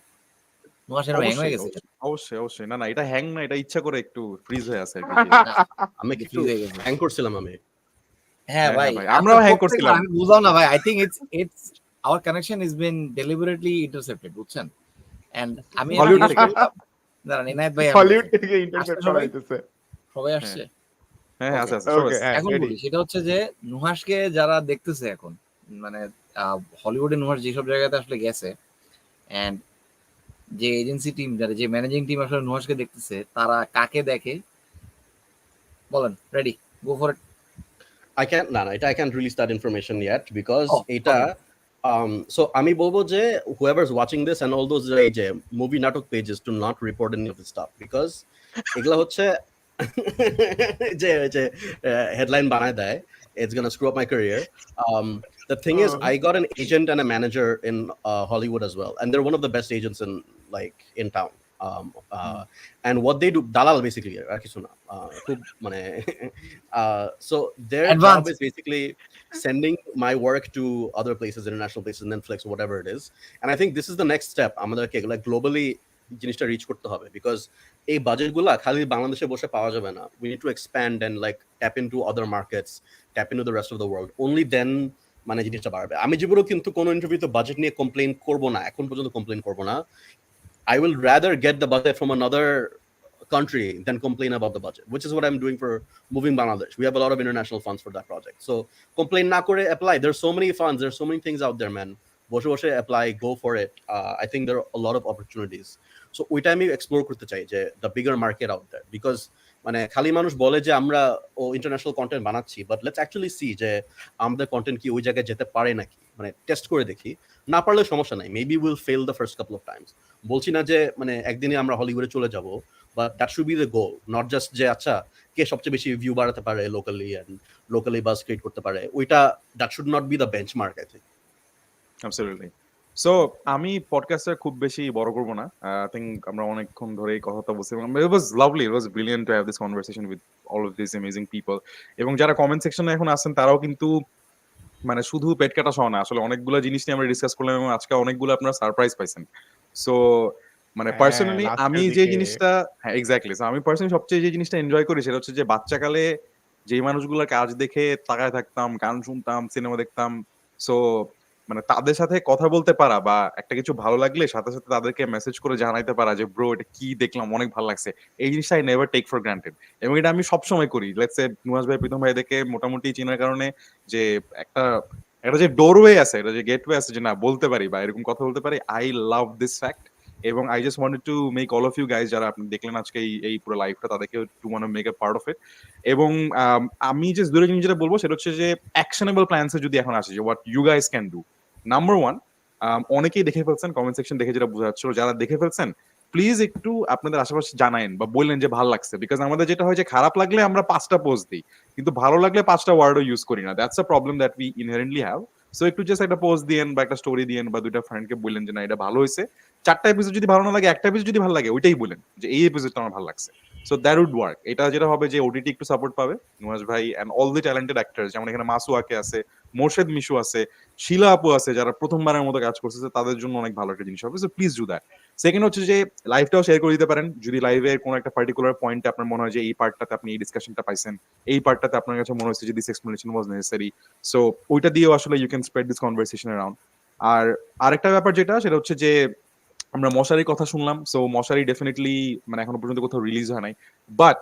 Nuhash এর হ্যাং হয়ে গেছে অবশ্যই না এটা হ্যাং না, এটা ইচ্ছা করে একটু ফ্রিজ হয়ে আছে আর কি। আমি কি একটু হয়ে গেছে? হ্যাং করছিলাম আমি। হ্যাঁ ভাই আমরাও হ্যাং করছিলাম। আমি বুঝলাম না ভাই, I think it's hour connection is bin deliberately intercepted বুঝছেন। এন্ড আমি হলিউড দাঁড়ান এনায়েত ভাই হলিউড থেকে ইন্টারসেপ্ট আসলে করা সবাই- হইতেছে। সবাই আসছে। হ্যাঁ আছে Okay. সবাই এখন বলি সেটা হচ্ছে যে নুহাশকে যারা দেখতেছে এখন মানে হলিউডে নুহাশ যেসব জায়গাতে আসলে গেছে এন্ড যে এজেন্সি টিম যারা যে ম্যানেজিং টিম আসলে নুহাশকে দেখতেছে তারা কাকে দেখে বলেন? Ready go for it. I can't release that information yet because Oh, এটা so আমি বলবো যে whoever's watching this and all those যে movie নাটক pages to not report any of this stuff because এগুলা হচ্ছে যে headline বানায় দেয়, it's gonna screw up my career. The thing is I got an agent and a manager in Hollywood as well and they're one of the best agents in town. And what they do dalal basically আর কিছু না খুব মানে so their job is basically sending my work to other places, international places, Netflix or whatever it is, and I think this is the next step আমাদেরকে like globally জিনিসটা rich করতে হবে because এই বাজেটগুলো খালি বাংলাদেশে বসে পাওয়া যাবে না, we need to expand and like tap into other markets, tap into the rest of the world, only then মানে জিনিসটা বাড়বে। আমি জীবনেও কিন্তু কোনো ইন্টারভিউতে বাজেট নিয়ে কমপ্লেইন করব না, এখন পর্যন্ত কমপ্লেইন করব না। I will rather get the budget from another country than complain about the budget, which is what I'm doing for moving Bangladesh. We have a lot of international funds for that project. So complain na kore, apply. There's so many funds, there's so many things out there, man. বসে বসে apply, go for it. I think there are a lot of opportunities. So ওইটা আমি explore করতে চাই যে the bigger market out there, because মানে খালি মানুষ বলে যে আমরা ইন্টারন্যাশনাল কন্টেন্ট বানাচ্ছি, বাট লেটস অ্যাকচুয়ালি সি যে আমাদের কন্টেন্ট কি ওই জায়গায় যেতে পারে নাকি, মানে টেস্ট করে দেখি। না পারলে সমস্যা নাই, maybe will fail the first couple of Times. বলছি না যে মানে একদিনে আমরা হলিউডে চলে যাব, but that should be the goal, not just যে আচ্ছা কে সবচেয়ে বেশি ভিউ বাড়াতে পারে লোকালি এন্ড লোকালি বাজ ক্রিয়েট করতে পারে, ওইটা that should not be the benchmark I think. Absolutely. So আমি পডকাস্টটা খুব বেশি বড় করব না। আই থিংক আমরা অনেকক্ষণ ধরে এই কথাটা বলছিলাম। It was lovely, it was brilliant to have this conversation with all of this amazing people. এবং যারা কমেন্ট সেকশনে এখন আছেন তারাও কিন্তু মানে শুধু পেট কাটা সহ না, আসলে অনেকগুলো জিনিস নিয়ে আমরা ডিসকাস করলাম এবং আজকে অনেকগুলো আপনারা সারপ্রাইজ পাইছেন। সো মানে পার্সোনালি আমি যে জিনিসটা, হ্যাঁ এক্স্যাক্টলি, আমি পার্সোনালি সবচেয়ে যে জিনিসটা এনজয় করি সেটা হচ্ছে যে বাচ্চাকালে যেই মানুষগুলোর কাজ দেখে তাকায় থাকতাম, গান শুনতাম, সিনেমা দেখতাম, সো মানে তাদের সাথে কথা বলতে পারা বা একটা কিছু ভালো লাগলে সাথে সাথে তাদেরকে মেসেজ করে জানাইতে পারা যে ব্রো এটা কি দেখলাম অনেক ভালো লাগছে, এই জিনিসটা I never take for granted. এবং এটা আমি সবসময় করি। লেটস সে নুহাশ ভাই, প্রীতম ভাই দেখে মোটামুটি চেনার কারণে যে একটা একটা যে ডোরওয়ে আছে, এটা যে গেটওয়ে আছে যে না বলতে পারি বা এরকম কথা বলতে পারি, আই লাভ দিস ফ্যাক্ট। এবং I just wanted to make all of you guys যারা আপনি দেখলেন আজকে এই পুরো লাইফটা, তাদেরকে to want to make a part of it. এবং আমি যে দুটো জিনিস যেটা বলবো সেটা হচ্ছে যে অ্যাকশনেবল প্ল্যানসে যদি এখন আসে যে what you guys can do. Number one, অনেকেই দেখে ফেলছেন, কমেন্ট সেকশন দেখে যেটা বোঝা যাচ্ছিল, যারা দেখে ফেলছেন প্লিজ একটু আপনাদের আশেপাশে জানায়েন বা বললেন যে ভালো লাগছে। বিকজ আমাদের যেটা হয় যে খারাপ লাগলে আমরা 5টা পোস্ট দিই, কিন্তু ভালো লাগলে 5টা ওয়ার্ডও ইউজ করি না। That's a problem that we inherently have. So একটু জাস্ট একটা পোস্ট দিয়েন বা একটা স্টোরি দিয়েন বা 2টা ফ্রেন্ডকে বললেন যে না এটা ভালো হয়েছে। 4টা এপিসোড যদি ভালো না লাগে, একটা এপিসোড যদি ভালো লাগে ওইটাই বলেন যে এই এপিসোডটা আমার ভালো লাগছে। So that would work. এটা যেটা হবে যে ওটিটি একটু সাপোর্ট পাবে, নুহাশ ভাই and all the talented actors, যেমন এখানে মাসুয়াকে আছে, মোর্শেদ মিশু আছে, শিলা আপু আছে, যারা প্রথমবারের মতো কাজ করছে, তাদের জন্য অনেক ভালো একটা জিনিস হবে। So please do that. Second হচ্ছে যে লাইভটাও শেয়ার করে দিতে পারেন, যদি লাইভে কোনো একটা পার্টিকুলার পয়েন্টে আপনার মনে হয় যে এই পার্টটাতে আপনি এই ডিসকাশনটা পাইছেন, এই পার্টটাতে আপনার কাছে মনে হচ্ছে যে this explanation was necessary, so ওইটা দিয়েও আসলে you can spread this conversation around. আর আরেকটা ব্যাপার যেটা সেটা হচ্ছে যে আমরা মশারির কথা শুনলাম, সো মশারি ডেফিনেটলি মানে এখনো পর্যন্ত কোথাও রিলিজ হয় নাই, বাট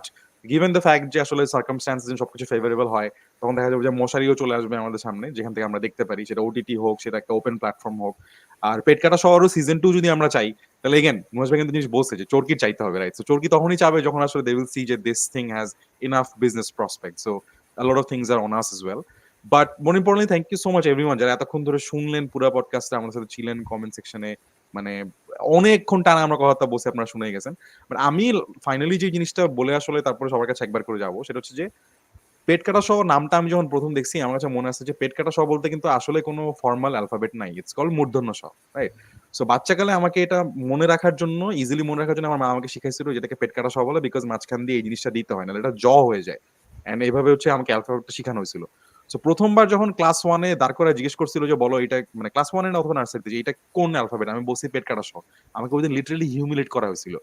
গিভেন দ্য ফ্যাক্ট যে আসলে সার্কামস্ট্যান্সেস সবকিছু ফেভারেবল হয়, তখন দেখা যাবে যে মশারিও চলে আসবে আমাদের সামনে, যেখান থেকে আমরা দেখতে পারি, সেটা ওটিটি হোক, সেটা একটা ওপেন প্ল্যাটফর্ম হোক। আর পেট কাটা শহরও সিজন 2 যদি আমরা চাই, তাহলে এগেন নুহাশ ভাই কিন্তু জিনিস বলছে যে চরকির চাইতে হবে, রাইট? সো চরকি তখনই চাবে যখন আসলে দে উইল সি যে this thing has enough business prospect. So a lot of things are on us as well. But more importantly thank you so much everyone যারা এতক্ষণ ধরে শুনলেন, পুরো পডকাস্টে আমাদের সাথে ছিলেন, কমেন্ট সেকশনে মানে অনেকক্ষণ টানা আমরা কথা বসে আপনারা শুনে গেছেন। বাট আমি ফাইনালি যে জিনিসটা বলে আসলে তারপরে সবার কাছে একবার করে যাবো, সেটা হচ্ছে যে পেট কাটা সহ নামটা আমি যখন প্রথম দেখছি আমার কাছে মনে আছে যে পেট কাটা সহ বলতে কিন্তু আসলে কোনো ফর্মাল অ্যালফাবেট নাই, ইটস কল মূর্ধন্য স, রাইট? সো বাচ্চাকালে আমাকে এটা মনে রাখার জন্য, ইজিলি মনে রাখার জন্য আমার মা আমাকে শিখাইছিল যেটাকে পেট কাটা সহ বলে, বিকজ মাঝখান দিয়ে এই জিনিসটা দিতে হয় না, এটা জ হয়ে যায়। এন্ড এইভাবে হচ্ছে আমাকে অ্যালফাবেটটা শেখানো হয়েছিল। সো প্রথমবার যখন ক্লাস 1-এ দাঁড় করে জিজ্ঞেস করছিল যে বলো এটা, মানে ক্লাস 1-এ না অথবা নার্সারিতে, যে এটা কোন অ্যালফাবেট, আমি বলছি পেট কাটা সহ, আমাকে ওইদিন লিটারালি হিউমিলেট করা হয়েছিল।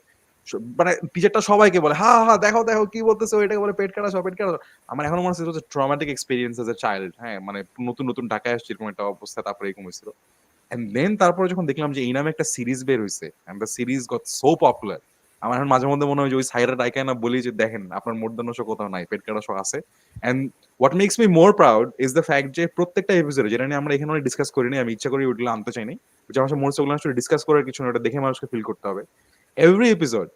মানে টিচারটা সবাইকে বলে হা হা দেখো দেখো কি বলতেছে, ওইটাকে বলে পেট কাটা সহ, পেট কাটা সহ। আমার এখনো মনে হচ্ছে traumatic experience as a child, হ্যাঁ মানে নতুন নতুন ঢাকায় আসছে এরকম একটা অবস্থা, তারপরে এরকম হয়েছিল। এন্ড দেন তারপরে যখন দেখলাম যে এই নামে একটা সিরিজ বের হয়েছে and the series got so popular, আমার এখন মাঝে মধ্যে মনে হয় যে ওই সাইরা ডাইকায় না বলি যে দেখেন আপনার মূর্ধন্য স কোথাও নাই, পেট কাটা স আছে। And what makes me more proud is the fact যে প্রত্যেকটা এপিসোডে, যেটা নিয়ে আমরা এখানে অনেক ডিসকাস করিনি, আমি ইচ্ছা করি ওইগুলো আনতে চাই নাই, যে আমার মনে হচ্ছে ওগুলো আসলে ডিসকাস করার কিছু না, ওটা দেখে মানুষকে ফিল করতে হবে। Every episode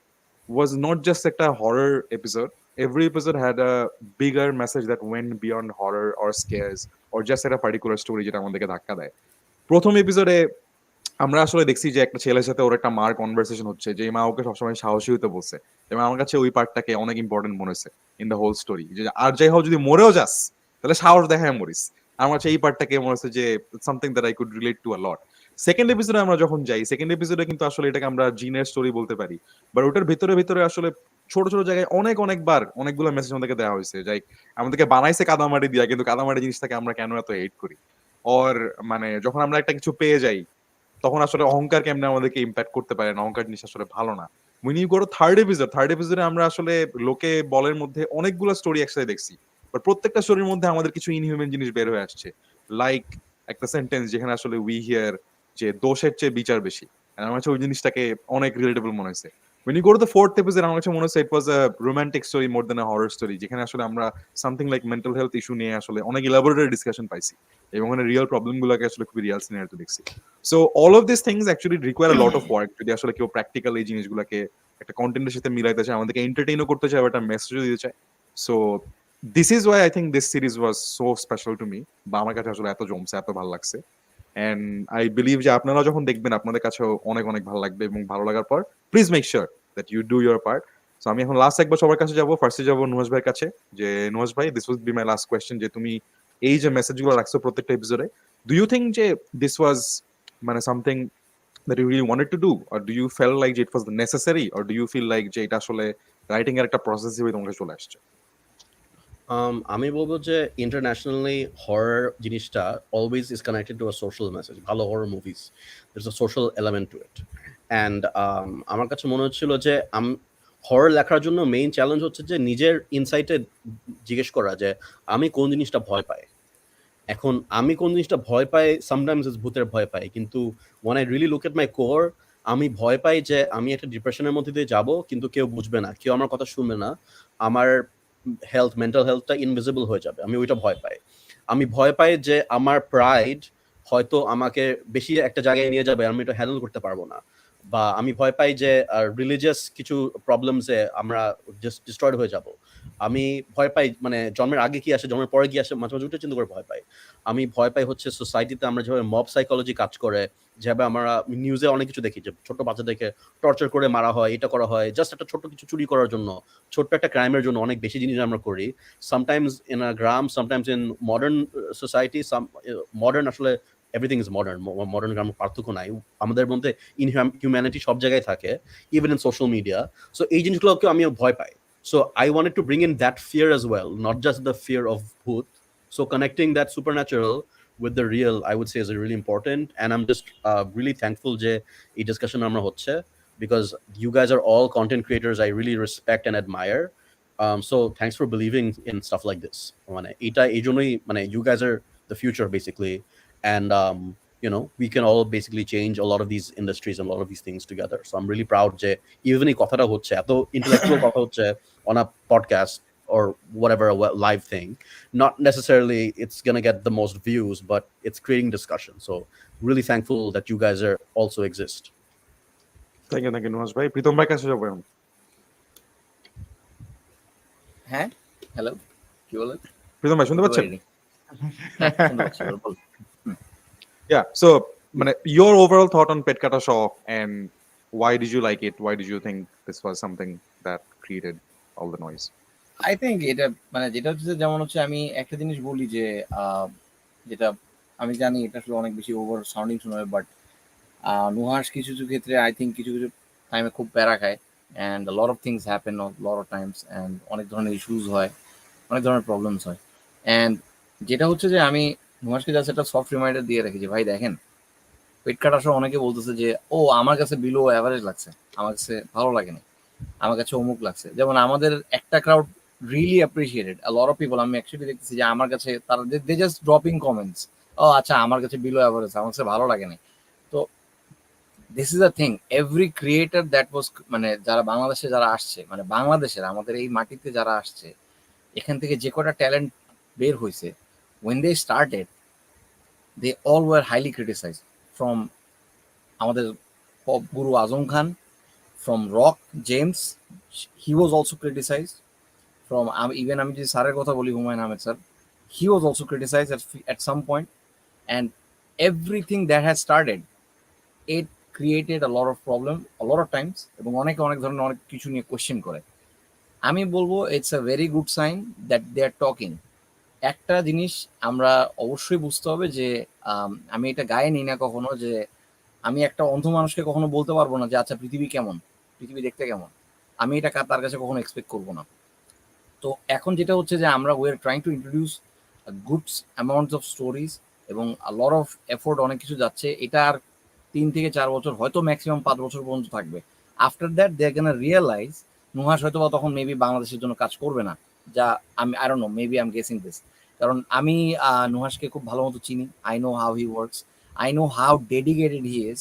was not just like a horror episode. Every episode had a bigger message that went beyond horror or scares or just a particular story যেটা আমাদেরকে ধাক্কা দেয়। প্রথম এপিসোডে আমরা আসলে দেখছি যে একটা ছেলের সাথে ওর একটা মার কনভারসেশন হচ্ছে, যে মা ওকে সবসময় সাহসী হতে বলছে, এবং আমার কাছে ওই পার্টটাকে অনেক ইম্পর্টেন্ট মনে হয়েছে ইন দ্য হোল স্টোরি, যে আর যাই হোক যদি মরেও যাস তাহলে সাহস দেখায় মরিস। আমার কাছে এই পার্টটাকে মনে হচ্ছে যে something that I could relate to a lot. Second এপিসোডে আমরা যখন যাই, সেকেন্ড এপিসোডে কিন্তু আসলে এটাকে আমরা জিনের স্টোরি বলতে পারি, বাট ওটার ভিতরে ভিতরে আসলে ছোট ছোট জায়গায় অনেকবার অনেকগুলো মেসেজ আমাদেরকে দেওয়া হয়েছে, যাই আমাদেরকে বানাইছে কাদামাটি দিয়া, কিন্তু কাদামাটি জিনিসটাকে আমরা কেন এত হেট করি। ওর মানে যখন আমরা একটা কিছু পেয়ে যাই তখন আসলে অহংকার কেমনে আমাদেরকে ইম্প্যাক্ট করতে পারে না, অহংকার জিনিস আসলে ভালো না। When you go to third এপিসোডে আমরা আসলে লোকে বলের মধ্যে অনেকগুলো স্টোরি একসাথে দেখছি, বাট প্রত্যেকটা স্টোরির মধ্যে আমাদের কিছু ইনহিউম্যান জিনিস বের হয়ে আসছে, লাইক একটা সেন্টেন্স যেখানে আসলে উই হিয়ার যে দোষের চেয়ে বিচার বেশি। And আমার কাছে ওই জিনিসটাকে অনেক রিলেটেবল মনে হয়েছে। When you go to the fourth episode, আমার কাছে মনে হচ্ছে it was a romantic story more than a horror story, যেখানে আসলে আমরা something like mental health issue নিয়ে আসলে অনেক elaborate discussion পাইছি এবং ওখানে রিয়েল প্রবলেম গুলোকে আসলে খুবই রিয়াল সিনারিওতে দেখছি। So all of this things actually require a lot of work যদি আসলে কেউ প্র্যাকটিক্যাল এই জিনিসগুলোকে একটা কন্টেন্টের সাথে মিলাইতে চায়, আমাদেরকে এন্টারটেইনও করতে চায়, একটা মেসেজও দিতে চায়। So this is Y I think this series was so special to me, বা আমার কাছে আসলে এত জমছে, এত ভালো লাগছে। এন্ড আই বিলিভ যে আপনারা যখন দেখবেন আপনাদের কাছেও অনেক অনেক ভালো লাগবে, এবং ভালো লাগার পর please make sure that you do your part. So আমি এখন লাস্ট একবার সবার কাছে যাবো। ফার্স্টে যাবো নুহাশ ভাইয়ের কাছে, যে নুহাশ ভাই, this will be my last question, যে তুমি এই যে মেসেজগুলো রাখছো প্রত্যেকটা এপিসোডে, ডু ইউ থিঙ্ক যে দিস ওয়াজ মানে something that you really wanted to do, or do you felt like it was necessary, or do you feel like যে এটা আসলে রাইটিং এর একটা প্রসেস হিসেবে তোমার কাছে চলে আসছে? আমি বলবো যে ইন্টারন্যাশনালি হরর জিনিসটা always is connected to a social message. ভালো horror movies, there's a social element to it. And আমার কাছে মনে হচ্ছিল যে হরর লেখার জন্য মেইন চ্যালেঞ্জ হচ্ছে যে নিজের ইনসাইটে জিজ্ঞেস করা যে আমি কোন জিনিসটা ভয় পাই। এখন আমি কোন জিনিসটা ভয় পাই, সামটাইমস ইজ ভূতের ভয় পাই, কিন্তু one I really look at my core, আমি ভয় পাই যে আমি একটা ডিপ্রেশনের মধ্যে দিয়ে যাব, কিন্তু কেউ বুঝবে না, কেউ আমার কথা শুনবে না, আমার মেন্টাল হেলথটা ইনভিজিবল হয়ে যাবে, আমি ওইটা ভয় পাই। আমি ভয় পাই যে আমার প্রাইড হয়তো আমাকে বেশি একটা জায়গায় নিয়ে যাবে, আমি এটা হ্যান্ডেল করতে পারবো না। বা আমি ভয় পাই যে রিলিজিয়াস কিছু প্রবলেমসে আমরা জাস্ট ডিস্ট্রয়েড হয়ে যাব। আমি ভয় পাই মানে জন্মের আগে কি আসে, জন্মের পরে কি আসে, মাঝে মাঝে উঠে চিন্তা করে ভয় পাই। আমি ভয় পাই হচ্ছে সোসাইটিতে আমরা যেভাবে মব সাইকোলজি কাজ করে, যেভাবে আমরা নিউজে অনেক কিছু দেখি যে ছোট বাচ্চাদেরকে টর্চার করে মারা হয়, এটা করা হয় জাস্ট একটা ছোট কিছু চুরি করার জন্য, ছোট্ট একটা ক্রাইমের জন্য অনেক বেশি জিনিস আমরা করি। Sometimes in a gram, sometimes in modern society, modern আসলে এভরিথিং ইজ মডার্ন, মডার্ন গ্রাম পার্থক্য নাই, আমাদের মধ্যে হিউম্যানিটি সব জায়গায় থাকে, even in social media. So এই জিনিসগুলোকে আমি ভয় পাই। So I wanted to bring in that fear as well, not just the fear of bhoot. So connecting that supernatural with the real, I would say, is really important. And I'm just really thankful je ei discussion amra hocche, because you guys are all content creators I really respect and admire. So thanks for believing in stuff like this. Mane eta ei jonoi mane you guys are the future basically, and you know, we can all basically change a lot of these industries and a lot of these things together. So I'm really proud je even ei kothata hocche, eto intellectual kotha hocche on a podcast or whatever, a live thing. Not necessarily it's gonna get the most views, but it's creating discussion. So really thankful that you guys are also exist. Thank you Nuhash ভাই। প্রীতম ভাই কাছে যাবো এখন। হ্যাঁ, hello, কি বলেন? প্রীতম ভাই শুনতে পাচ্ছেন? হ্যাঁ, শুনতে পাচ্ছি, বল। Yeah, so মানে your overall thought on Pet Kata Shop, and why did you like it? Why did you think this was something that created all the noise? I think এটা মানে যেটা হচ্ছে যেমন হচ্ছে আমি একটা জিনিস বলি যে যেটা আমি জানি এটা আসলে অনেক বেশি ওভার সাউন্ডিং শোনাবে, বাট নুহাস কিছু কিছু ক্ষেত্রে আই থিঙ্ক কিছু কিছু টাইমে খুব প্যারা খায়, and lot of things happen lot of Times, and অনেক ধরনের ইস্যুস হয়, অনেক ধরনের প্রবলেমস হয়। অ্যান্ড যেটা হচ্ছে যে আমি নুহাসকে জাস্ট একটা সফট রিমাইন্ডার দিয়ে রেখেছি, ভাই দেখেন পেট কাটার সময় অনেকে বলতেছে যে ও আমার কাছে বিলো অ্যাভারেজ লাগছে, আমার কাছে ভালো লাগেনি, আমার কাছে অমুক লাগছে। যেমন আমাদের একটা crowd really appreciated, a lot of people আমি অ্যাকচুয়ালি দেখতেছি যে আমার কাছে তারা দে জাস্ট ড্রপিং কমেন্টস, ও আচ্ছা আমার কাছে বিলো অ্যাভারেজ, আমার কাছে ভালো লাগেনি। তো this is a thing, every creator that was মানে যারা বাংলাদেশে যারা আসছে, মানে বাংলাদেশের আমাদের এই মাটিতে যারা আসছে, এখান থেকে যে কটা ট্যালেন্ট বের হয়েছে, when they started they all were highly criticized, from আমাদের pop Guru Azam Khan, from rock James, he was also criticized, from even আমি যদি স্যারের কথা বলি Humayun Ahmed sir, he was also criticized at some point, and everything that has started it created a lot of problem a lot of times, এবং অনেকে অনেক ধরনের অনেক কিছু নিয়ে কোয়েশ্চেন করে। আমি বলবো it's a very good sign that they are talking. একটা জিনিস আমরা অবশ্যই বুঝতে হবে যে আমি এটা গায়ে নিই না কখনো, যে আমি একটা অন্ধ মানুষকে কখনো বলতে পারবো না যে আচ্ছা পৃথিবী কেমন, পৃথিবী দেখতে কেমন, আমি এটা তার কাছে কখনো এক্সপেক্ট করবো না। তো এখন যেটা হচ্ছে যে আমরা we are trying to introduce good amounts of stories, এবং লট অফ এফোর্ট, অনেক কিছু যাচ্ছে। এটা আর 3 থেকে 4 বছর, হয়তো ম্যাক্সিমাম 5 বছর পর্যন্ত থাকবে। After that they are gonna realise Nuhash হয়তো বা তখন মেবি বাংলাদেশের জন্য কাজ করবে না, যা আমি I don't know, maybe I am guessing this. কারণ আমি নুহাশকে খুব ভালো মতো চিনি। I know how he works, I know how dedicated he is,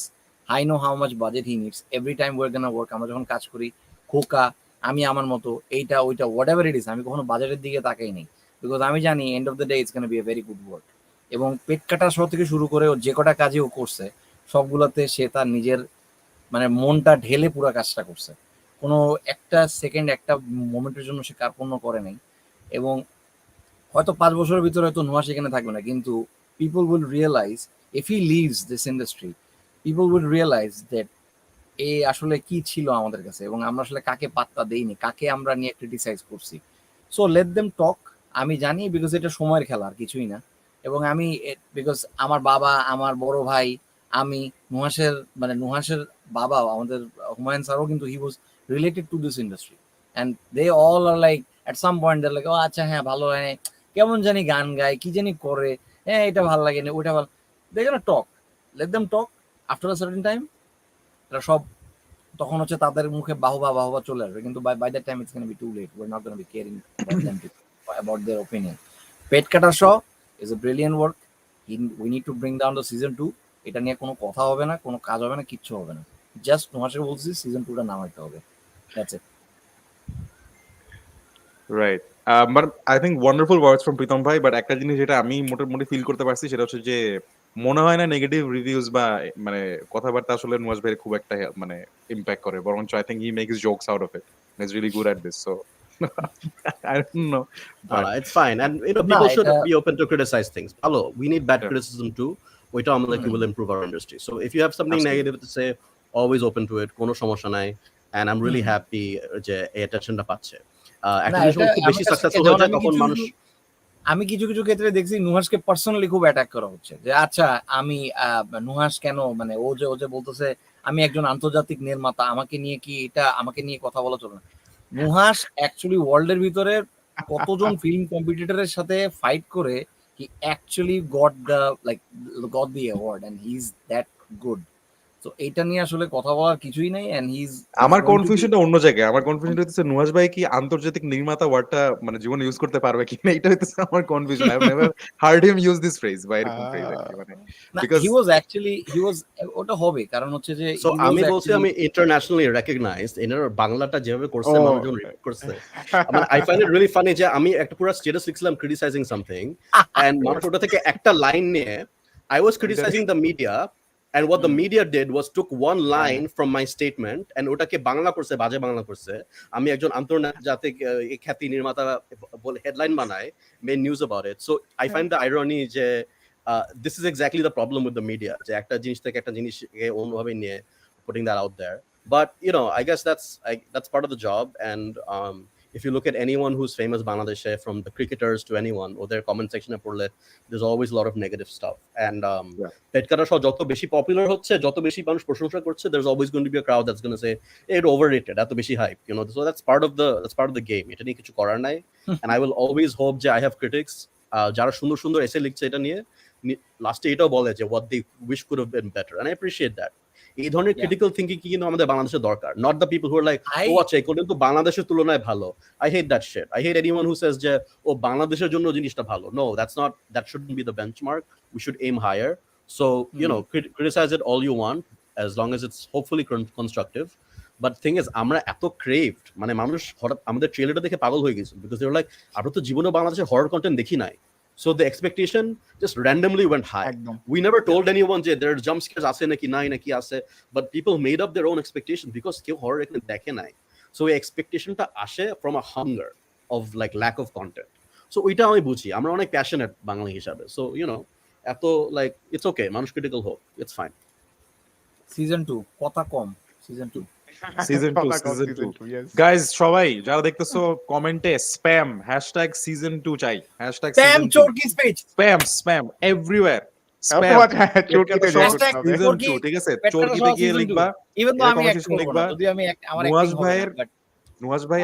I know how much budget he needs every time we're gonna work. আমরা যখন কাজ করি, খোকা, আমি আমার মতো এইটা ওইটা হোয়াট এভার ইট ইজ, আমি কখনো বাজেটের দিকে তাকাই নেই, বিকজ আমি জানি end of the day it's gonna B a very good work. এবং পেট কাটার শো থেকে শুরু করে ও যে কটা কাজে ও করছে সবগুলোতে সে তার নিজের মানে মনটা ঢেলে পুরো কাজটা করছে। কোনো একটা সেকেন্ড একটা মোমেন্টের জন্য সে কার্পণ্য করে নাই। এবং হয়তো ৫ বছরের ভিতরে হয়তো নুহাশ এখানে থাকবে না, কিন্তু people will realise if he leaves this industry, people will realise that এ আসলে কি ছিল আমাদের কাছে এবং আমরা আসলে কাকে পাত্তা দেইনি, কাকে আমরা নিয়ে ক্রিটিসাইজ করছি। সো লেট দেম টক। আমি জানি বিকজ এটা সময়ের খেলা আর কিছুই না। এবং আমি বিকজ আমার বাবা, আমার বড় ভাই, আমি নুহাসের মানে নুহাসের বাবা আমাদের হুমায়ুন স্যারও কিন্তু he was related to this industry and they all are like at some point they like ও আচ্ছা হ্যাঁ ভালো হয়, কেমন জানি গান গায়, কি জানি করে, হ্যাঁ এটা ভালো লাগে না ওইটা ভালো, they gonna talk, let them talk. After a certain time এরা সব তখন হচ্ছে তাদের মুখে বাহবা বাহবা চলে আসবে, কিন্তু by that time it's gonna be too late, we are not gonna be caring about them about their opinion. পেট কাটার show is a brilliant work, we need to bring down the season 2। এটা নিয়ে কোনো কথা হবে না, কোনো কাজ হবে না, কিচ্ছু হবে না, জাস্ট নুহাশকে বলছি সিজন 2টা নামাইতে হবে, that's it. Right. But I think wonderful words from Pritom ভাই। বাট একটা জিনিস যেটা আমি মোটামুটি ফিল করতে পারছি সেটা হচ্ছে যে মনে হয় না নেগেটিভ রিভিউজ বা মানে কথাবার্তা আসলে নুহাশ ভাইয়ের খুব একটা মানে ইম্প্যাক্ট করে, বরঞ্চ I think he makes jokes out of it, is really good at this. So I don't know, No, but no, it's fine. And you know, না people should এটা be open to criticize things. Hello, we need bad yeah, criticism too. ওইটা আমাদের কি will improve our industry. So if you have something absolutely. negative to say, always open to it. কোনো সমস্যা নাই. And I'm really happy যে এই attentionটা পাচ্ছে। না একটা জিনিস এটা যখন খুব আমার বেশি কাছে successful যেমন হয়ে যায় তখন মানুষ আমি কিছু কিছু ক্ষেত্রে দেখছি নুহাসকে পার্সোনালি খুব অ্যাটাক করা হচ্ছে, যে আচ্ছা আমি নুহাস কেন মানে ও যে বলতেছে আমি একজন আন্তর্জাতিক নির্মাতা, আমাকে নিয়ে কি এটা আমাকে নিয়ে কথা বলা চলে না। নুহাস অ্যাকচুয়ালি ওয়ার্ল্ডের ভিতরে কতজন ফিল্ম কম্পিটিটরের সাথে ফাইট করে he actually got the award and he is that good. তো এইটা নিয়ে আসলে কথা বলার কিছুই নাই এন্ড হি ইজ আমার গোইং টু বি। কনফিউশনটা অন্য জায়গায়। আমার কনফিউশন হচ্ছে নুহাশ ভাই কি আন্তর্জাতিক নির্মাতা ওয়ার্ডটা মানে জীবনে ইউজ করতে পারবে কিনা, এটা হচ্ছে আমার confusion. I have never hard him use this phrase বা এরকম ফ্রেজ আর কি, মানে না বিকজ হি ওয়াজ ওটা হবে কারণ হচ্ছে যে সো হি ওয়াজ আমি বলছি অ্যাকচুয়ালি আমি ইন্টারন্যাশনালি রেকগনাইজড এনার বাংলাটা যেভাবে করছে ও মানুষ যখন রিপিট করছে মানে I find it really funny যে আমি একটা পুরো স্ট্যাটাস লিখছিলাম ক্রিটিসাইজিং সামথিং এন্ড মানুষ ওটা থেকে একটা লাইন নিয়ে I was criticising the media and what the media did was took one line from my statement and ওটাকে বাংলা করছে, বাজে বাংলা করছে। আমি একজন আন্তর্জাতিক খ্যাতি নির্মাতা বলে হেডলাইন বানায়, made news about it. So I find the irony যে this is exactly the problem with the media যে একটা জিনিস থেকে একটা জিনিসকে অন্যভাবে নিয়ে putting that out there. But you know, I guess that's part of the job. And if you look at anyone who's famous Bangladesh, from the cricketers to anyone, or their comment section পড়লে there's always a lot of negative stuff. And Petkata Shaw যত বেশি popular হচ্ছে, যত বেশি মানুষ প্রশংসা করছে, there's always going to be a crowd that's going to say it overrated, এত বেশি hype, you know. So that's part of the game. এটা নিয়ে কিছু করার নাই। And I will always hope যে I have critics যারা সুন্দর সুন্দর এসে লিখছে এটা নিয়ে, লাস্টে এটাও বলে যে what they wish could have been better, and I appreciate that. এই ধরনের ক্রিটিক্যাল থিঙ্কিং কি কিন্তু আমাদের বাংলাদেশে দরকার, not the people who are like ও আচ্ছা এই কিন্তু বাংলাদেশের তুলনায় ভালো। I hate that shit. I hate anyone who says যে ও বাংলাদেশের জন্য জিনিসটা ভালো। No, that shouldn't be the benchmark. We should aim higher. So you know, criticise it all you want as long as it's hopefully constructive. But the thing is, আমরা এত ক্রেভড, মানে মানুষ হঠাৎ আমাদের ট্রেলারটা দেখে পাগল হয়ে গেছে, বিকজ দে ওয়ার লাইক আমরা তো জীবনে বাংলাদেশের হরর কন্টেন্ট দেখি নাই। So the expectation just randomly went high. We never told anyone that there are jump scares ase naki nai naki ase, but people made up their own expectation because kew horror ekhane dekhe nai. So ei expectation ta ashe from a hunger of like lack of content. So oita ami bujhi amra onek passionate bangla hishabe. So you know, eto like it's okay, manush critical hope, it's fine. Season 2 কথা কম, season 2 season 2 yes. Guys সবাই যারা দেখতেছো কমেন্টে spam #season2 চাই, spam #season2 Chorki speech spam everywhere spam চোরকিতে #season2 ঠিক আছে, চোরকিতে গিয়ে লিখবা, ইভেন তো এটা আমি কমেন্ট সেকশনে লিখবা। যদি আমি আমার নুহাশ অ্যাক্টিং হবে ভাইয়ের না, বাট নুহাশ ভাই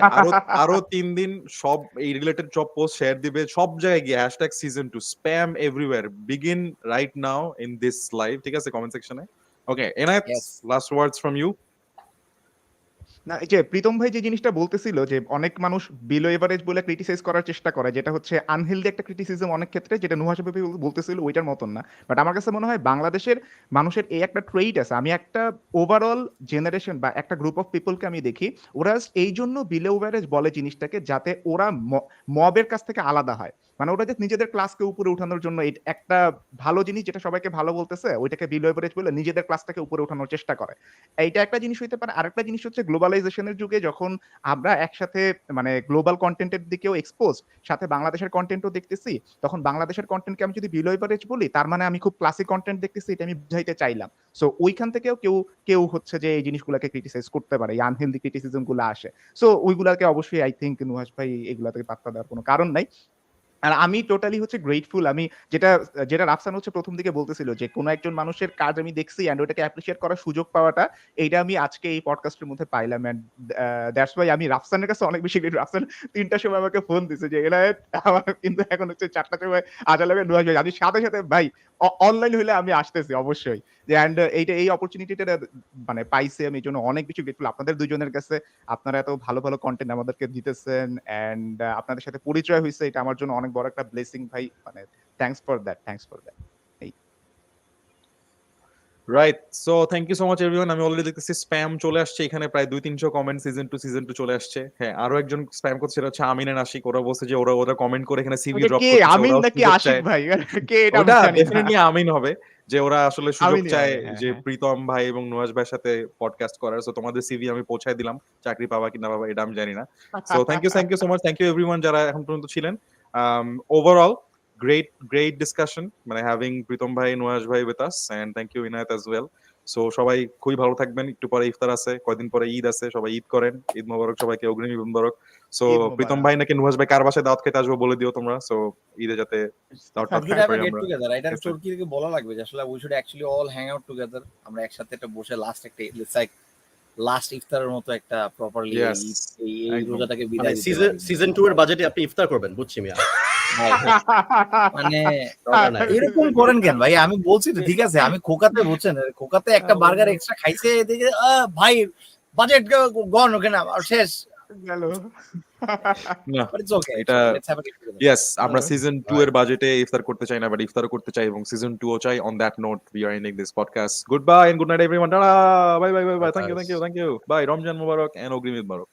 আরো 3 দিন সব এই রিলেটেড সব পোস্ট শেয়ার দিবে সব জায়গায় গিয়ে #season2 spam everywhere, begin right now in this live, ঠিক আছে, কমেন্ট সেকশনে। Okay Enayet, Yes. Last words from you. না, এই যে প্রীতম ভাই যে জিনিসটা বলতেছিল যে অনেক মানুষ বিলো এভারেজ বলে ক্রিটিসাইজ করার চেষ্টা করে, যেটা হচ্ছে আনহেলদি একটা ক্রিটিসিজম অনেক ক্ষেত্রে, যেটা নুহাশ ভাই বলতেছিল ওইটার মতন না। বাট আমার কাছে মনে হয় বাংলাদেশের মানুষের এই একটা ট্রেইট আছে। আমি একটা ওভারঅল জেনারেশন বা একটা গ্রুপ অফ পিপলকে আমি দেখি, ওরা এই জন্য বিলো এভারেজ বলে জিনিসটাকে, যাতে ওরা মবের কাছ থেকে আলাদা হয়। মানে ওরা যে নিজেদের ক্লাসকে উপরে উঠানোর জন্য একটা ভালো জিনিস যেটা সবাইকে ভালো বলতেছে ওইটাকে বিলো এভারেজ বলে নিজেদের ক্লাসটাকে উপরে উঠানোর চেষ্টা করে। এইটা একটা জিনিস হইতে পারে। আরেকটা জিনিস হচ্ছে গ্লোবালাইজেশনের যুগে যখন আমরা একসাথে মানে গ্লোবাল কনটেন্টের দিকেও এক্সপোজ, সাথে বাংলাদেশের কনটেন্টও দেখতেছি, তখন বাংলাদেশের কনটেন্টকে আমি যদি বিলো এভারেজ বলি, তার মানে আমি খুব ক্লাসিক কনটেন্ট দেখতেছি, এটা আমি বুঝাইতে চাইলাম। সো ওইখান থেকেও কেউ কেউ হচ্ছে যে এই জিনিসগুলোকে ক্রিটিসাইজ করতে পারে, এই আনহেলদি ক্রিটিসিজম গুলো আসে। সো ওইগুলাকে অবশ্যই আই থিংক নুহাশ ভাই এগুলা থেকে পাত্তা দেওয়ার কোনো কারণ নাই। আর আমি টোটালি হচ্ছে গ্রেটফুল। আমি যেটা যেটা রাফসান হচ্ছে প্রথম দিকে বলতেছিল যে কোন একজন মানুষের কাজ আমি দেখছি এন্ড ওটাকে অ্যাপ্রিশিয়েট করার সুযোগ পাওয়াটা, এইটা আমি আজকে এই পডকাস্টের মধ্যে পাইলাম। এন্ড দ্যাটস ওয়াই আমি রাফসানের কাছে অনেক বেশি গ্রেট। রাফসান ৩টার সময় আমাকে ফোন দিছে যে এনায়েত আমার কিন্তু এখন হচ্ছে ৪টার সময় আজা লাগে নুহাশ ভাই, আমি সাথে সাথে ভাই অনলাইন হইলে আমি আসতেছি অবশ্যই। যে এন্ড এইটা এই অপরচুনিটিটা মানে পাইছি আমি, এই জন্য অনেক বেশি গ্রেটফুল আপনাদের দুইজনের কাছে। আপনারা এত ভালো ভালো কন্টেন্ট আমাদেরকে দিতেছেন এন্ড আপনাদের সাথে পরিচয় হইছে, এটা আমার জন্য অনেক বড় একটা ব্লেসিং ভাই। মানে thanks for that, thanks for that. এই right, so thank you so much everyone. আমি অলরেডি দেখতেছি স্প্যাম চলে আসছে এখানে, প্রায় 200-300 কমেন্ট সিজন 2 চলে আসছে। হ্যাঁ, আরো একজন স্প্যাম করছে, সেটা হচ্ছে আমিন and আশিক। ওরা বলছে যে ওরা কমেন্ট করে এখানে সিভি ওটা ড্রপ কে, করতেছে, আমিন ওরাও নাকি সুযোগ আশিক চায়। ভাই? কে এটা আমি ওটা জানি না। ডেফিনেটলি আমিন হবে, যে ওরা আসলে সুযোগ আমিনই চায় হবে, হ্যাঁ, যে হ্যাঁ। প্রীতম ভাই এবং নুহাশ ভাইয়ের সাথে পডকাস্ট করার। সো তোমাদের সিভি আমি পৌঁছায় দিলাম, চাকরি পাবা কি না পাবা এটা আমি জানি না। So thank you so much, thank you everyone যারা এখন পর্যন্ত ছিলেন। ওভারঅল great discussion, মানে having প্রীতম ভাই, নুহাশ ভাই with us, and thank you Inayet as well. So সবাই খুবই ভালো থাকবেন। একটু পরে ইফতার আছে, কয়দিন পরে ঈদ আছে, সবাই ঈদ করেন। ঈদ মোবারক সবাইকে, অগ্রিম ঈদ মোবারক। সো ঈদ প্রীতম মোবারক। ভাই নাকি নুহাশ ভাই কার বাসায় দাওয়াত খেতে আসবো বলে দিও তোমরা, সো ঈদে যাতে দাওয়াত We should খেতে have a পারি get আমরা। together. এটা ঠিক আছে? চরকিকে বলা লাগবে যে আসলে we should actually all hang out together. আমরা একসাথে একটা বসে লাস্ট একটা it's like লাস্ট ইফতারের মতো একটা প্রপারলি Yes, এই একদম। রোজাটাকে মানে বিদায় দিতে সিজন পারি। সিজন 2 এর বাজেটে আপনি ইফতার করবেন, বুঝছি মিয়া। ভাই, মানে দরকার নাই। এরকম করেন কেন ভাই? আমি বলছি তো ঠিক আছে, আমি খোকাতে বুঝছেন, খোকাতে একটা বার্গার এক্সট্রা খাইছে, দেখে ভাই বাজেট গন ওখানে আর শেষ। গেল। না, But it's okay. এটা Let's have a get together. Yes, আমরা সিজন 2 এর Right. বাজেটে ইফতার করতে চাই না, বাট ইফতারও করতে চাই এবং সিজন 2 ও চাই। On that note we are ending this podcast. Goodbye and good night everyone. টাটা, bye bye bye bye. Thank you Bye. Thank you thank you. Bye, Ramzan মুবারক এন্ড অগ্রিম ঈদ মুবারক।